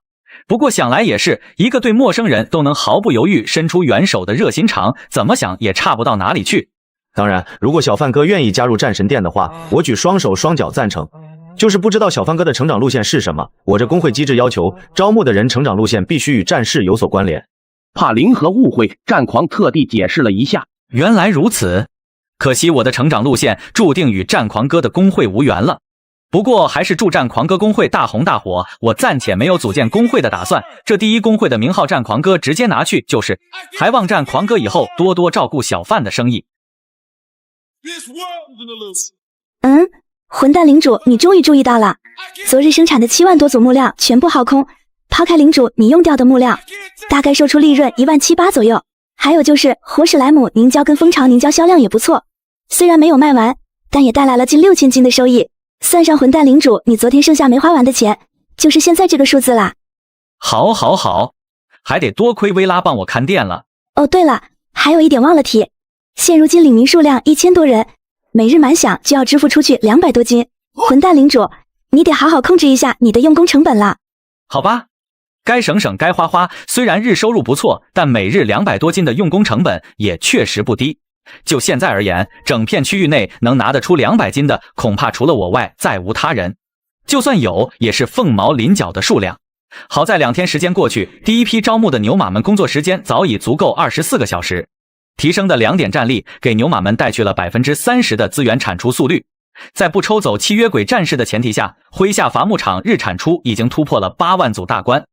不过想来也是，一个对陌生人都能毫不犹豫伸出援手的热心肠，怎么想也差不到哪里去。当然，如果小范哥愿意加入战神殿的话，我举双手双脚赞成。就是不知道小范哥的成长路线是什么，我这公会机制要求招募的人成长路线必须与战士有所关联。怕零和误会，战狂特地解释了一下。原来如此。可惜我的成长路线注定与战狂哥的公会无缘了。不过还是祝战狂哥公会大红大火，我暂且没有组建公会的打算，这第一公会的名号战狂哥直接拿去就是，还望战狂哥以后多多照顾小范的生意。混蛋领主，你终于注意到了，昨日生产的7万多组木料全部耗空，抛开领主你用掉的木料，大概售出利润17800左右。还有就是活史莱姆凝胶跟蜂巢凝胶销量也不错，虽然没有卖完，但也带来了近6000斤的收益。算上混蛋领主你昨天剩下没花完的钱，就是现在这个数字啦。好，还得多亏薇拉帮我看店了。哦对了，还有一点忘了提，现如今领民数量1000多人，每日满饷就要支付出去200多斤。混蛋领主，你得好好控制一下你的用工成本了。好吧，该省省该花花，虽然日收入不错，但每日200多斤的用工成本也确实不低。就现在而言，整片区域内能拿得出200斤的，恐怕除了我外再无他人。就算有，也是凤毛麟角的数量。好在2天时间过去，第一批招募的牛马们工作时间早已足够24个小时，提升的2点战力给牛马们带去了30%的资源产出速率。在不抽走契约鬼战士的前提下，麾下伐木场日产出已经突破了8万组大关。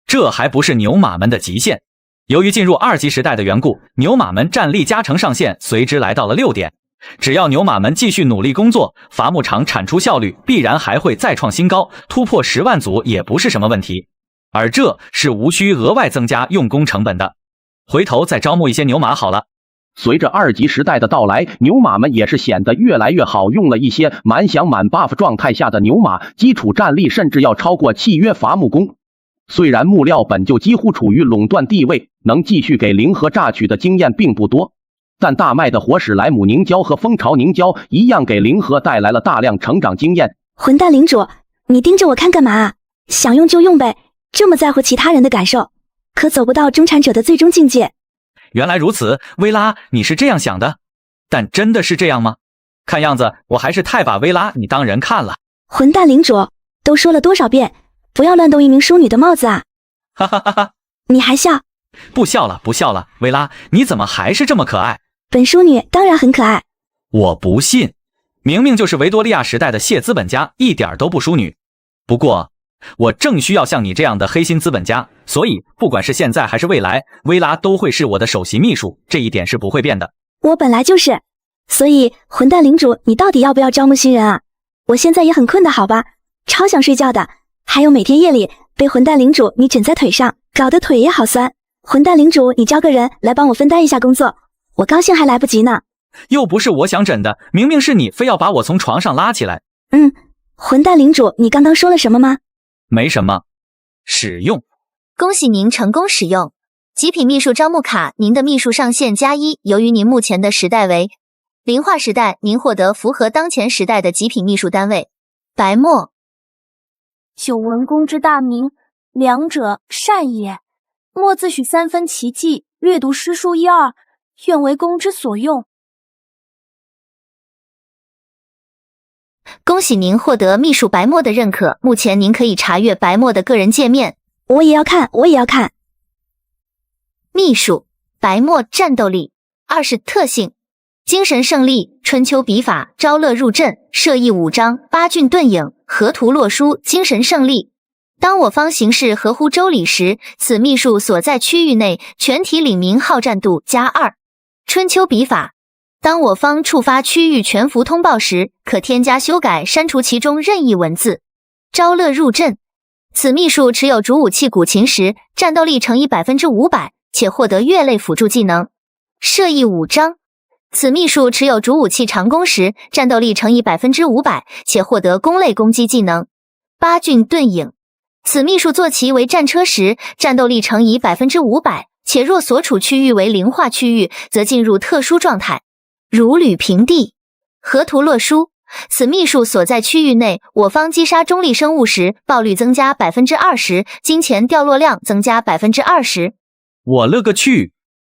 这还不是牛马们的极限。由于进入2级时代的缘故，牛马们战力加成上限随之来到了6点。只要牛马们继续努力工作，伐木场产出效率必然还会再创新高，突破10万组也不是什么问题。而这是无需额外增加用工成本的。回头再招募一些牛马好了。随着2级时代的到来，牛马们也是显得越来越好用了一些。满饷满 buff 状态下的牛马，基础战力甚至要超过契约伐木工。虽然木料本就几乎处于垄断地位，能继续给零和榨取的经验并不多，但大麦的活史莱姆凝胶和蜂巢凝胶一样给零和带来了大量成长经验。混蛋领主，你盯着我看干嘛啊？想用就用呗，这么在乎其他人的感受，可走不到中产者的最终境界。原来如此，薇拉，你是这样想的？但真的是这样吗？看样子我还是太把薇拉你当人看了。混蛋领主，都说了多少遍，不要乱动一名淑女的帽子啊！哈哈哈哈！你还笑？不笑了，不笑了。薇拉，你怎么还是这么可爱？本淑女当然很可爱。我不信，明明就是维多利亚时代的谢资本家，一点都不淑女。不过，我正需要像你这样的黑心资本家，所以不管是现在还是未来，薇拉都会是我的首席秘书，这一点是不会变的。我本来就是，所以混蛋领主，你到底要不要招募新人啊？我现在也很困的好吧，超想睡觉的。还有每天夜里被混蛋领主你枕在腿上，搞得腿也好酸。混蛋领主，你招个人来帮我分担一下工作，我高兴还来不及呢。又不是我想枕的，明明是你非要把我从床上拉起来。混蛋领主，你刚刚说了什么吗？没什么。使用。恭喜您成功使用极品秘书招募卡，您的秘书上限+1。由于您目前的时代为灵化时代，您获得符合当前时代的极品秘书单位。白墨。久闻公之大名，良者善也。莫自许3分其技，略读诗书1、2，愿为公之所用。恭喜您获得秘书白墨的认可，目前您可以查阅白墨的个人界面。我也要看，我也要看。秘书白墨战斗力20，特性精神胜利、春秋笔法、招乐入阵、射翼5章、八骏遁影、河图洛书、精神胜利。当我方形势合乎周礼时，此秘书所在区域内全体领民好战度+2。春秋笔法，当我方触发区域全服通报时，可添加修改删除其中任意文字。招乐入阵，此秘书持有主武器古琴时，战斗力乘以500%，且获得月类辅助技能。射翼5章，此秘书持有主武器长弓时，战斗力乘以500%，且获得弓类攻击技能。八骏遁影，此秘书坐骑为战车时，战斗力乘以500%，且若所处区域为灵化区域，则进入特殊状态。如履平地。河图洛书，此秘术所在区域内，我方击杀中立生物时，爆率增加 20%， 金钱掉落量增加 20%。我勒个去！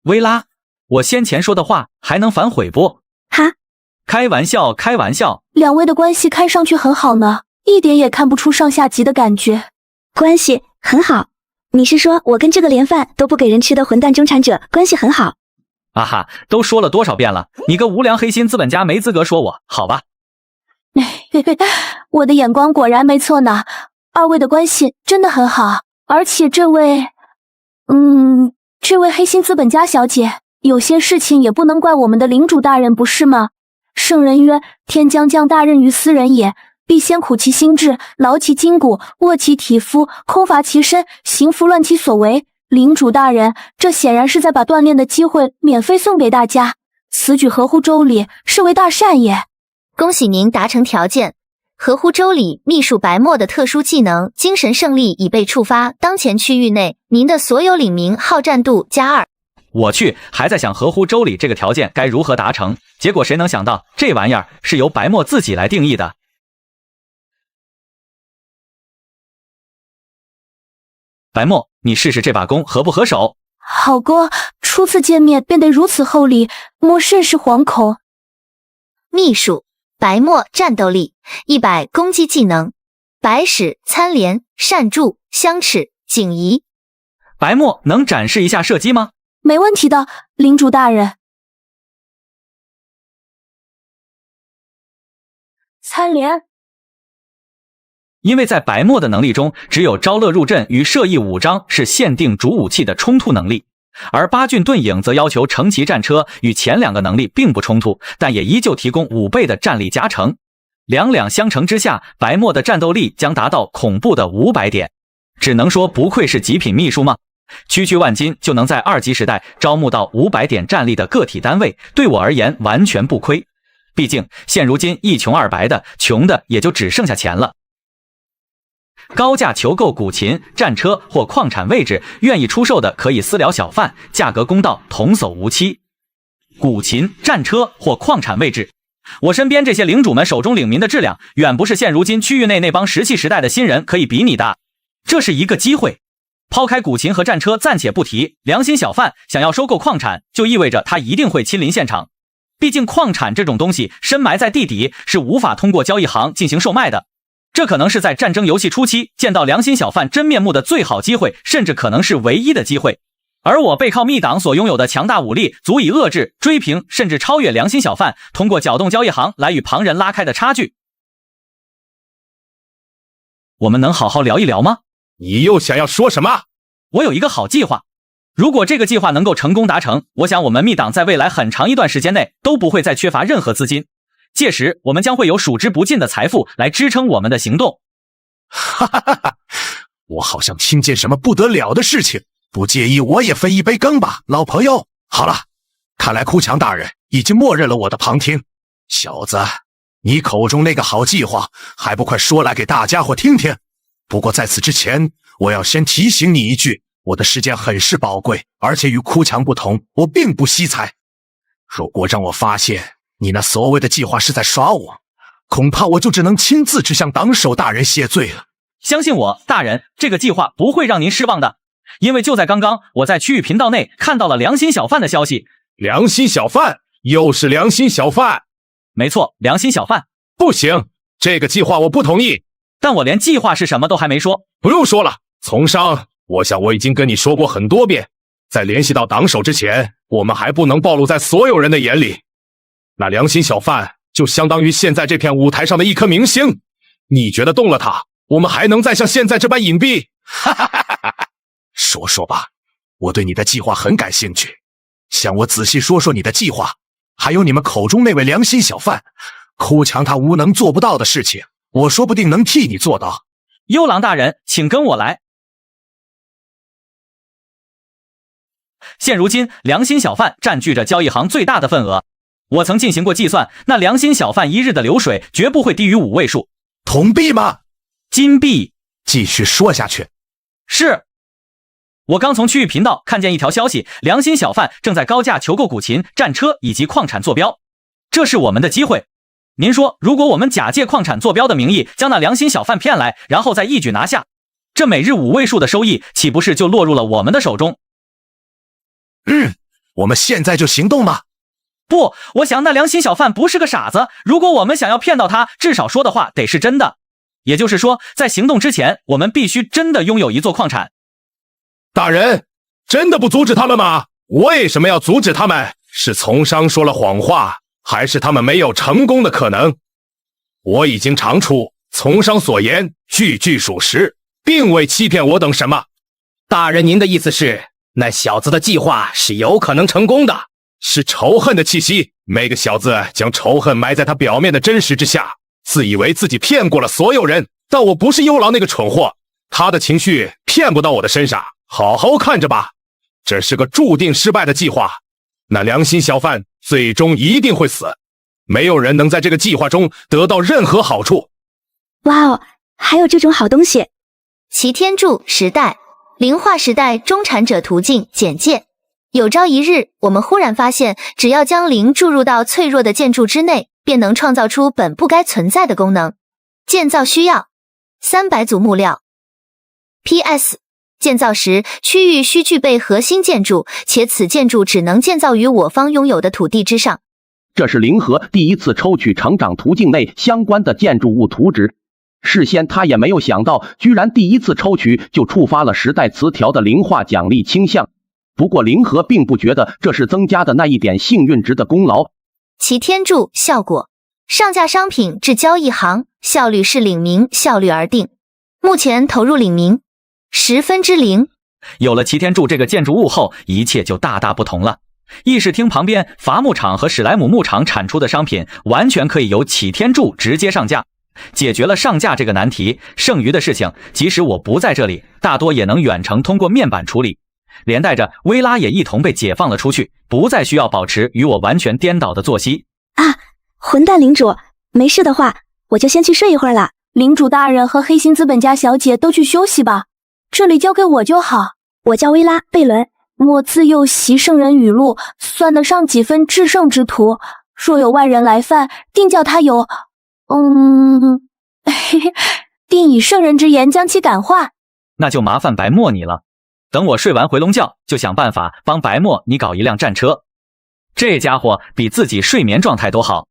薇拉，我先前说的话还能反悔不？哈，开玩笑，开玩笑。两位的关系看上去很好呢，一点也看不出上下级的感觉。关系很好？你是说我跟这个连饭都不给人吃的混蛋中产者关系很好？啊哈，都说了多少遍了，你个无良黑心资本家没资格说我，好吧？我的眼光果然没错呢，二位的关系真的很好，而且这位黑心资本家小姐，有些事情也不能怪我们的领主大人，不是吗？圣人曰：天将降大任于斯人也，必先苦其心志，劳其筋骨，卧其体肤，空乏其身，行拂乱其所为。领主大人，这显然是在把锻炼的机会免费送给大家，此举合乎周礼，是为大善也。恭喜您达成条件，合乎周礼，秘术白墨的特殊技能精神胜利已被触发，当前区域内您的所有领民好战度+2。我去，还在想合乎周礼这个条件该如何达成，结果谁能想到这玩意儿是由白墨自己来定义的。白墨，你试试这把弓合不合手？好哥，初次见面便得如此厚礼，莫甚是惶恐。秘术白墨战斗力100，攻击技能白矢、参连、善助、相持、景移。白墨能展示一下射击吗？没问题的，领主大人。参连。因为在白墨的能力中，只有招乐入阵与射翼5章是限定主武器的冲突能力，而八骏遁影则要求乘骑战车，与前两个能力并不冲突，但也依旧提供5倍的战力加成。两相乘之下，白墨的战斗力将达到恐怖的500点。只能说不愧是极品秘书吗？区万金就能在2级时代招募到500点战力的个体单位，对我而言完全不亏。毕竟现如今一穷二白的，穷的也就只剩下钱了。高价求购古琴、战车或矿产位置，愿意出售的可以私聊小贩，价格公道，童叟无欺。古琴、战车或矿产位置，我身边这些领主们手中领民的质量，远不是现如今区域内那帮石器时代的新人可以比拟的。这是一个机会。抛开古琴和战车暂且不提，良心小贩想要收购矿产，就意味着他一定会亲临现场。毕竟矿产这种东西深埋在地底，是无法通过交易行进行售卖的。这可能是在战争游戏初期见到良心小贩真面目的最好机会，甚至可能是唯一的机会。而我背靠密党所拥有的强大武力，足以遏制、追平，甚至超越良心小贩通过搅动交易行来与旁人拉开的差距。我们能好好聊一聊吗？你又想要说什么？我有一个好计划，如果这个计划能够成功达成，我想我们密党在未来很长一段时间内都不会再缺乏任何资金，届时我们将会有数之不尽的财富来支撑我们的行动。哈哈哈哈！我好像听见什么不得了的事情，不介意我也分一杯羹吧，老朋友。好了，看来哭墙大人已经默认了我的旁听。小子，你口中那个好计划还不快说来给大家伙听听？不过在此之前，我要先提醒你一句，我的时间很是宝贵，而且与哭墙不同，我并不惜财。如果让我发现你那所谓的计划是在耍我，恐怕我就只能亲自去向党首大人谢罪了。相信我，大人，这个计划不会让您失望的。因为就在刚刚，我在区域频道内看到了良心小贩的消息。良心小贩？又是良心小贩？没错，良心小贩。不行，这个计划我不同意。但我连计划是什么都还没说。不用说了，从商，我想我已经跟你说过很多遍，在联系到党首之前，我们还不能暴露在所有人的眼里。那良心小贩就相当于现在这片舞台上的一颗明星，你觉得动了他，我们还能再像现在这般隐蔽？哈哈哈哈哈！说说吧，我对你的计划很感兴趣，向我仔细说说你的计划，还有你们口中那位良心小贩，哭墙他无能做不到的事情，我说不定能替你做到。幽狼大人，请跟我来。现如今，良心小贩占据着交易行最大的份额。我曾进行过计算，那良心小贩一日的流水绝不会低于5位数。铜币吗？金币。继续说下去。是。我刚从区域频道看见一条消息，良心小贩正在高价求购古琴、战车以及矿产坐标，这是我们的机会。您说，如果我们假借矿产坐标的名义将那良心小贩骗来，然后再一举拿下，这每日5位数的收益岂不是就落入了我们的手中？我们现在就行动吗？不，我想那良心小贩不是个傻子，如果我们想要骗到他，至少说的话得是真的。也就是说，在行动之前，我们必须真的拥有一座矿产。大人，真的不阻止他们吗？为什么要阻止他们？是从商说了谎话，还是他们没有成功的可能？我已经尝出从商所言句句属实，并未欺骗我等什么。大人，您的意思是，那小子的计划是有可能成功的？是仇恨的气息，那个小子将仇恨埋在他表面的真实之下，自以为自己骗过了所有人。但我不是幽狼那个蠢货，他的情绪骗不到我的身上，好好看着吧。这是个注定失败的计划，那良心小贩最终一定会死，没有人能在这个计划中得到任何好处。哇哦，还有这种好东西！齐天柱时代，灵化时代中产者途径简介。有朝一日，我们忽然发现，只要将灵注入到脆弱的建筑之内，便能创造出本不该存在的功能。建造需要300组木料。PS 建造时，区域需具备核心建筑，且此建筑只能建造于我方拥有的土地之上。这是灵和第一次抽取成长途径内相关的建筑物图纸，事先他也没有想到，居然第一次抽取就触发了时代词条的灵化奖励倾向。不过灵和并不觉得这是增加的那一点幸运值的功劳。其天柱效果，上架商品至交易行，效率是领名效率而定。目前投入领名0%。有了齐天柱这个建筑物后，一切就大大不同了。议事厅旁边伐木场和史莱姆牧场产出的商品完全可以由齐天柱直接上架，解决了上架这个难题。剩余的事情，即使我不在这里，大多也能远程通过面板处理。连带着薇拉也一同被解放了出去，不再需要保持与我完全颠倒的作息。啊，混蛋领主，没事的话，我就先去睡一会儿了。领主大人和黑心资本家小姐都去休息吧，这里交给我就好。我叫薇拉·贝伦，我自幼习圣人语录，算得上几分至圣之徒。若有外人来犯，定叫他有，定以圣人之言将其感化。那就麻烦白墨你了。等我睡完回笼觉，就想办法帮白墨你搞一辆战车。这家伙比自己睡眠状态都好。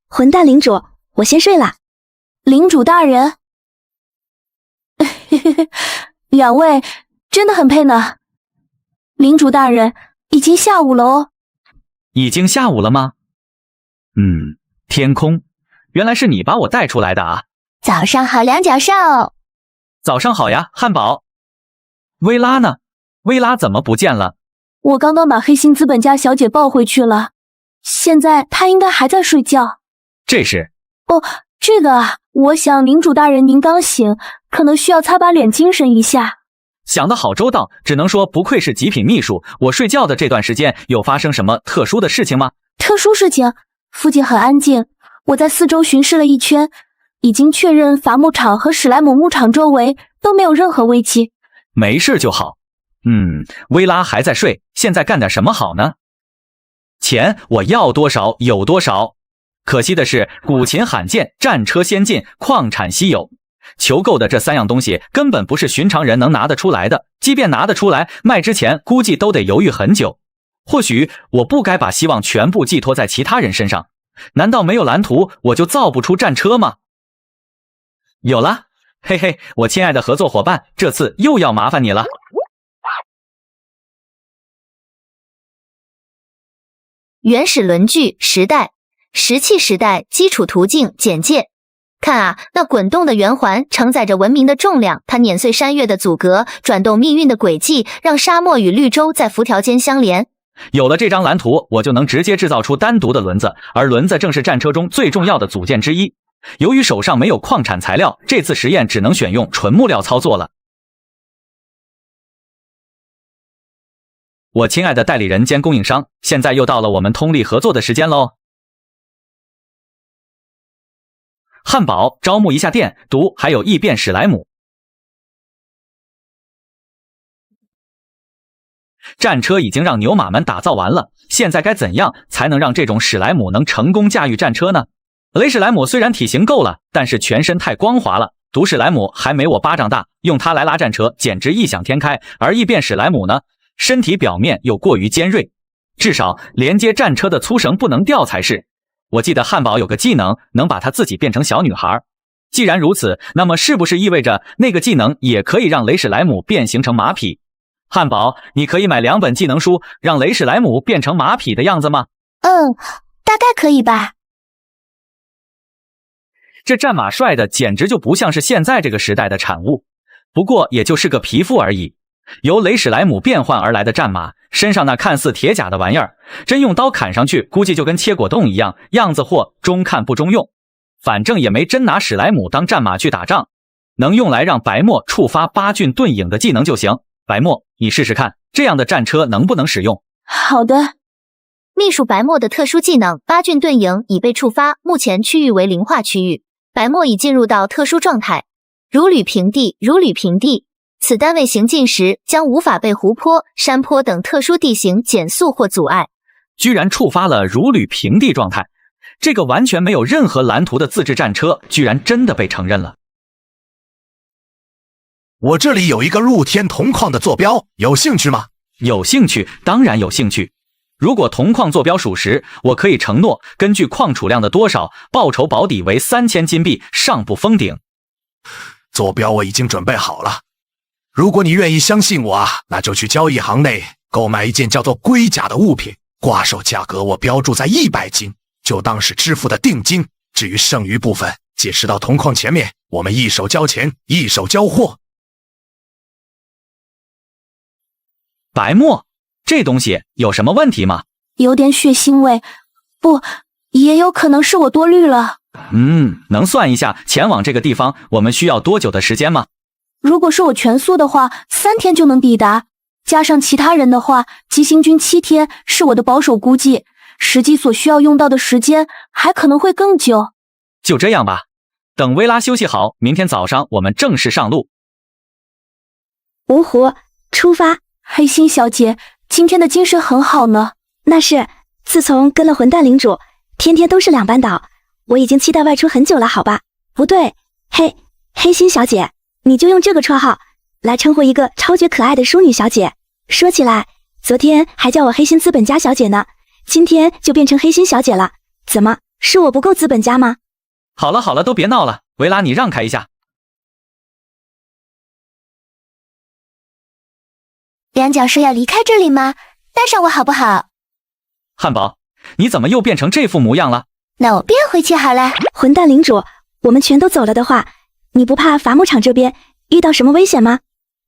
混蛋领主，我先睡了。领主大人，嘿嘿嘿，两位真的很配呢。领主大人，已经下午了哦。已经下午了吗？天空，原来是你把我带出来的啊。早上好，两脚兽。早上好呀，汉堡。薇拉呢？薇拉怎么不见了？我刚刚把黑心资本家小姐抱回去了，现在她应该还在睡觉。这是？哦，这个啊，我想领主大人您刚醒，可能需要擦把脸精神一下。想得好周到，只能说不愧是极品秘书。我睡觉的这段时间有发生什么特殊的事情吗？特殊事情？附近很安静，我在四周巡视了一圈，已经确认伐木场和史莱姆牧场周围都没有任何危机。没事就好。薇拉还在睡，现在干点什么好呢？钱我要多少有多少。可惜的是，古琴罕见，战车先进，矿产稀有。求购的这3样东西根本不是寻常人能拿得出来的，即便拿得出来，卖之前估计都得犹豫很久。或许我不该把希望全部寄托在其他人身上。难道没有蓝图我就造不出战车吗？有了，嘿嘿，我亲爱的合作伙伴，这次又要麻烦你了。原始轮具时代，石器时代基础途径简介。看啊，那滚动的圆环承载着文明的重量，它碾碎山岳的阻隔，转动命运的轨迹，让沙漠与绿洲在辐条间相连。有了这张蓝图，我就能直接制造出单独的轮子，而轮子正是战车中最重要的组件之一。由于手上没有矿产材料，这次实验只能选用纯木料操作了。我亲爱的代理人兼供应商，现在又到了我们通力合作的时间喽。汉堡，招募一下店，读还有异变史莱姆。战车已经让牛马们打造完了，现在该怎样才能让这种史莱姆能成功驾驭战车呢？雷史莱姆虽然体型够了，但是全身太光滑了，毒史莱姆还没我巴掌大，用它来拉战车简直异想天开。而异变史莱姆呢，身体表面又过于尖锐，至少连接战车的粗绳不能掉才是。我记得汉堡有个技能能把它自己变成小女孩，既然如此，那么是不是意味着那个技能也可以让雷史莱姆变形成马匹？汉堡，你可以买2本技能书，让雷史莱姆变成马匹的样子吗？大概可以吧。这战马帅的简直就不像是现在这个时代的产物，不过也就是个皮肤而已。由雷史莱姆变换而来的战马，身上那看似铁甲的玩意儿，真用刀砍上去，估计就跟切果冻一样，样子货中看不中用。反正也没真拿史莱姆当战马去打仗，能用来让白墨触发8郡遁影的技能就行。白墨，你试试看，这样的战车能不能使用？好的。秘书白墨的特殊技能8郡遁影已被触发，目前区域为灵化区域，白墨已进入到特殊状态。如履平地，如履平地。此单位行进时将无法被湖泊、山坡等特殊地形减速或阻碍。居然触发了如履平地状态，这个完全没有任何蓝图的自制战车，居然真的被承认了。我这里有一个露天铜矿的坐标，有兴趣吗？有兴趣，当然有兴趣。如果铜矿坐标属实，我可以承诺根据矿储量的多少，报酬保底为3000金币，上不封顶。坐标我已经准备好了，如果你愿意相信我啊，那就去交易行内购买一件叫做龟甲的物品，挂售价格我标注在100金，就当是支付的定金。至于剩余部分，届时到铜矿前面，我们一手交钱，一手交货。白墨，这东西有什么问题吗？有点血腥味，不，也有可能是我多虑了。能算一下前往这个地方我们需要多久的时间吗？如果是我全速的话，3天就能抵达，加上其他人的话，急行军7天是我的保守估计，实际所需要用到的时间还可能会更久。就这样吧，等薇拉休息好，明天早上我们正式上路。芜湖出发。黑心小姐今天的精神很好呢。那是，自从跟了混蛋领主，天天都是2班倒，我已经期待外出很久了，好吧？不对，黑心小姐，你就用这个绰号来称呼一个超绝可爱的淑女小姐。说起来，昨天还叫我黑心资本家小姐呢，今天就变成黑心小姐了，怎么，是我不够资本家吗？好了，都别闹了，维拉你让开一下。两角兽要离开这里吗？带上我好不好？汉堡，你怎么又变成这副模样了？那我变回去好了。混蛋领主，我们全都走了的话，你不怕伐木场这边遇到什么危险吗？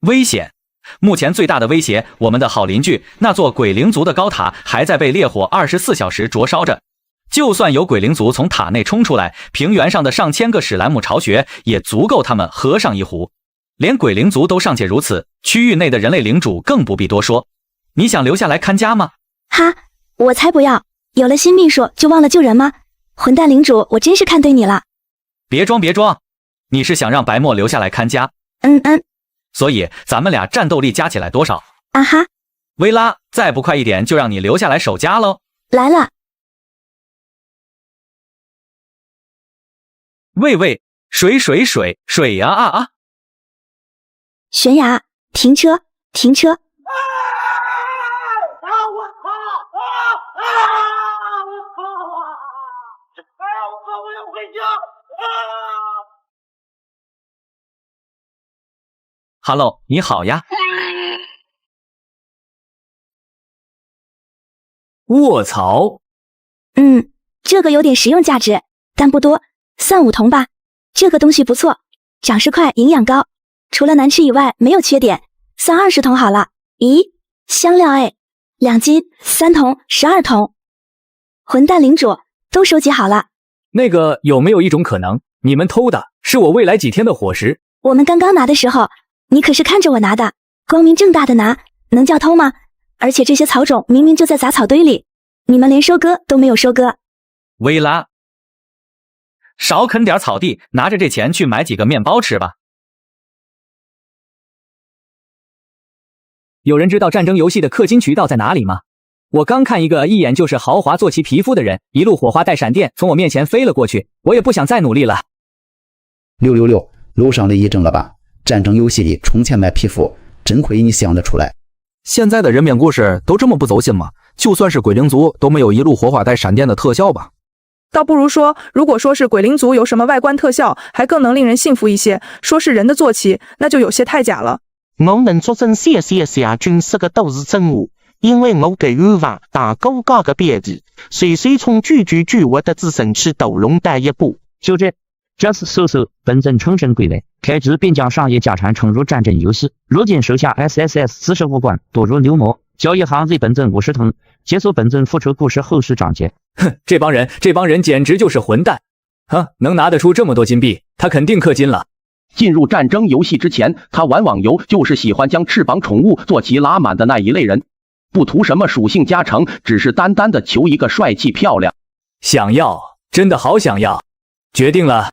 危险？目前最大的威胁，我们的好邻居那座鬼灵族的高塔还在被烈火24小时灼烧着。就算有鬼灵族从塔内冲出来，平原上的上千个史莱姆巢穴也足够他们喝上一壶。连鬼灵族都尚且如此，区域内的人类领主更不必多说。你想留下来看家吗？哈，我才不要！有了新秘书就忘了救人吗？混蛋领主，我真是看对你了。别装，你是想让白墨留下来看家？所以咱们俩战斗力加起来多少？啊哈！薇拉，再不快一点就让你留下来守家喽！来了。喂，水呀啊！悬崖，停车！我要回家！Hello， 你好呀！卧槽！这个有点实用价值，但不多，算5铜吧。这个东西不错，长势快，营养高，除了难吃以外没有缺点，算20铜好了。咦，香料哎，2斤3铜，12铜。混蛋领主，都收集好了。那个有没有一种可能，你们偷的是我未来几天的伙食？我们刚刚拿的时候，你可是看着我拿的，光明正大的拿，能叫偷吗？而且这些草种明明就在杂草堆里，你们连收割都没有收割。薇拉，少啃点草地，拿着这钱去买几个面包吃吧。有人知道战争游戏的氪金渠道在哪里吗？我刚看一个一眼就是豪华做其皮肤的人，一路火花带闪电从我面前飞了过去，我也不想再努力了。666，楼上的议政了吧？战争游戏里充钱买皮肤，真亏你想得出来。现在的人面故事都这么不走心吗？就算是鬼灵族都没有一路火花带闪电的特效吧？倒不如说，如果说是鬼灵族有什么外观特效，还更能令人信服一些。说是人的坐骑，那就有些太假了。我能作证谢将军说的都是真话，因为我给予王大高高的便利，随时从句我的自身去斗龙带一步。就这次搜索本阵乘胜归来，开支便将商业家产冲入战争游戏。如今手下 SSS45关多如牛毛，交易行为本阵50铜，解锁本阵复仇故事后续章节。哼，这帮人简直就是混蛋！能拿得出这么多金币，他肯定氪金了。进入战争游戏之前，他玩网游就是喜欢将翅膀宠物做齐拉满的那一类人，不图什么属性加成，只是单单的求一个帅气漂亮。想要，真的好想要。决定了，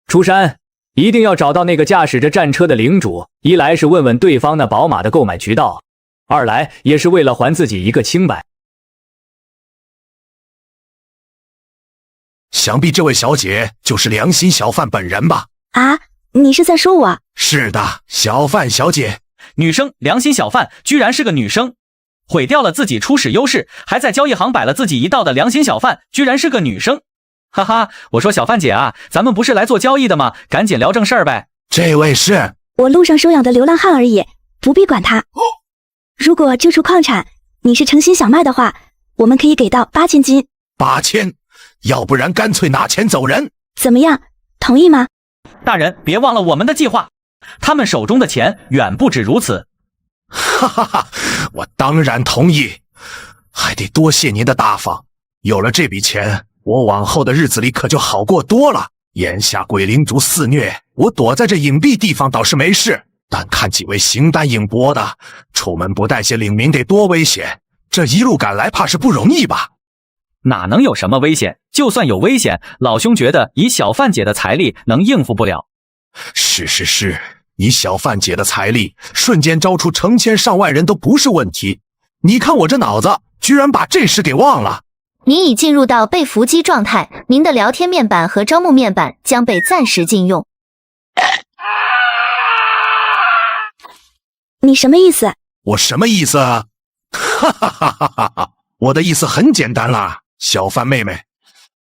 出山一定要找到那个驾驶着战车的领主，一来是问问对方那宝马的购买渠道，二来也是为了还自己一个清白。想必这位小姐就是良心小贩本人吧？啊，你是在说我？是的，小贩小姐。女生，良心小贩居然是个女生，毁掉了自己初始优势，还在交易行摆了自己一道的良心小贩居然是个女生。哈哈，我说小贩姐啊，咱们不是来做交易的吗？赶紧聊正事儿呗。这位是我路上收养的流浪汉而已，不必管他。如果这处矿产你是诚心想卖的话，我们可以给到8000金。8000，要不然干脆拿钱走人。怎么样，同意吗？大人，别忘了我们的计划，他们手中的钱远不止如此。哈哈哈，我当然同意，还得多谢您的大方。有了这笔钱，我往后的日子里可就好过多了。眼下鬼灵族肆虐，我躲在这隐蔽地方倒是没事，但看几位形单影薄的，出门不带些领民得多危险，这一路赶来怕是不容易吧？哪能有什么危险？就算有危险，老兄觉得以小贩姐的财力能应付不了。是，以小贩姐的财力，瞬间招出成千上万人都不是问题。你看我这脑子，居然把这事给忘了。您已进入到被伏击状态，您的聊天面板和招募面板将被暂时禁用。你什么意思？我什么意思啊？哈哈哈哈哈！我的意思很简单啦，小贩妹妹，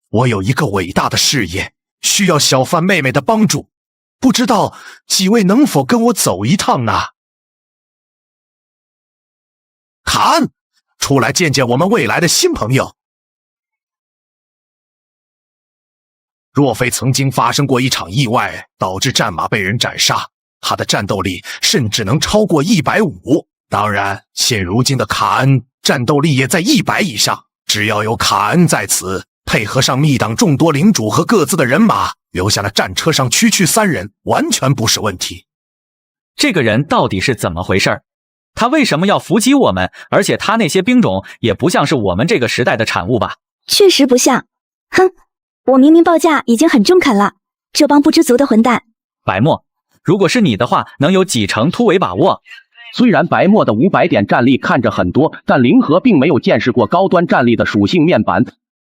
我有一个伟大的事业，需要小贩妹妹的帮助，不知道几位能否跟我走一趟呢？卡恩，出来见见我们未来的新朋友。若非曾经发生过一场意外，导致战马被人斩杀，他的战斗力甚至能超过150。当然，现如今的卡恩战斗力也在100以上。只要有卡恩在此，配合上密党众多领主和各自的人马，留下了战车上区区3人，完全不是问题。这个人到底是怎么回事？他为什么要伏击我们？而且他那些兵种也不像是我们这个时代的产物吧？确实不像。哼，我明明报价已经很中肯了，这帮不知足的混蛋。白墨，如果是你的话，能有几成突围把握？虽然白墨的500点战力看着很多，但零和并没有见识过高端战力的属性面板，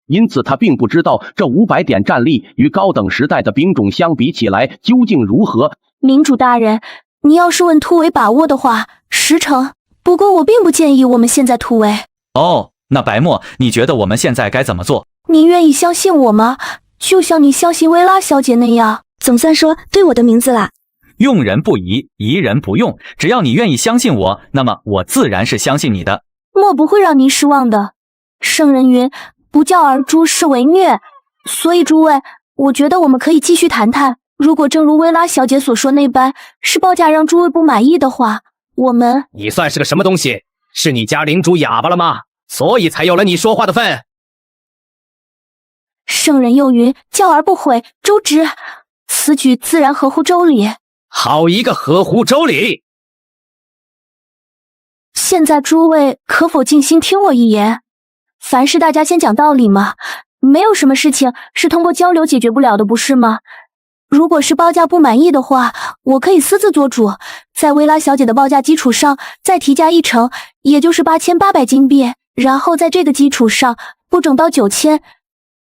因此他并不知道这500点战力与高等时代的兵种相比起来究竟如何。领主大人，你要是问突围把握的话，10成。不过我并不建议我们现在突围。哦，那白墨，你觉得我们现在该怎么做？你愿意相信我吗？就像你相信薇拉小姐那样。总算说对我的名字了。用人不疑，疑人不用。只要你愿意相信我，那么我自然是相信你的。莫不会让您失望的。圣人云，不教而诛是为虐。所以诸位，我觉得我们可以继续谈谈。如果正如薇拉小姐所说那般，是报价让诸位不满意的话，我们……你算是个什么东西？是你家领主哑巴了吗？所以才有了你说话的份。圣人又云，教而不悔，周之。此举自然合乎周礼。好一个合乎周礼！现在诸位可否静心听我一言？凡事大家先讲道理嘛，没有什么事情是通过交流解决不了的，不是吗？如果是报价不满意的话，我可以私自做主，在薇拉小姐的报价基础上再提价1成，也就是8800金币，然后在这个基础上不整到9000，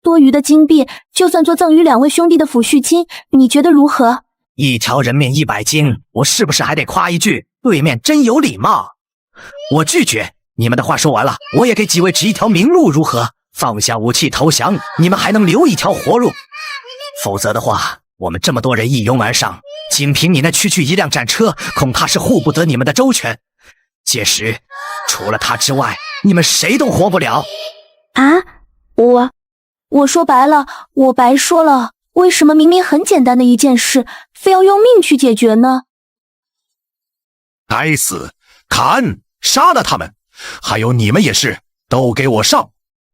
多余的金币就算做赠与2位兄弟的抚恤金，你觉得如何？一条人命100金，我是不是还得夸一句对面真有礼貌？我拒绝。你们的话说完了，我也给几位指一条明路，如何？放下武器投降，你们还能留一条活路。否则的话，我们这么多人一拥而上，仅凭你那区1辆战车，恐怕是护不得你们的周全。届时，除了他之外，你们谁都活不了。啊，我说白了，我白说了。为什么明明很简单的一件事，非要用命去解决呢？该死！卡恩，杀了他们！还有你们也是，都给我上！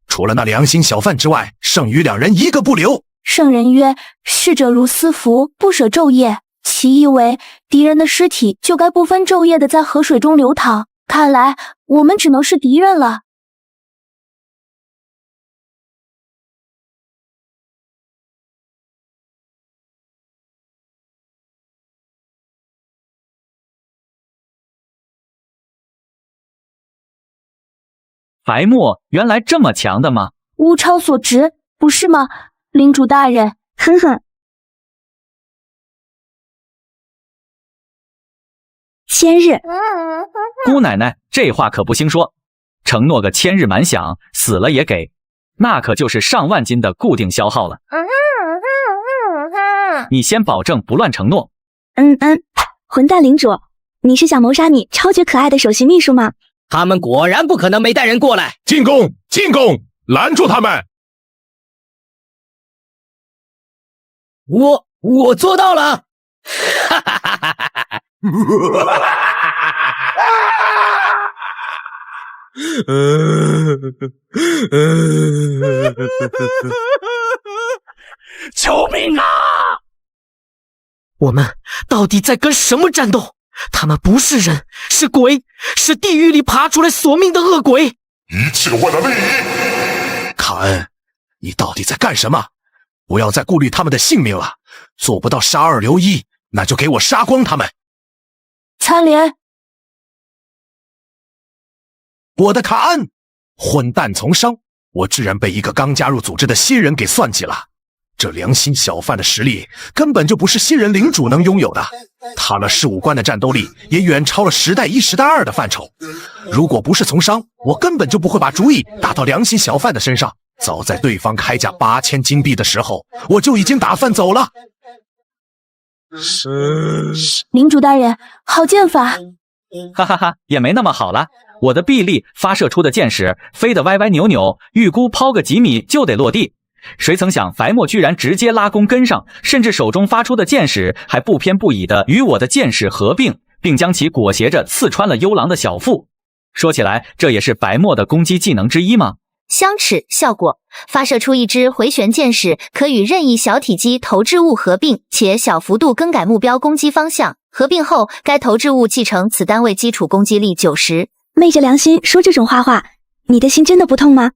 除了那良心小贩之外，剩余2人一个不留。圣人曰：逝者如斯夫，不舍昼夜。其意为敌人的尸体就该不分昼夜的在河水中流淌。看来我们只能是敌人了。白墨原来这么强的吗？物超所值，不是吗，领主大人？哼哼。千日，姑奶奶，这话可不兴说。承诺个1000日满饷，死了也给，那可就是上万金的固定消耗了。你先保证不乱承诺。混蛋领主，你是想谋杀你超绝可爱的首席秘书吗？他们果然不可能没带人过来。进攻！进攻！拦住他们！我做到了！哈哈哈哈哈哈！救命啊！我们到底在跟什么战斗？他们不是人，是鬼，是地狱里爬出来索命的恶鬼。一切为了利益。卡恩，你到底在干什么？不要再顾虑他们的性命了。做不到杀2留1，那就给我杀光他们。参连，我的卡恩，混蛋从商，我居然被一个刚加入组织的新人给算计了。这良心小贩的实力根本就不是新人领主能拥有的，他那15关的战斗力也远超了10代1、10代2的范畴。如果不是从商，我根本就不会把主意打到良心小贩的身上。早在对方开价8000金币的时候，我就已经打算走了。领主大人，好剑法！哈哈哈，也没那么好了。我的臂力发射出的箭矢飞得歪歪扭扭，预估抛个几米就得落地。谁曾想白墨居然直接拉弓跟上，甚至手中发出的箭矢还不偏不倚地与我的箭矢合并，并将其裹挟着刺穿了幽狼的小腹。说起来，这也是白墨的攻击技能之一吗？相持效果，发射出一支回旋箭矢，可与任意小体积投掷物合并，且小幅度更改目标攻击方向。合并后，该投掷物继承此单位基础攻击力90%。昧着良心说这种话，你的心真的不痛吗？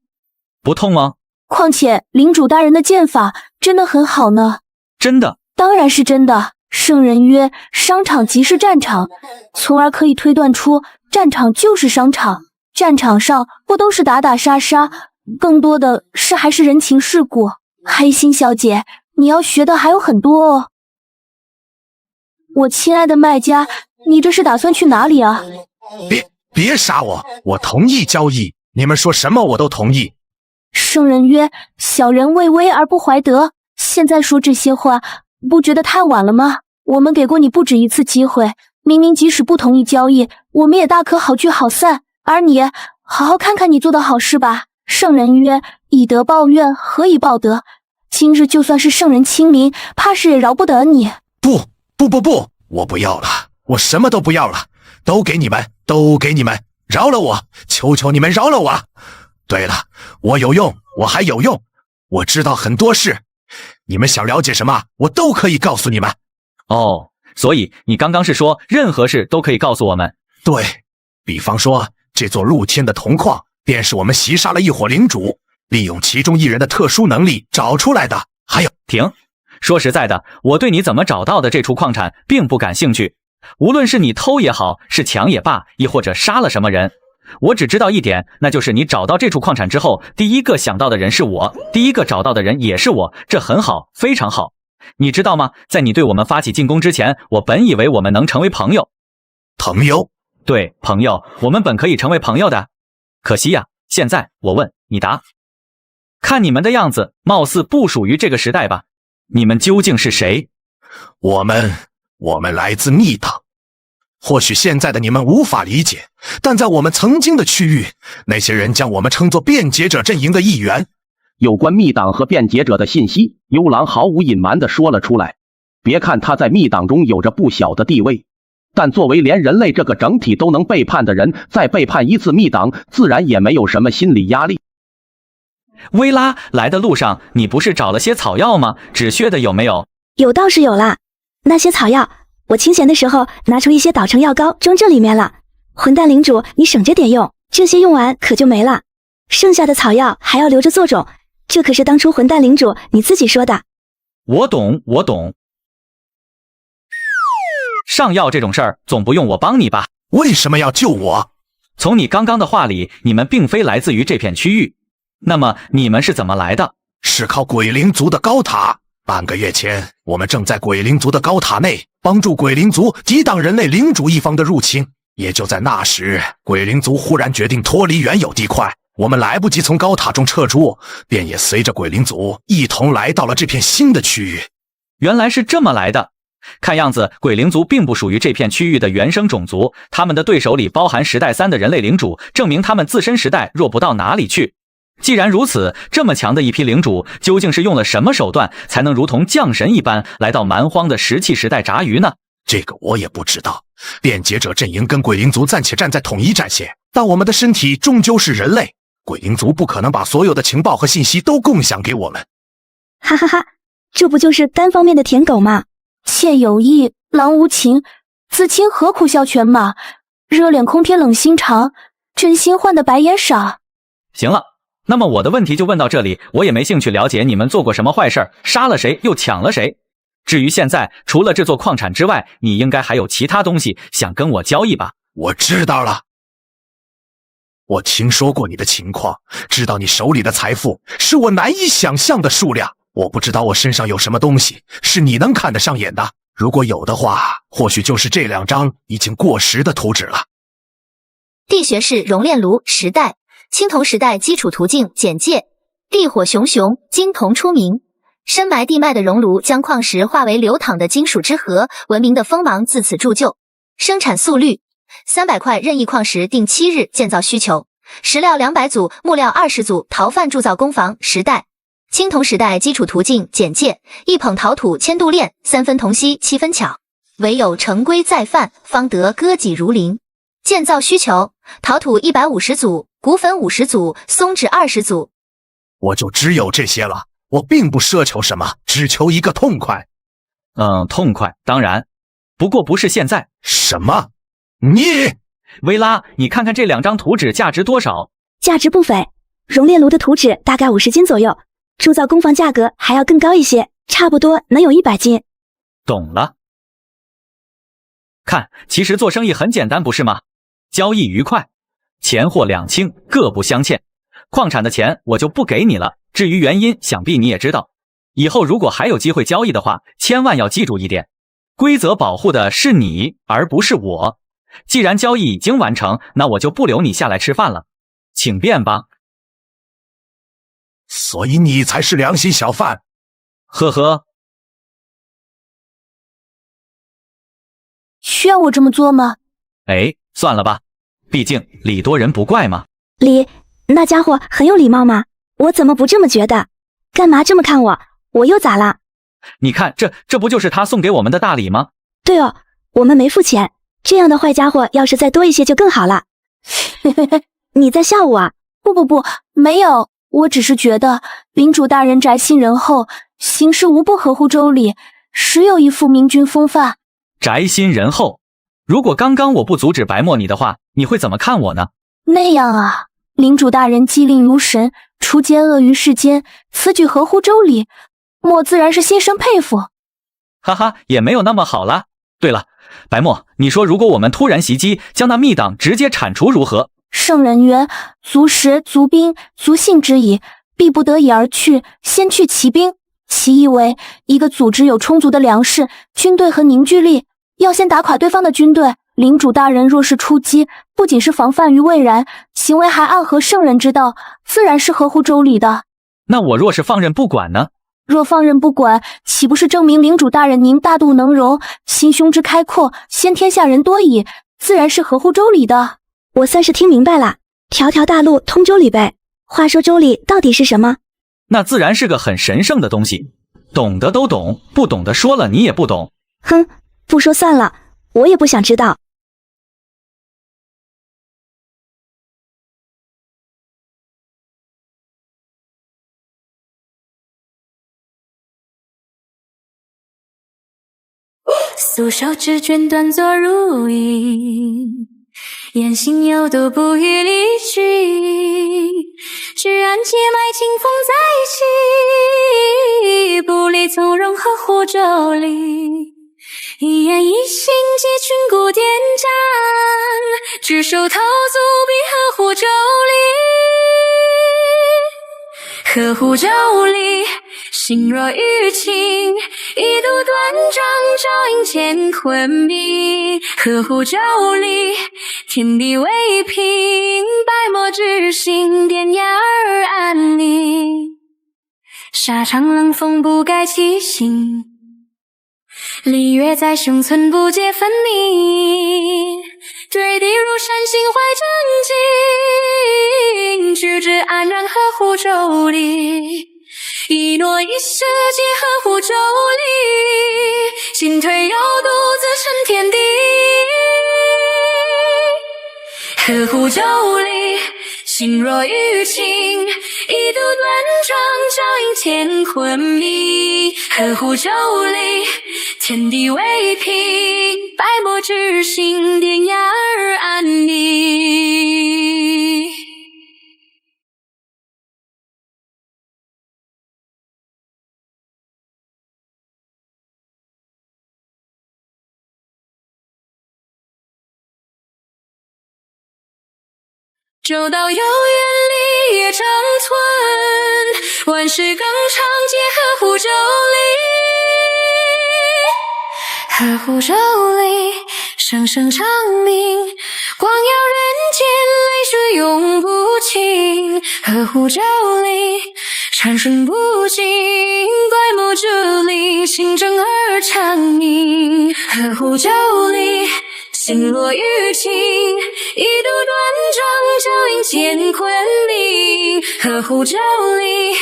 不痛吗？况且领主大人的剑法真的很好呢。真的？当然是真的。圣人曰，商场即是战场，从而可以推断出战场就是商场。战场上不都是打打杀杀，更多的是还是人情世故。黑心小姐，你要学的还有很多哦。我亲爱的卖家，你这是打算去哪里啊？别杀我，我同意交易，你们说什么我都同意。圣人曰，小人畏威而不怀德，现在说这些话，不觉得太晚了吗？我们给过你不止一次机会，明明即使不同意交易，我们也大可好聚好散。而你，好好看看你做的好事吧。圣人曰，以德报怨，何以报德？今日就算是圣人亲临，怕是也饶不得你。不，我不要了，我什么都不要了，都给你们，饶了我，求求你们饶了我。对了，我有用，我还有用，我知道很多事，你们想了解什么，我都可以告诉你们。哦，所以你刚刚是说任何事都可以告诉我们？对，比方说这座露天的铜矿便是我们袭杀了一伙领主，利用其中一人的特殊能力找出来的。还有，停！说实在的，我对你怎么找到的这处矿产并不感兴趣。无论是你偷也好，是抢也罢，亦或者杀了什么人，我只知道一点，那就是你找到这处矿产之后，第一个想到的人是我，第一个找到的人也是我，这很好，非常好。你知道吗？在你对我们发起进攻之前，我本以为我们能成为朋友。朋友？对，朋友，我们本可以成为朋友的。可惜呀，现在我问你答。看你们的样子，貌似不属于这个时代吧？你们究竟是谁？我们来自密党。或许现在的你们无法理解，但在我们曾经的区域，那些人将我们称作辩解者阵营的一员。有关密党和辩解者的信息，幽狼毫无隐瞒地说了出来。别看他在密党中有着不小的地位，但作为连人类这个整体都能背叛的人，再背叛一次密党，自然也没有什么心理压力。薇拉，来的路上你不是找了些草药吗？止血的有没有？有倒是有啦，那些草药我清闲的时候拿出一些捣成药膏装这里面了。混蛋领主，你省着点用，这些用完可就没了。剩下的草药还要留着做种，这可是当初混蛋领主你自己说的。我懂。上药这种事儿总不用我帮你吧？为什么要救我？从你刚刚的话里，你们并非来自于这片区域。那么你们是怎么来的？是靠鬼灵族的高塔。半个月前，我们正在鬼灵族的高塔内帮助鬼灵族抵挡人类领主一方的入侵。也就在那时，鬼灵族忽然决定脱离原有地块，我们来不及从高塔中撤出，便也随着鬼灵族一同来到了这片新的区域。原来是这么来的。看样子鬼灵族并不属于这片区域的原生种族，他们的对手里包含时代3的人类领主，证明他们自身时代弱不到哪里去。既然如此，这么强的一批领主究竟是用了什么手段，才能如同降神一般来到蛮荒的石器时代炸鱼呢？这个我也不知道。辩解者阵营跟鬼灵族暂且站在统一战线，但我们的身体终究是人类，鬼灵族不可能把所有的情报和信息都共享给我们。哈哈哈，这不就是单方面的舔狗吗？妾有意，郎无情，子卿何苦笑拳马？热脸空偏冷心肠，真心换的白眼傻。行了，那么我的问题就问到这里，我也没兴趣了解你们做过什么坏事，杀了谁又抢了谁。至于现在，除了这座矿产之外，你应该还有其他东西想跟我交易吧？我知道了。我听说过你的情况，知道你手里的财富是我难以想象的数量。我不知道我身上有什么东西是你能看得上眼的，如果有的话，或许就是这2张已经过时的图纸了。地穴式熔炼炉时代，青铜时代基础途径简介：地火熊熊，金铜出名。深埋地脉的熔炉将矿石化为流淌的金属之河，文明的锋芒自此铸就。生产速率300块任意矿石定7日建造需求，石料200组，木料20组，陶范铸造工坊时代。青铜时代基础途径简介：1捧陶土千度炼，3分铜锡7分巧，唯有成规在范，方得歌己如林。建造需求：陶土150组，骨粉50组，松脂20组。我就只有这些了，我并不奢求什么，只求一个痛快。痛快，当然，不过不是现在。什么？你，薇拉，你看看这2张图纸价值多少？价值不菲，熔炼炉的图纸大概50斤左右，铸造工坊价格还要更高一些，差不多能有100斤。懂了。看，其实做生意很简单，不是吗？交易愉快，钱货两清，各不相欠。矿产的钱我就不给你了，至于原因，想必你也知道。以后如果还有机会交易的话，千万要记住一点，规则保护的是你，而不是我。既然交易已经完成，那我就不留你下来吃饭了，请便吧。所以你才是良心小贩。呵呵。需要我这么做吗？算了吧，毕竟礼多人不怪嘛。那家伙很有礼貌吗？我怎么不这么觉得？干嘛这么看我？我又咋了？你看，这不就是他送给我们的大礼吗？对哦，我们没付钱，这样的坏家伙要是再多一些就更好了。你在笑我啊？不，没有，我只是觉得领主大人宅心仁厚，行事无不合乎周礼，时有一副明君风范。宅心仁厚，如果刚刚我不阻止白墨你的话，你会怎么看我呢？那样啊，领主大人机灵如神，除奸恶于世间，此举合乎周礼，莫自然是心生佩服。哈哈，也没有那么好啦。对了，白墨，你说如果我们突然袭击，将那密党直接铲除如何？圣人曰：足食、足兵、足信之矣，必不得已而去，先去骑兵。其意为一个组织有充足的粮食、军队和凝聚力，要先打垮对方的军队。领主大人若是出击，不仅是防范于未然，行为还暗合圣人之道，自然是合乎周礼的。那我若是放任不管呢？若放任不管，岂不是证明领主大人您大度能容，心胸之开阔，先天下人多矣，自然是合乎周礼的。我算是听明白了，条条大路通周礼呗。话说周礼到底是什么？那自然是个很神圣的东西，懂的都懂，不懂的说了你也不懂。哼，不说算了，我也不想知道。素手指卷端坐如影，言行有度不予理据，居然结脉清风在一起，不离从容合乎周礼，一言一行皆群古典章，只手投足必合乎周礼，合乎周礼，心若玉磬，一度断章照映乾坤迷，合乎周礼，天地为平，百墨之心，典雅而安宁，沙场冷风不改其心，礼乐在生存不解分明，对敌如山心怀真情，举止安然合乎周礼，一诺一射皆合乎周礼，进退有度自成天地，合乎周礼，心若玉磬，一度断章照映乾坤迷，合乎周礼，天地为平，百墨之心，典雅而安宁。周道有原理也长存，万事更长皆合乎周礼，合乎周礼，声声长鸣，光耀人间，泪水永不尽，合乎周礼，长生不尽，百墨之力，清正而长宁，合乎周礼，星落雨晴，一度断肠，脚印乾坤里，呵护着你，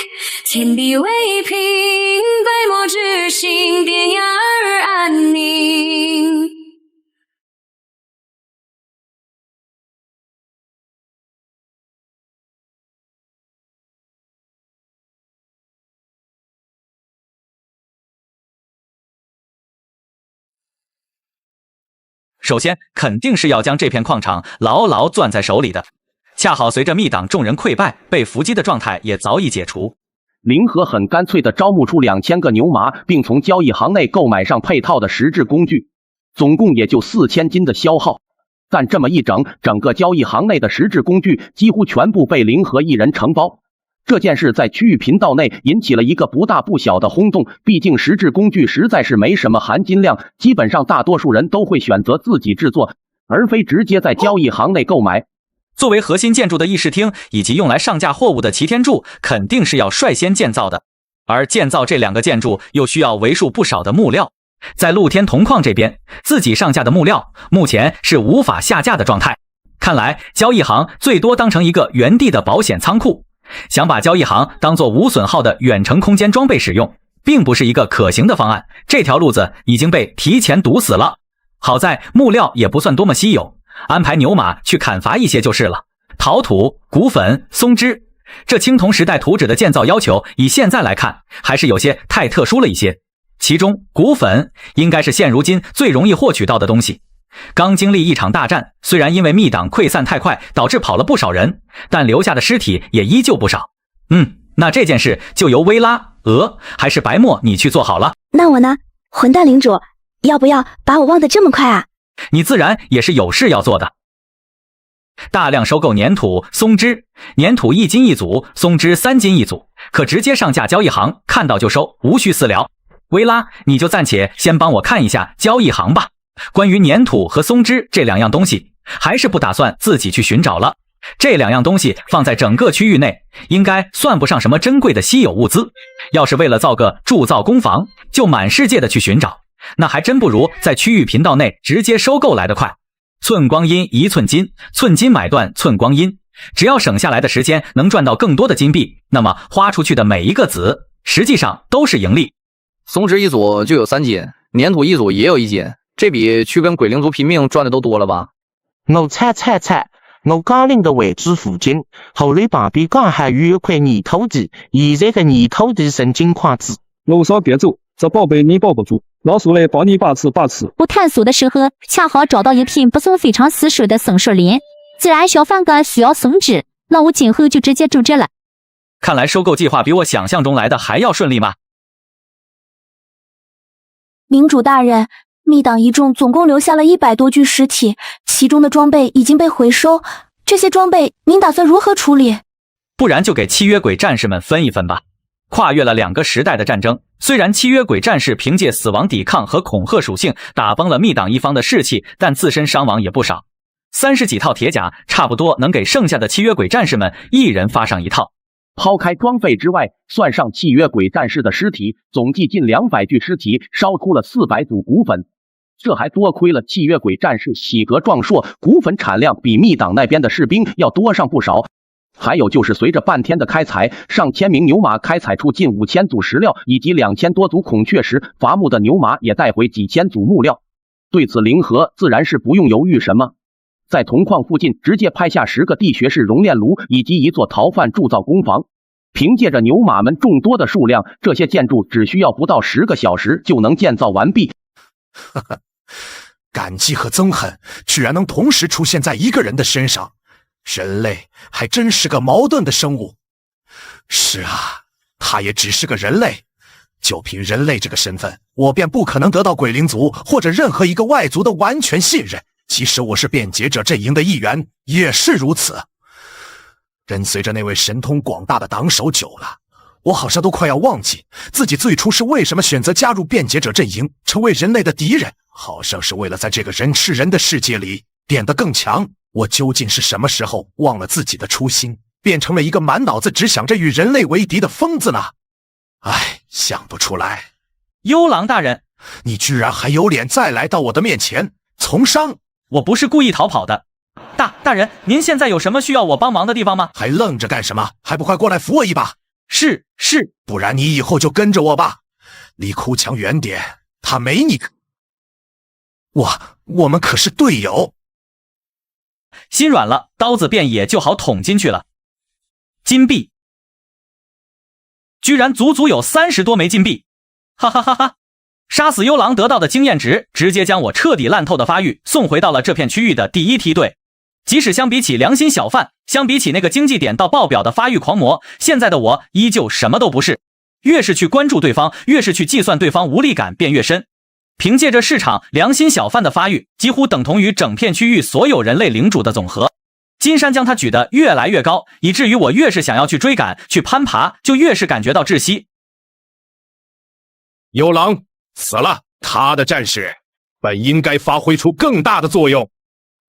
天地为平，白墨之心，典雅而安宁。首先，肯定是要将这片矿场牢牢攥在手里的。恰好随着密党众人溃败，被伏击的状态也早已解除。凌河很干脆地招募出2000个牛马，并从交易行内购买上配套的石质工具，总共也就4000斤的消耗。但这么一整个交易行内的石质工具几乎全部被凌河一人承包。这件事在区域频道内引起了一个不大不小的轰动，毕竟石质工具实在是没什么含金量，基本上大多数人都会选择自己制作，而非直接在交易行内购买。作为核心建筑的议事厅以及用来上架货物的齐天柱，肯定是要率先建造的。而建造这2个建筑又需要为数不少的木料，在露天铜矿这边，自己上架的木料目前是无法下架的状态。看来交易行最多当成一个原地的保险仓库，想把交易行当作无损耗的远程空间装备使用，并不是一个可行的方案。这条路子已经被提前堵死了。好在木料也不算多么稀有，安排牛马去砍伐一些就是了。陶土、骨粉、松脂，这青铜时代图纸的建造要求，以现在来看，还是有些太特殊了一些。其中骨粉应该是现如今最容易获取到的东西。刚经历一场大战，虽然因为密党溃散太快，导致跑了不少人，但留下的尸体也依旧不少。那这件事就由薇拉、还是白墨你去做好了。那我呢？混蛋领主，要不要把我忘得这么快啊？你自然也是有事要做的。大量收购粘土、松脂，粘土1斤1组，松脂3斤1组，可直接上架交易行，看到就收，无需私聊。薇拉，你就暂且先帮我看一下交易行吧。关于粘土和松脂这2样东西，还是不打算自己去寻找了。这2样东西放在整个区域内，应该算不上什么珍贵的稀有物资。要是为了造个铸造工坊，就满世界的去寻找，那还真不如在区域频道内直接收购来得快。寸光阴一寸金，寸金买断寸光阴。只要省下来的时间能赚到更多的金币，那么花出去的每一个子，实际上都是盈利。松脂1组就有3斤，粘土1组也有1斤。这比去跟鬼灵族拼命赚的都多了吧？我猜，我刚拎的位置附近，后来旁边刚好有一块泥土地，现在的泥土地成金矿子。路上别走，这宝贝你抱不住，老鼠来帮你把持把持。我探索的时候，恰好找到一片不算非常死水的松树林，自然小贩哥需要松脂，那我今后就直接住这了。看来收购计划比我想象中来的还要顺利吗？领主大人，密党一众总共留下了100多具尸体，其中的装备已经被回收，这些装备您打算如何处理？不然就给契约鬼战士们分一分吧。跨越了2个时代的战争，虽然契约鬼战士凭借死亡抵抗和恐吓属性打崩了密党一方的士气，但自身伤亡也不少。30几套铁甲差不多能给剩下的契约鬼战士们一人发上1套。抛开装备之外，算上契约鬼战士的尸体，总计近200具尸体，烧出了400组骨粉。这还多亏了契约鬼战士喜格壮硕，骨粉产量比密党那边的士兵要多上不少。还有就是随着半天的开采，上千名牛马开采出近5000组石料，以及2000多组孔雀石，伐木的牛马也带回几千组木料。对此凌河自然是不用犹豫什么，在铜矿附近直接拍下10个地穴式熔炼炉以及一座陶范铸造工坊。凭借着牛马们众多的数量，这些建筑只需要不到10个小时就能建造完毕。感激和憎恨居然能同时出现在一个人的身上，人类还真是个矛盾的生物。是啊，他也只是个人类，就凭人类这个身份，我便不可能得到鬼灵族或者任何一个外族的完全信任，即使我是辩解者阵营的一员也是如此。跟随着那位神通广大的党首久了，我好像都快要忘记自己最初是为什么选择加入辩解者阵营，成为人类的敌人，好像是为了在这个人吃人的世界里变得更强。我究竟是什么时候忘了自己的初心，变成了一个满脑子只想着与人类为敌的疯子呢？唉，想不出来。幽狼大人，你居然还有脸再来到我的面前从商？我不是故意逃跑的。大人，您现在有什么需要我帮忙的地方吗？还愣着干什么？还不快过来扶我一把！是，不然你以后就跟着我吧，离哭墙远点，他没你。我们可是队友。心软了，刀子便也就好捅进去了。金币，居然足足有30多枚金币，哈哈哈哈！杀死幽狼得到的经验值，直接将我彻底烂透的发育送回到了这片区域的第1梯队。即使相比起良心小贩，相比起那个经济点到爆表的发育狂魔，现在的我依旧什么都不是。越是去关注对方，越是去计算对方无力感便越深。凭借着市场，良心小贩的发育几乎等同于整片区域所有人类领主的总和。金山将它举得越来越高，以至于我越是想要去追赶、去攀爬，就越是感觉到窒息。幽狼死了，他的战士本应该发挥出更大的作用。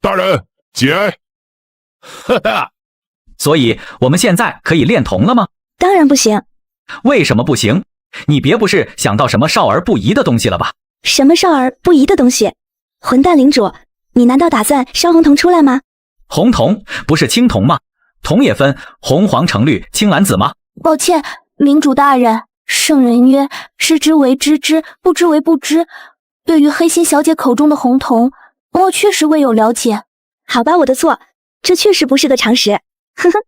大人，节哀。哈哈。所以我们现在可以恋童了吗？当然不行。为什么不行？你别不是想到什么少儿不宜的东西了吧？什么少儿不宜的东西？混蛋领主，你难道打算烧红铜出来吗？红铜不是青铜吗？铜也分红黄橙绿青蓝紫吗？抱歉，领主大人，圣人曰：知之为知之，不知为不知。对于黑心小姐口中的红铜，我确实未有了解。好吧，我的错，这确实不是个常识。呵呵，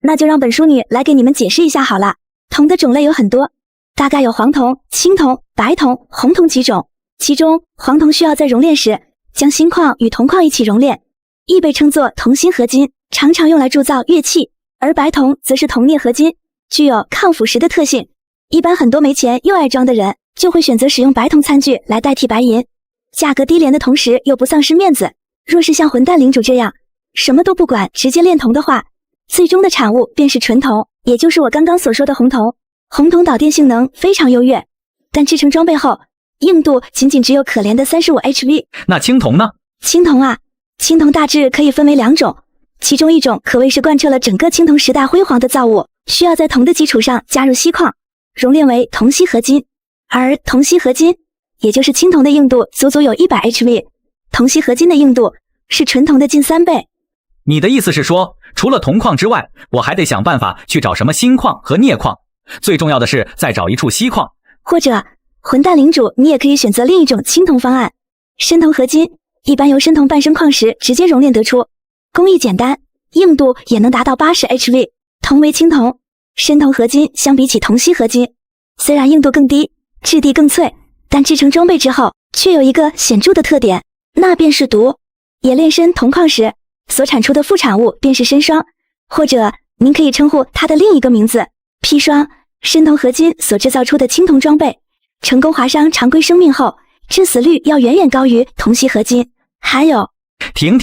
那就让本淑女来给你们解释一下好了。铜的种类有很多，大概有黄铜、青铜、白铜、红铜几种。其中黄铜需要在熔炼时将锌矿与铜矿一起熔炼，亦被称作铜锌合金，常常用来铸造乐器。而白铜则是铜镍合金，具有抗腐蚀的特性。一般很多没钱又爱装的人就会选择使用白铜餐具来代替白银，价格低廉的同时又不丧失面子。若是像混蛋领主这样什么都不管直接炼铜的话，最终的产物便是纯铜，也就是我刚刚所说的红铜。红铜导电性能非常优越，但制成装备后硬度仅只有可怜的35HV。那青铜呢？青铜啊，青铜大致可以分为2种，其中一种可谓是贯彻了整个青铜时代辉煌的造物，需要在铜的基础上加入锡矿，熔炼为铜锡合金。而铜锡合金，也就是青铜的硬度足足有100HV， 铜锡合金的硬度是纯铜的近3倍。你的意思是说，除了铜矿之外，我还得想办法去找什么锌矿和镍矿，最重要的是再找一处锡矿。或者混蛋领主，你也可以选择另一种青铜方案，深铜合金，一般由深铜半生矿石直接熔炼得出，工艺简单，硬度也能达到80HV。同为青铜，深铜合金相比起铜锡合金，虽然硬度更低，质地更脆，但制成装备之后却有一个显著的特点，那便是毒。冶炼深铜矿石所产出的副产物便是砷霜，或者您可以称呼它的另一个名字砒霜。深铜合金所制造出的青铜装备，成功划伤常规生命后，致死率要远远高于铜锡合金。还有，停，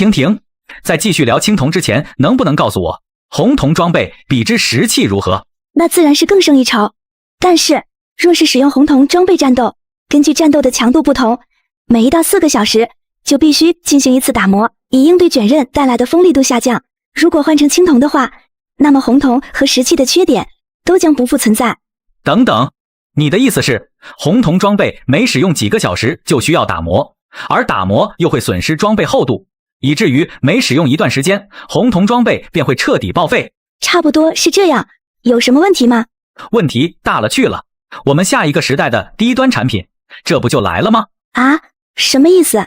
在继续聊青铜之前，能不能告诉我，红铜装备比之石器如何？那自然是更胜一筹。但是，若是使用红铜装备战斗，根据战斗的强度不同，每1到4个小时就必须进行一次打磨，以应对卷刃带来的锋利度下降。如果换成青铜的话，那么红铜和石器的缺点都将不复存在。等等，你的意思是，红铜装备每使用几个小时就需要打磨，而打磨又会损失装备厚度，以至于每使用一段时间，红铜装备便会彻底报废？差不多是这样，有什么问题吗？问题大了去了，我们下一个时代的低端产品，这不就来了吗？啊，什么意思？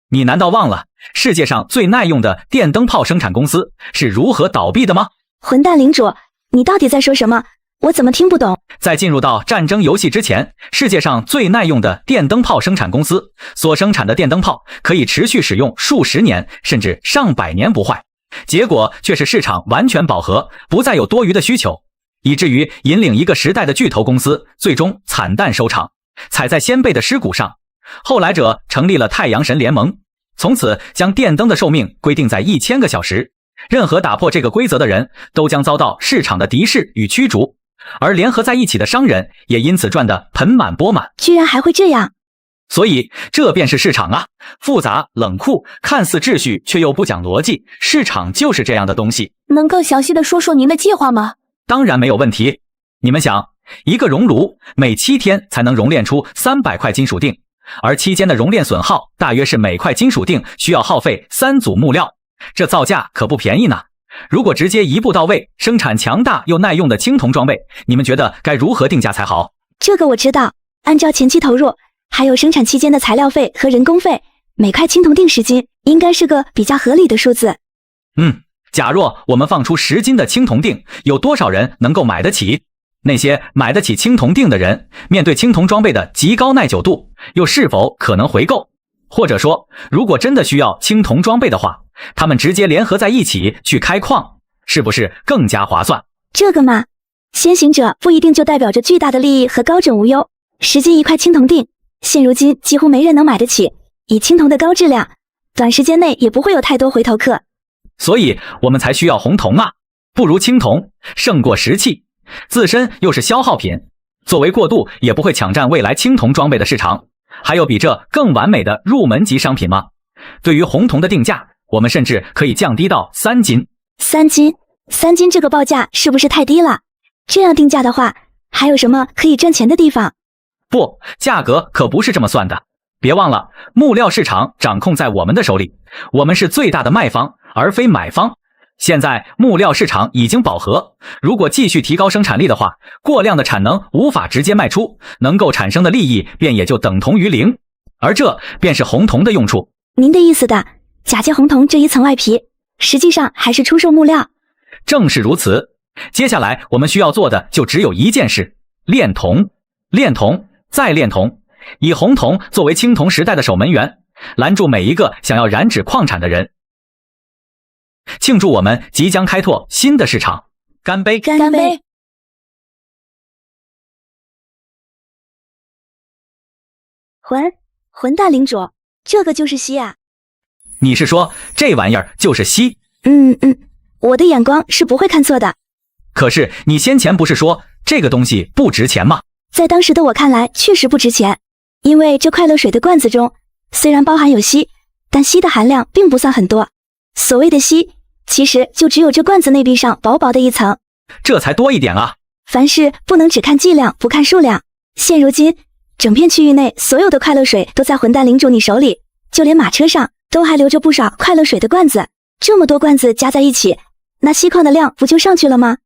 你难道忘了世界上最耐用的电灯泡生产公司是如何倒闭的吗？混蛋领主，你到底在说什么？我怎么听不懂？在进入到战争游戏之前，世界上最耐用的电灯泡生产公司所生产的电灯泡可以持续使用数十年甚至上百年不坏，结果却是市场完全饱和，不再有多余的需求，以至于引领一个时代的巨头公司最终惨淡收场，踩在先辈的尸骨上。后来者成立了太阳神联盟，从此将电灯的寿命规定在1000个小时，任何打破这个规则的人都将遭到市场的敌视与驱逐，而联合在一起的商人也因此赚得盆满钵满。居然还会这样！所以这便是市场啊，复杂冷酷，看似秩序却又不讲逻辑，市场就是这样的东西。能更详细的说说您的计划吗？当然没有问题。你们想，一个熔炉每7天才能熔炼出300块金属锭，而期间的熔炼损耗大约是每块金属锭需要耗费3组木料，这造价可不便宜呢。如果直接一步到位生产强大又耐用的青铜装备，你们觉得该如何定价才好？这个我知道，按照前期投入，还有生产期间的材料费和人工费，每块青铜锭10斤，应该是个比较合理的数字。假若我们放出10斤的青铜锭，有多少人能够买得起？那些买得起青铜锭的人，面对青铜装备的极高耐久度，又是否可能回购？或者说，如果真的需要青铜装备的话，他们直接联合在一起去开矿，是不是更加划算？这个嘛，先行者不一定就代表着巨大的利益和高枕无忧。10斤一块青铜锭，现如今几乎没人能买得起，以青铜的高质量，短时间内也不会有太多回头客。所以我们才需要红铜啊，不如青铜，胜过石器，自身又是消耗品，作为过渡也不会抢占未来青铜装备的市场。还有比这更完美的入门级商品吗？对于红铜的定价，我们甚至可以降低到3斤。3斤这个报价是不是太低了？这样定价的话，还有什么可以赚钱的地方？不，价格可不是这么算的。别忘了，木料市场掌控在我们的手里，我们是最大的卖方，而非买方。现在木料市场已经饱和，如果继续提高生产力的话，过量的产能无法直接卖出，能够产生的利益便也就等同于0，而这便是红铜的用处。您的意思的，假借红铜这一层外皮，实际上还是出售木料。正是如此。接下来我们需要做的就只有一件事：炼铜。炼铜，再炼铜，以红铜作为青铜时代的守门员，拦住每一个想要染指矿产的人。庆祝我们即将开拓新的市场，干杯！干杯！混蛋领主，这个就是锡啊？你是说这玩意儿就是锡？我的眼光是不会看错的。可是你先前不是说这个东西不值钱吗？在当时的我看来确实不值钱，因为这快乐水的罐子中虽然包含有锡，但锡的含量并不算很多。所谓的锡，其实就只有这罐子内壁上薄薄的一层。这才多一点啊！凡事不能只看剂量不看数量。现如今整片区域内所有的快乐水都在混蛋领主你手里，就连马车上都还留着不少快乐水的罐子。这么多罐子加在一起，那锡矿的量不就上去了吗？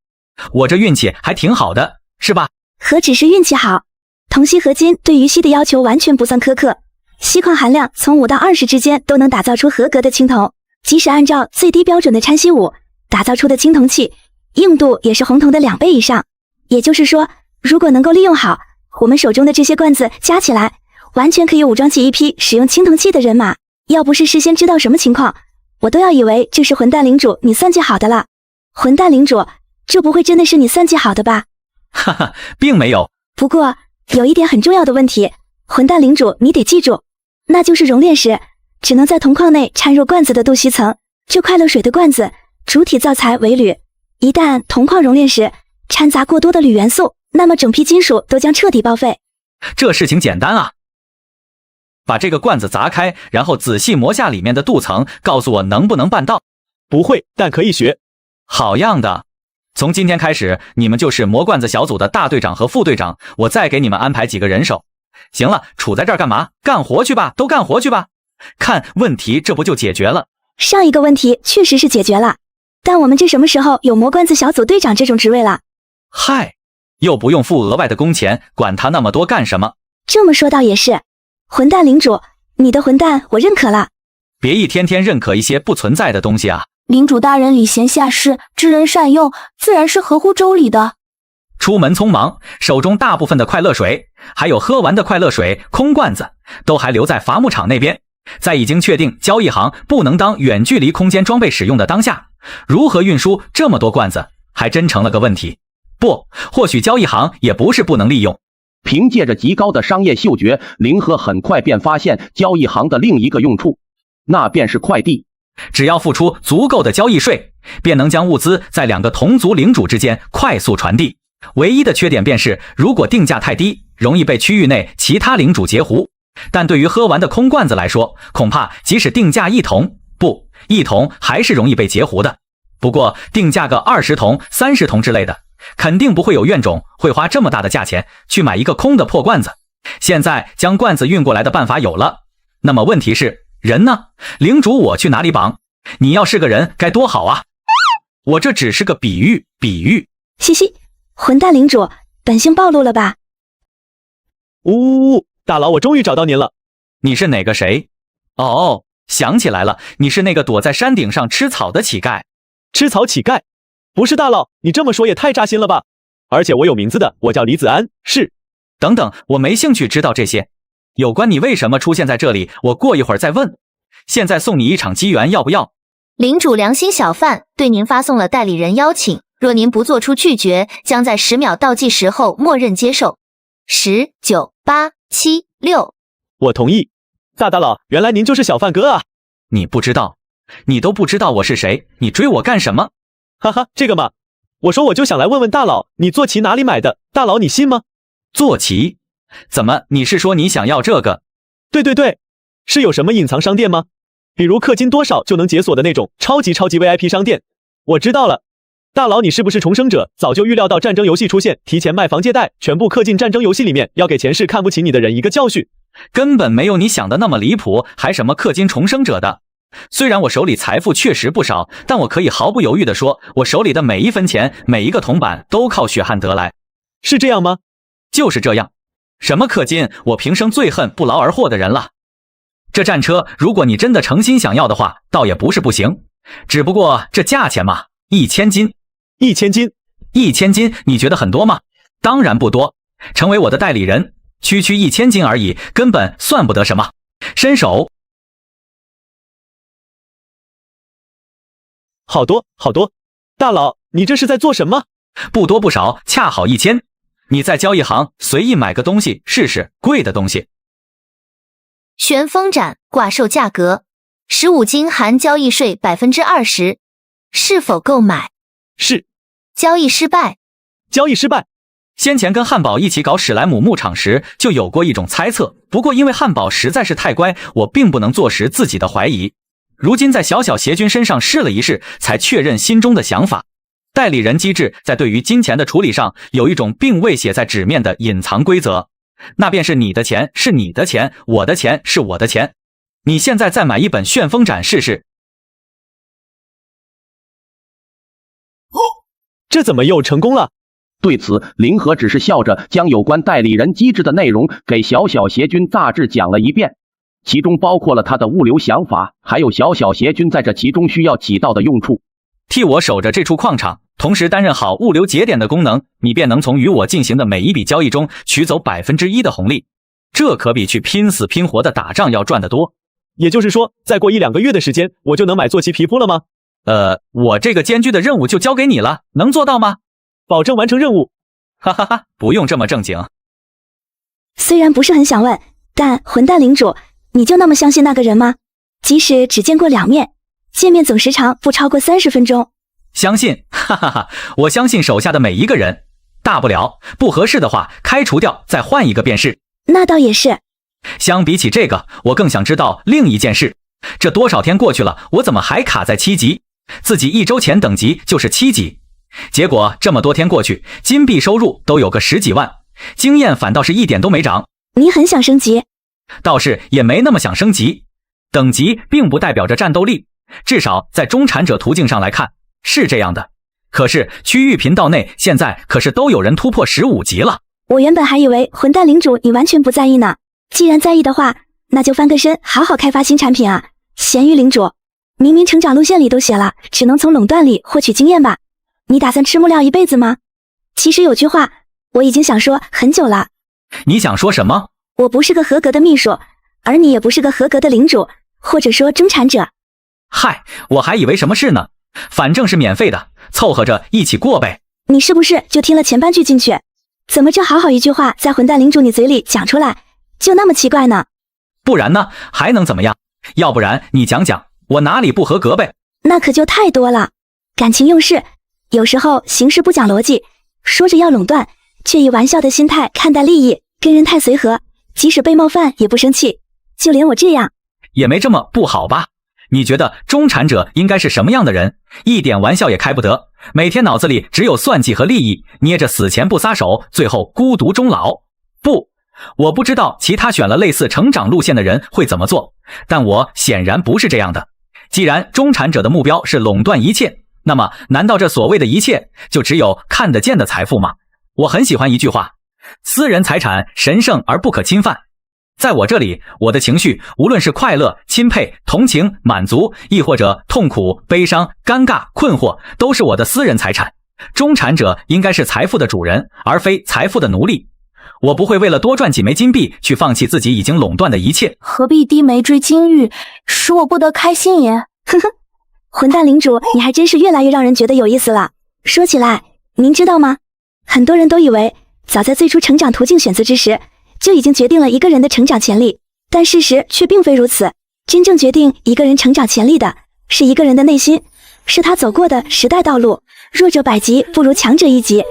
我这运气还挺好的，是吧？何止是运气好，铜锡合金对于锡的要求完全不算苛刻，锡矿含量从5到20之间都能打造出合格的青铜。即使按照最低标准的掺锡5打造出的青铜器，硬度也是红铜的2倍以上。也就是说，如果能够利用好我们手中的这些罐子，加起来完全可以武装起一批使用青铜器的人马。要不是事先知道什么情况，我都要以为这是混蛋领主你算计好的了。混蛋领主，这不会真的是你算计好的吧？哈哈，并没有。不过有一点很重要的问题，混蛋领主你得记住，那就是熔炼时只能在铜矿内掺入罐子的镀锡层。这快乐水的罐子主体造材为铝，一旦铜矿熔炼时掺杂过多的铝元素，那么整批金属都将彻底报废。这事情简单啊，把这个罐子砸开，然后仔细磨下里面的镀层，告诉我能不能办到？不会，但可以学。好样的！从今天开始，你们就是磨罐子小组的大队长和副队长，我再给你们安排几个人手。行了，杵在这儿干嘛？干活去吧，都干活去吧。看问题这不就解决了？上一个问题确实是解决了，但我们这什么时候有磨罐子小组队长这种职位了？嗨，又不用付额外的工钱，管他那么多干什么？这么说倒也是。混蛋领主，你的混蛋我认可了。别一天天认可一些不存在的东西啊！领主大人礼贤下士，知人善诱，自然是合乎周理的。出门匆忙，手中大部分的快乐水，还有喝完的快乐水空罐子，都还留在伐木场那边。在已经确定交易行不能当远距离空间装备使用的当下，如何运输这么多罐子，还真成了个问题。不，或许交易行也不是不能利用。凭借着极高的商业嗅觉，林鹤很快便发现交易行的另一个用处，那便是快递。只要付出足够的交易税，便能将物资在2个同族领主之间快速传递。唯一的缺点便是，如果定价太低，容易被区域内其他领主截胡。但对于喝完的空罐子来说，恐怕即使定价1铜，不，1铜还是容易被截胡的。不过定价个20铜、30铜之类的，肯定不会有怨种会花这么大的价钱去买一个空的破罐子。现在将罐子运过来的办法有了，那么问题是，人呢？领主我去哪里绑？你要是个人该多好啊！我这只是个比喻。嘻嘻，混蛋领主，本性暴露了吧？呜，大佬，我终于找到您了。你是哪个谁？哦，想起来了，你是那个躲在山顶上吃草的乞丐。吃草乞丐？不是大佬，你这么说也太扎心了吧！而且我有名字的，我叫李子安，是。等等，我没兴趣知道这些。有关你为什么出现在这里，我过一会儿再问。现在送你一场机缘，要不要？领主良心小贩对您发送了代理人邀请，若您不做出拒绝，将在10秒倒计时后默认接受。10、9、8、7、6。我同意。大佬，原来您就是小贩哥啊！你不知道，你都不知道我是谁，你追我干什么？哈哈，这个嘛，我说我就想来问问大佬，你坐骑哪里买的？大佬你信吗？坐骑？怎么，你是说你想要这个？对，是有什么隐藏商店吗？比如氪金多少就能解锁的那种超级 VIP 商店？我知道了，大佬你是不是重生者？早就预料到战争游戏出现，提前卖房借贷，全部氪进战争游戏里面，要给前世看不起你的人一个教训。根本没有你想的那么离谱，还什么氪金重生者的。虽然我手里财富确实不少，但我可以毫不犹豫地说，我手里的每一分钱，每一个铜板都靠血汗得来。是这样吗？就是这样。什么氪金，我平生最恨不劳而获的人了。这战车，如果你真的诚心想要的话，倒也不是不行。只不过这价钱嘛，1000金。1000金？1000金，你觉得很多吗？当然不多。成为我的代理人，区1000金而已，根本算不得什么。伸手。好多，大佬，你这是在做什么？不多不少，恰好1000。你在交易行随意买个东西试试，贵的东西。旋风斩挂售价格15金含交易税20%，是否购买？是。交易失败。先前跟汉堡一起搞史莱姆牧场时，就有过一种猜测，不过因为汉堡实在是太乖，我并不能坐实自己的怀疑。如今在小邪君身上试了一试，才确认心中的想法。代理人机制在对于金钱的处理上有一种并未写在纸面的隐藏规则，那便是你的钱是你的钱，我的钱是我的钱。你现在再买一本旋风斩试试。这怎么又成功了？对此，林和只是笑着将有关代理人机制的内容给小邪君大致讲了一遍，其中包括了他的物流想法，还有小邪君在这其中需要起到的用处。替我守着这处矿场，同时担任好物流节点的功能，你便能从与我进行的每一笔交易中取走1%的红利，这可比去拼死拼活的打仗要赚得多。也就是说，再过1-2个月的时间，我就能买坐骑皮肤了吗？我这个艰巨的任务就交给你了，能做到吗？保证完成任务。哈哈哈，不用这么正经。虽然不是很想问，但混蛋领主，你就那么相信那个人吗？即使只见过2面。见面总时长不超过30分钟。相信，哈哈哈，我相信手下的每一个人，大不了不合适的话开除掉，再换一个便是。那倒也是。相比起这个，我更想知道另一件事，这多少天过去了，我怎么还卡在7级？自己1周前等级就是7级，结果这么多天过去，金币收入都有个10几万，经验反倒是一点都没涨。你很想升级？倒是也没那么想升级，等级并不代表着战斗力。至少在中产者途径上来看是这样的，可是区域频道内现在可是都有人突破15级了。我原本还以为混蛋领主你完全不在意呢，既然在意的话，那就翻个身好好开发新产品啊。咸鱼领主，明明成长路线里都写了只能从垄断里获取经验吧，你打算吃木料一辈子吗？其实有句话我已经想说很久了。你想说什么？我不是个合格的秘书，而你也不是个合格的领主，或者说中产者。嗨，我还以为什么事呢，反正是免费的，凑合着一起过呗。你是不是就听了前半句进去？怎么这好好一句话在混蛋领主你嘴里讲出来就那么奇怪呢？不然呢还能怎么样？要不然你讲讲我哪里不合格呗？那可就太多了，感情用事，有时候行事不讲逻辑，说着要垄断，却以玩笑的心态看待利益，跟人太随和，即使被冒犯也不生气，就连我这样也没这么不好吧？你觉得中产者应该是什么样的人？一点玩笑也开不得，每天脑子里只有算计和利益，捏着死钱不撒手，最后孤独终老。不，我不知道其他选了类似成长路线的人会怎么做，但我显然不是这样的。既然中产者的目标是垄断一切，那么难道这所谓的一切就只有看得见的财富吗？我很喜欢一句话，私人财产神圣而不可侵犯。在我这里，我的情绪无论是快乐、钦佩、同情、满足，亦或者痛苦、悲伤、尴尬、困惑，都是我的私人财产。中产者应该是财富的主人，而非财富的奴隶。我不会为了多赚几枚金币去放弃自己已经垄断的一切。何必低眉追金玉，使我不得开心也。呵呵，混蛋领主，你还真是越来越让人觉得有意思了。说起来，您知道吗？很多人都以为，早在最初成长途径选择之时，就已经决定了一个人的成长潜力，但事实却并非如此。真正决定一个人成长潜力的，是一个人的内心，是他走过的时代道路。弱者百级不如强者一级，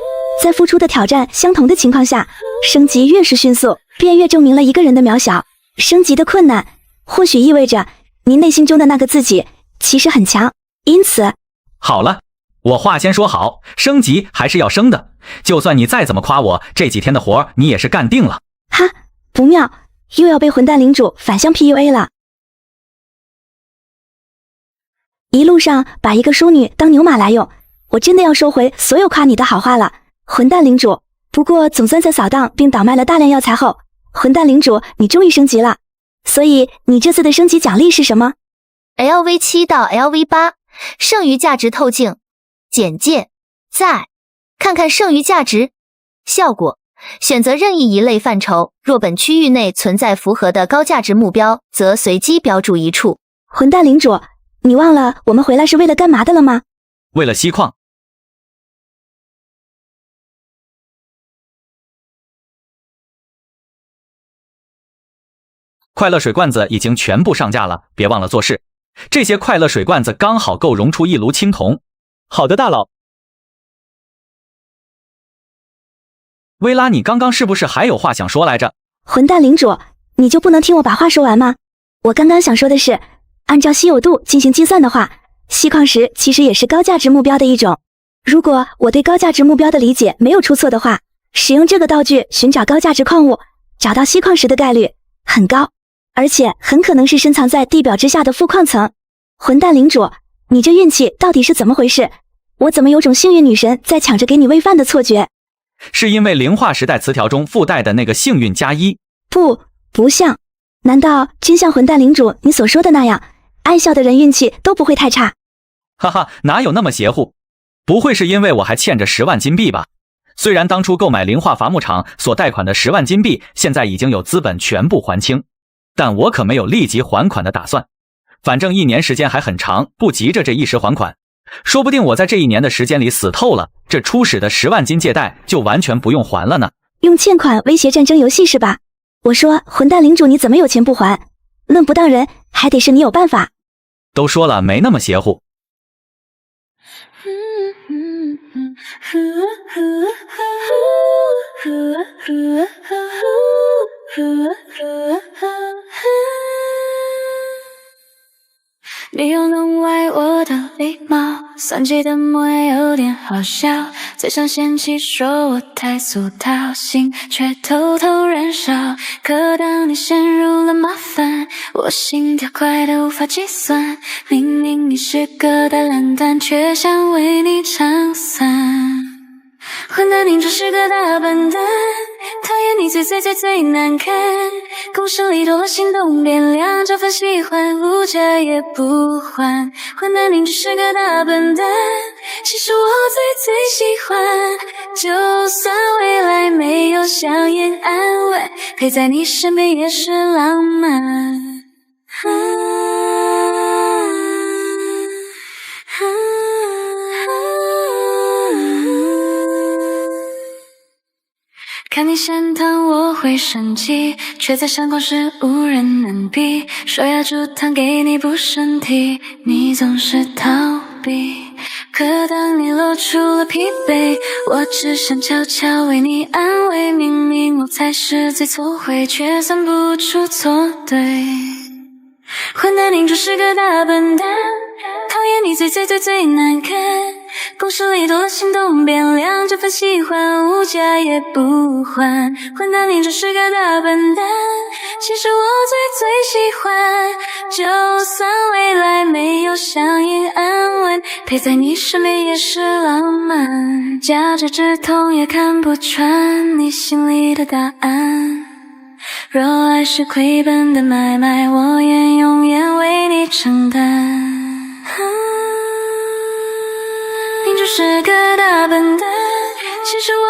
在付出的挑战相同的情况下，升级越是迅速，便越证明了一个人的渺小。升级的困难，或许意味着您内心中的那个自己其实很强。因此，好了，我话先说好，升级还是要升的。就算你再怎么夸我，这几天的活你也是干定了。哈，不妙，又要被混蛋领主反向 PUA 了。一路上把一个淑女当牛马来用，我真的要收回所有夸你的好话了，混蛋领主。不过总算在扫荡并倒卖了大量药材后，混蛋领主你终于升级了。所以你这次的升级奖励是什么？ LV7 到 LV8， 剩余价值透镜。简介：再看看剩余价值。效果：选择任意一类范畴，若本区域内存在符合的高价值目标，则随机标注一处。混蛋领主，你忘了我们回来是为了干嘛的了吗？为了锡矿。快乐水罐子已经全部上架了，别忘了做事。这些快乐水罐子刚好够溶出一炉青铜。好的，大佬。薇拉，你刚刚是不是还有话想说来着？混蛋领主，你就不能听我把话说完吗？我刚刚想说的是，按照稀有度进行计算的话，锡矿石其实也是高价值目标的一种。如果我对高价值目标的理解没有出错的话，使用这个道具寻找高价值矿物，找到锡矿石的概率很高，而且很可能是深藏在地表之下的富矿层。混蛋领主，你这运气到底是怎么回事？我怎么有种幸运女神在抢着给你喂饭的错觉？是因为灵化时代词条中附带的那个幸运加1？不像。难道真像混蛋领主你所说的那样，爱笑的人运气都不会太差？哈哈，哪有那么邪乎？不会是因为我还欠着10万金币吧？虽然当初购买灵化伐木场所贷款的10万金币现在已经有资本全部还清，但我可没有立即还款的打算。反正1年时间还很长，不急着这一时还款。说不定我在这1年的时间里死透了，这初始的10万金借贷就完全不用还了呢。用欠款威胁战争游戏是吧？我说混蛋领主你怎么有钱不还？论不当人，还得是你有办法。都说了没那么邪乎。你又能歪我的礼貌，算计的模样有点好笑，嘴上嫌弃说我太俗套，心却偷偷燃烧。可当你陷入了麻烦，我心跳快得无法计算。明明你是个大懒蛋，却想为你撑伞。混蛋领主是个大笨蛋，讨厌你最难看，公式里多了心动变凉，这份喜欢无价也不还。混蛋领主是个大笨蛋，其实我最喜欢，就算未来没有香烟安慰，陪在你身边也是浪漫。看你先躺我会生气，却在闪光时无人能比，说要煮汤给你补身体，你总是逃避。可当你露出了疲惫，我只想悄悄为你安慰，明明我才是最错会，却算不出错对。混蛋领主是个大笨蛋，讨厌你最难看。公式里多了心动变量，这份喜欢无价也不还。混蛋你只是个大笨蛋，其实我最喜欢。就算未来没有相依安稳，陪在你身边也是浪漫。假肢之痛也看不穿你心里的答案。若爱是亏本的买卖，我愿永远为你承担。你就是个大笨蛋，其实我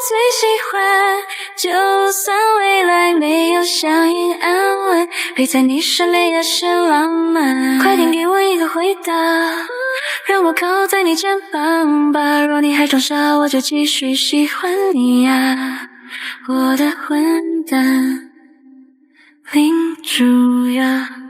最喜欢。就算未来没有相依安稳，陪在你身边也是浪漫。快点给我一个回答，让我靠在你肩膀吧。若你还装傻，我就继续喜欢你呀，我的混蛋领主呀。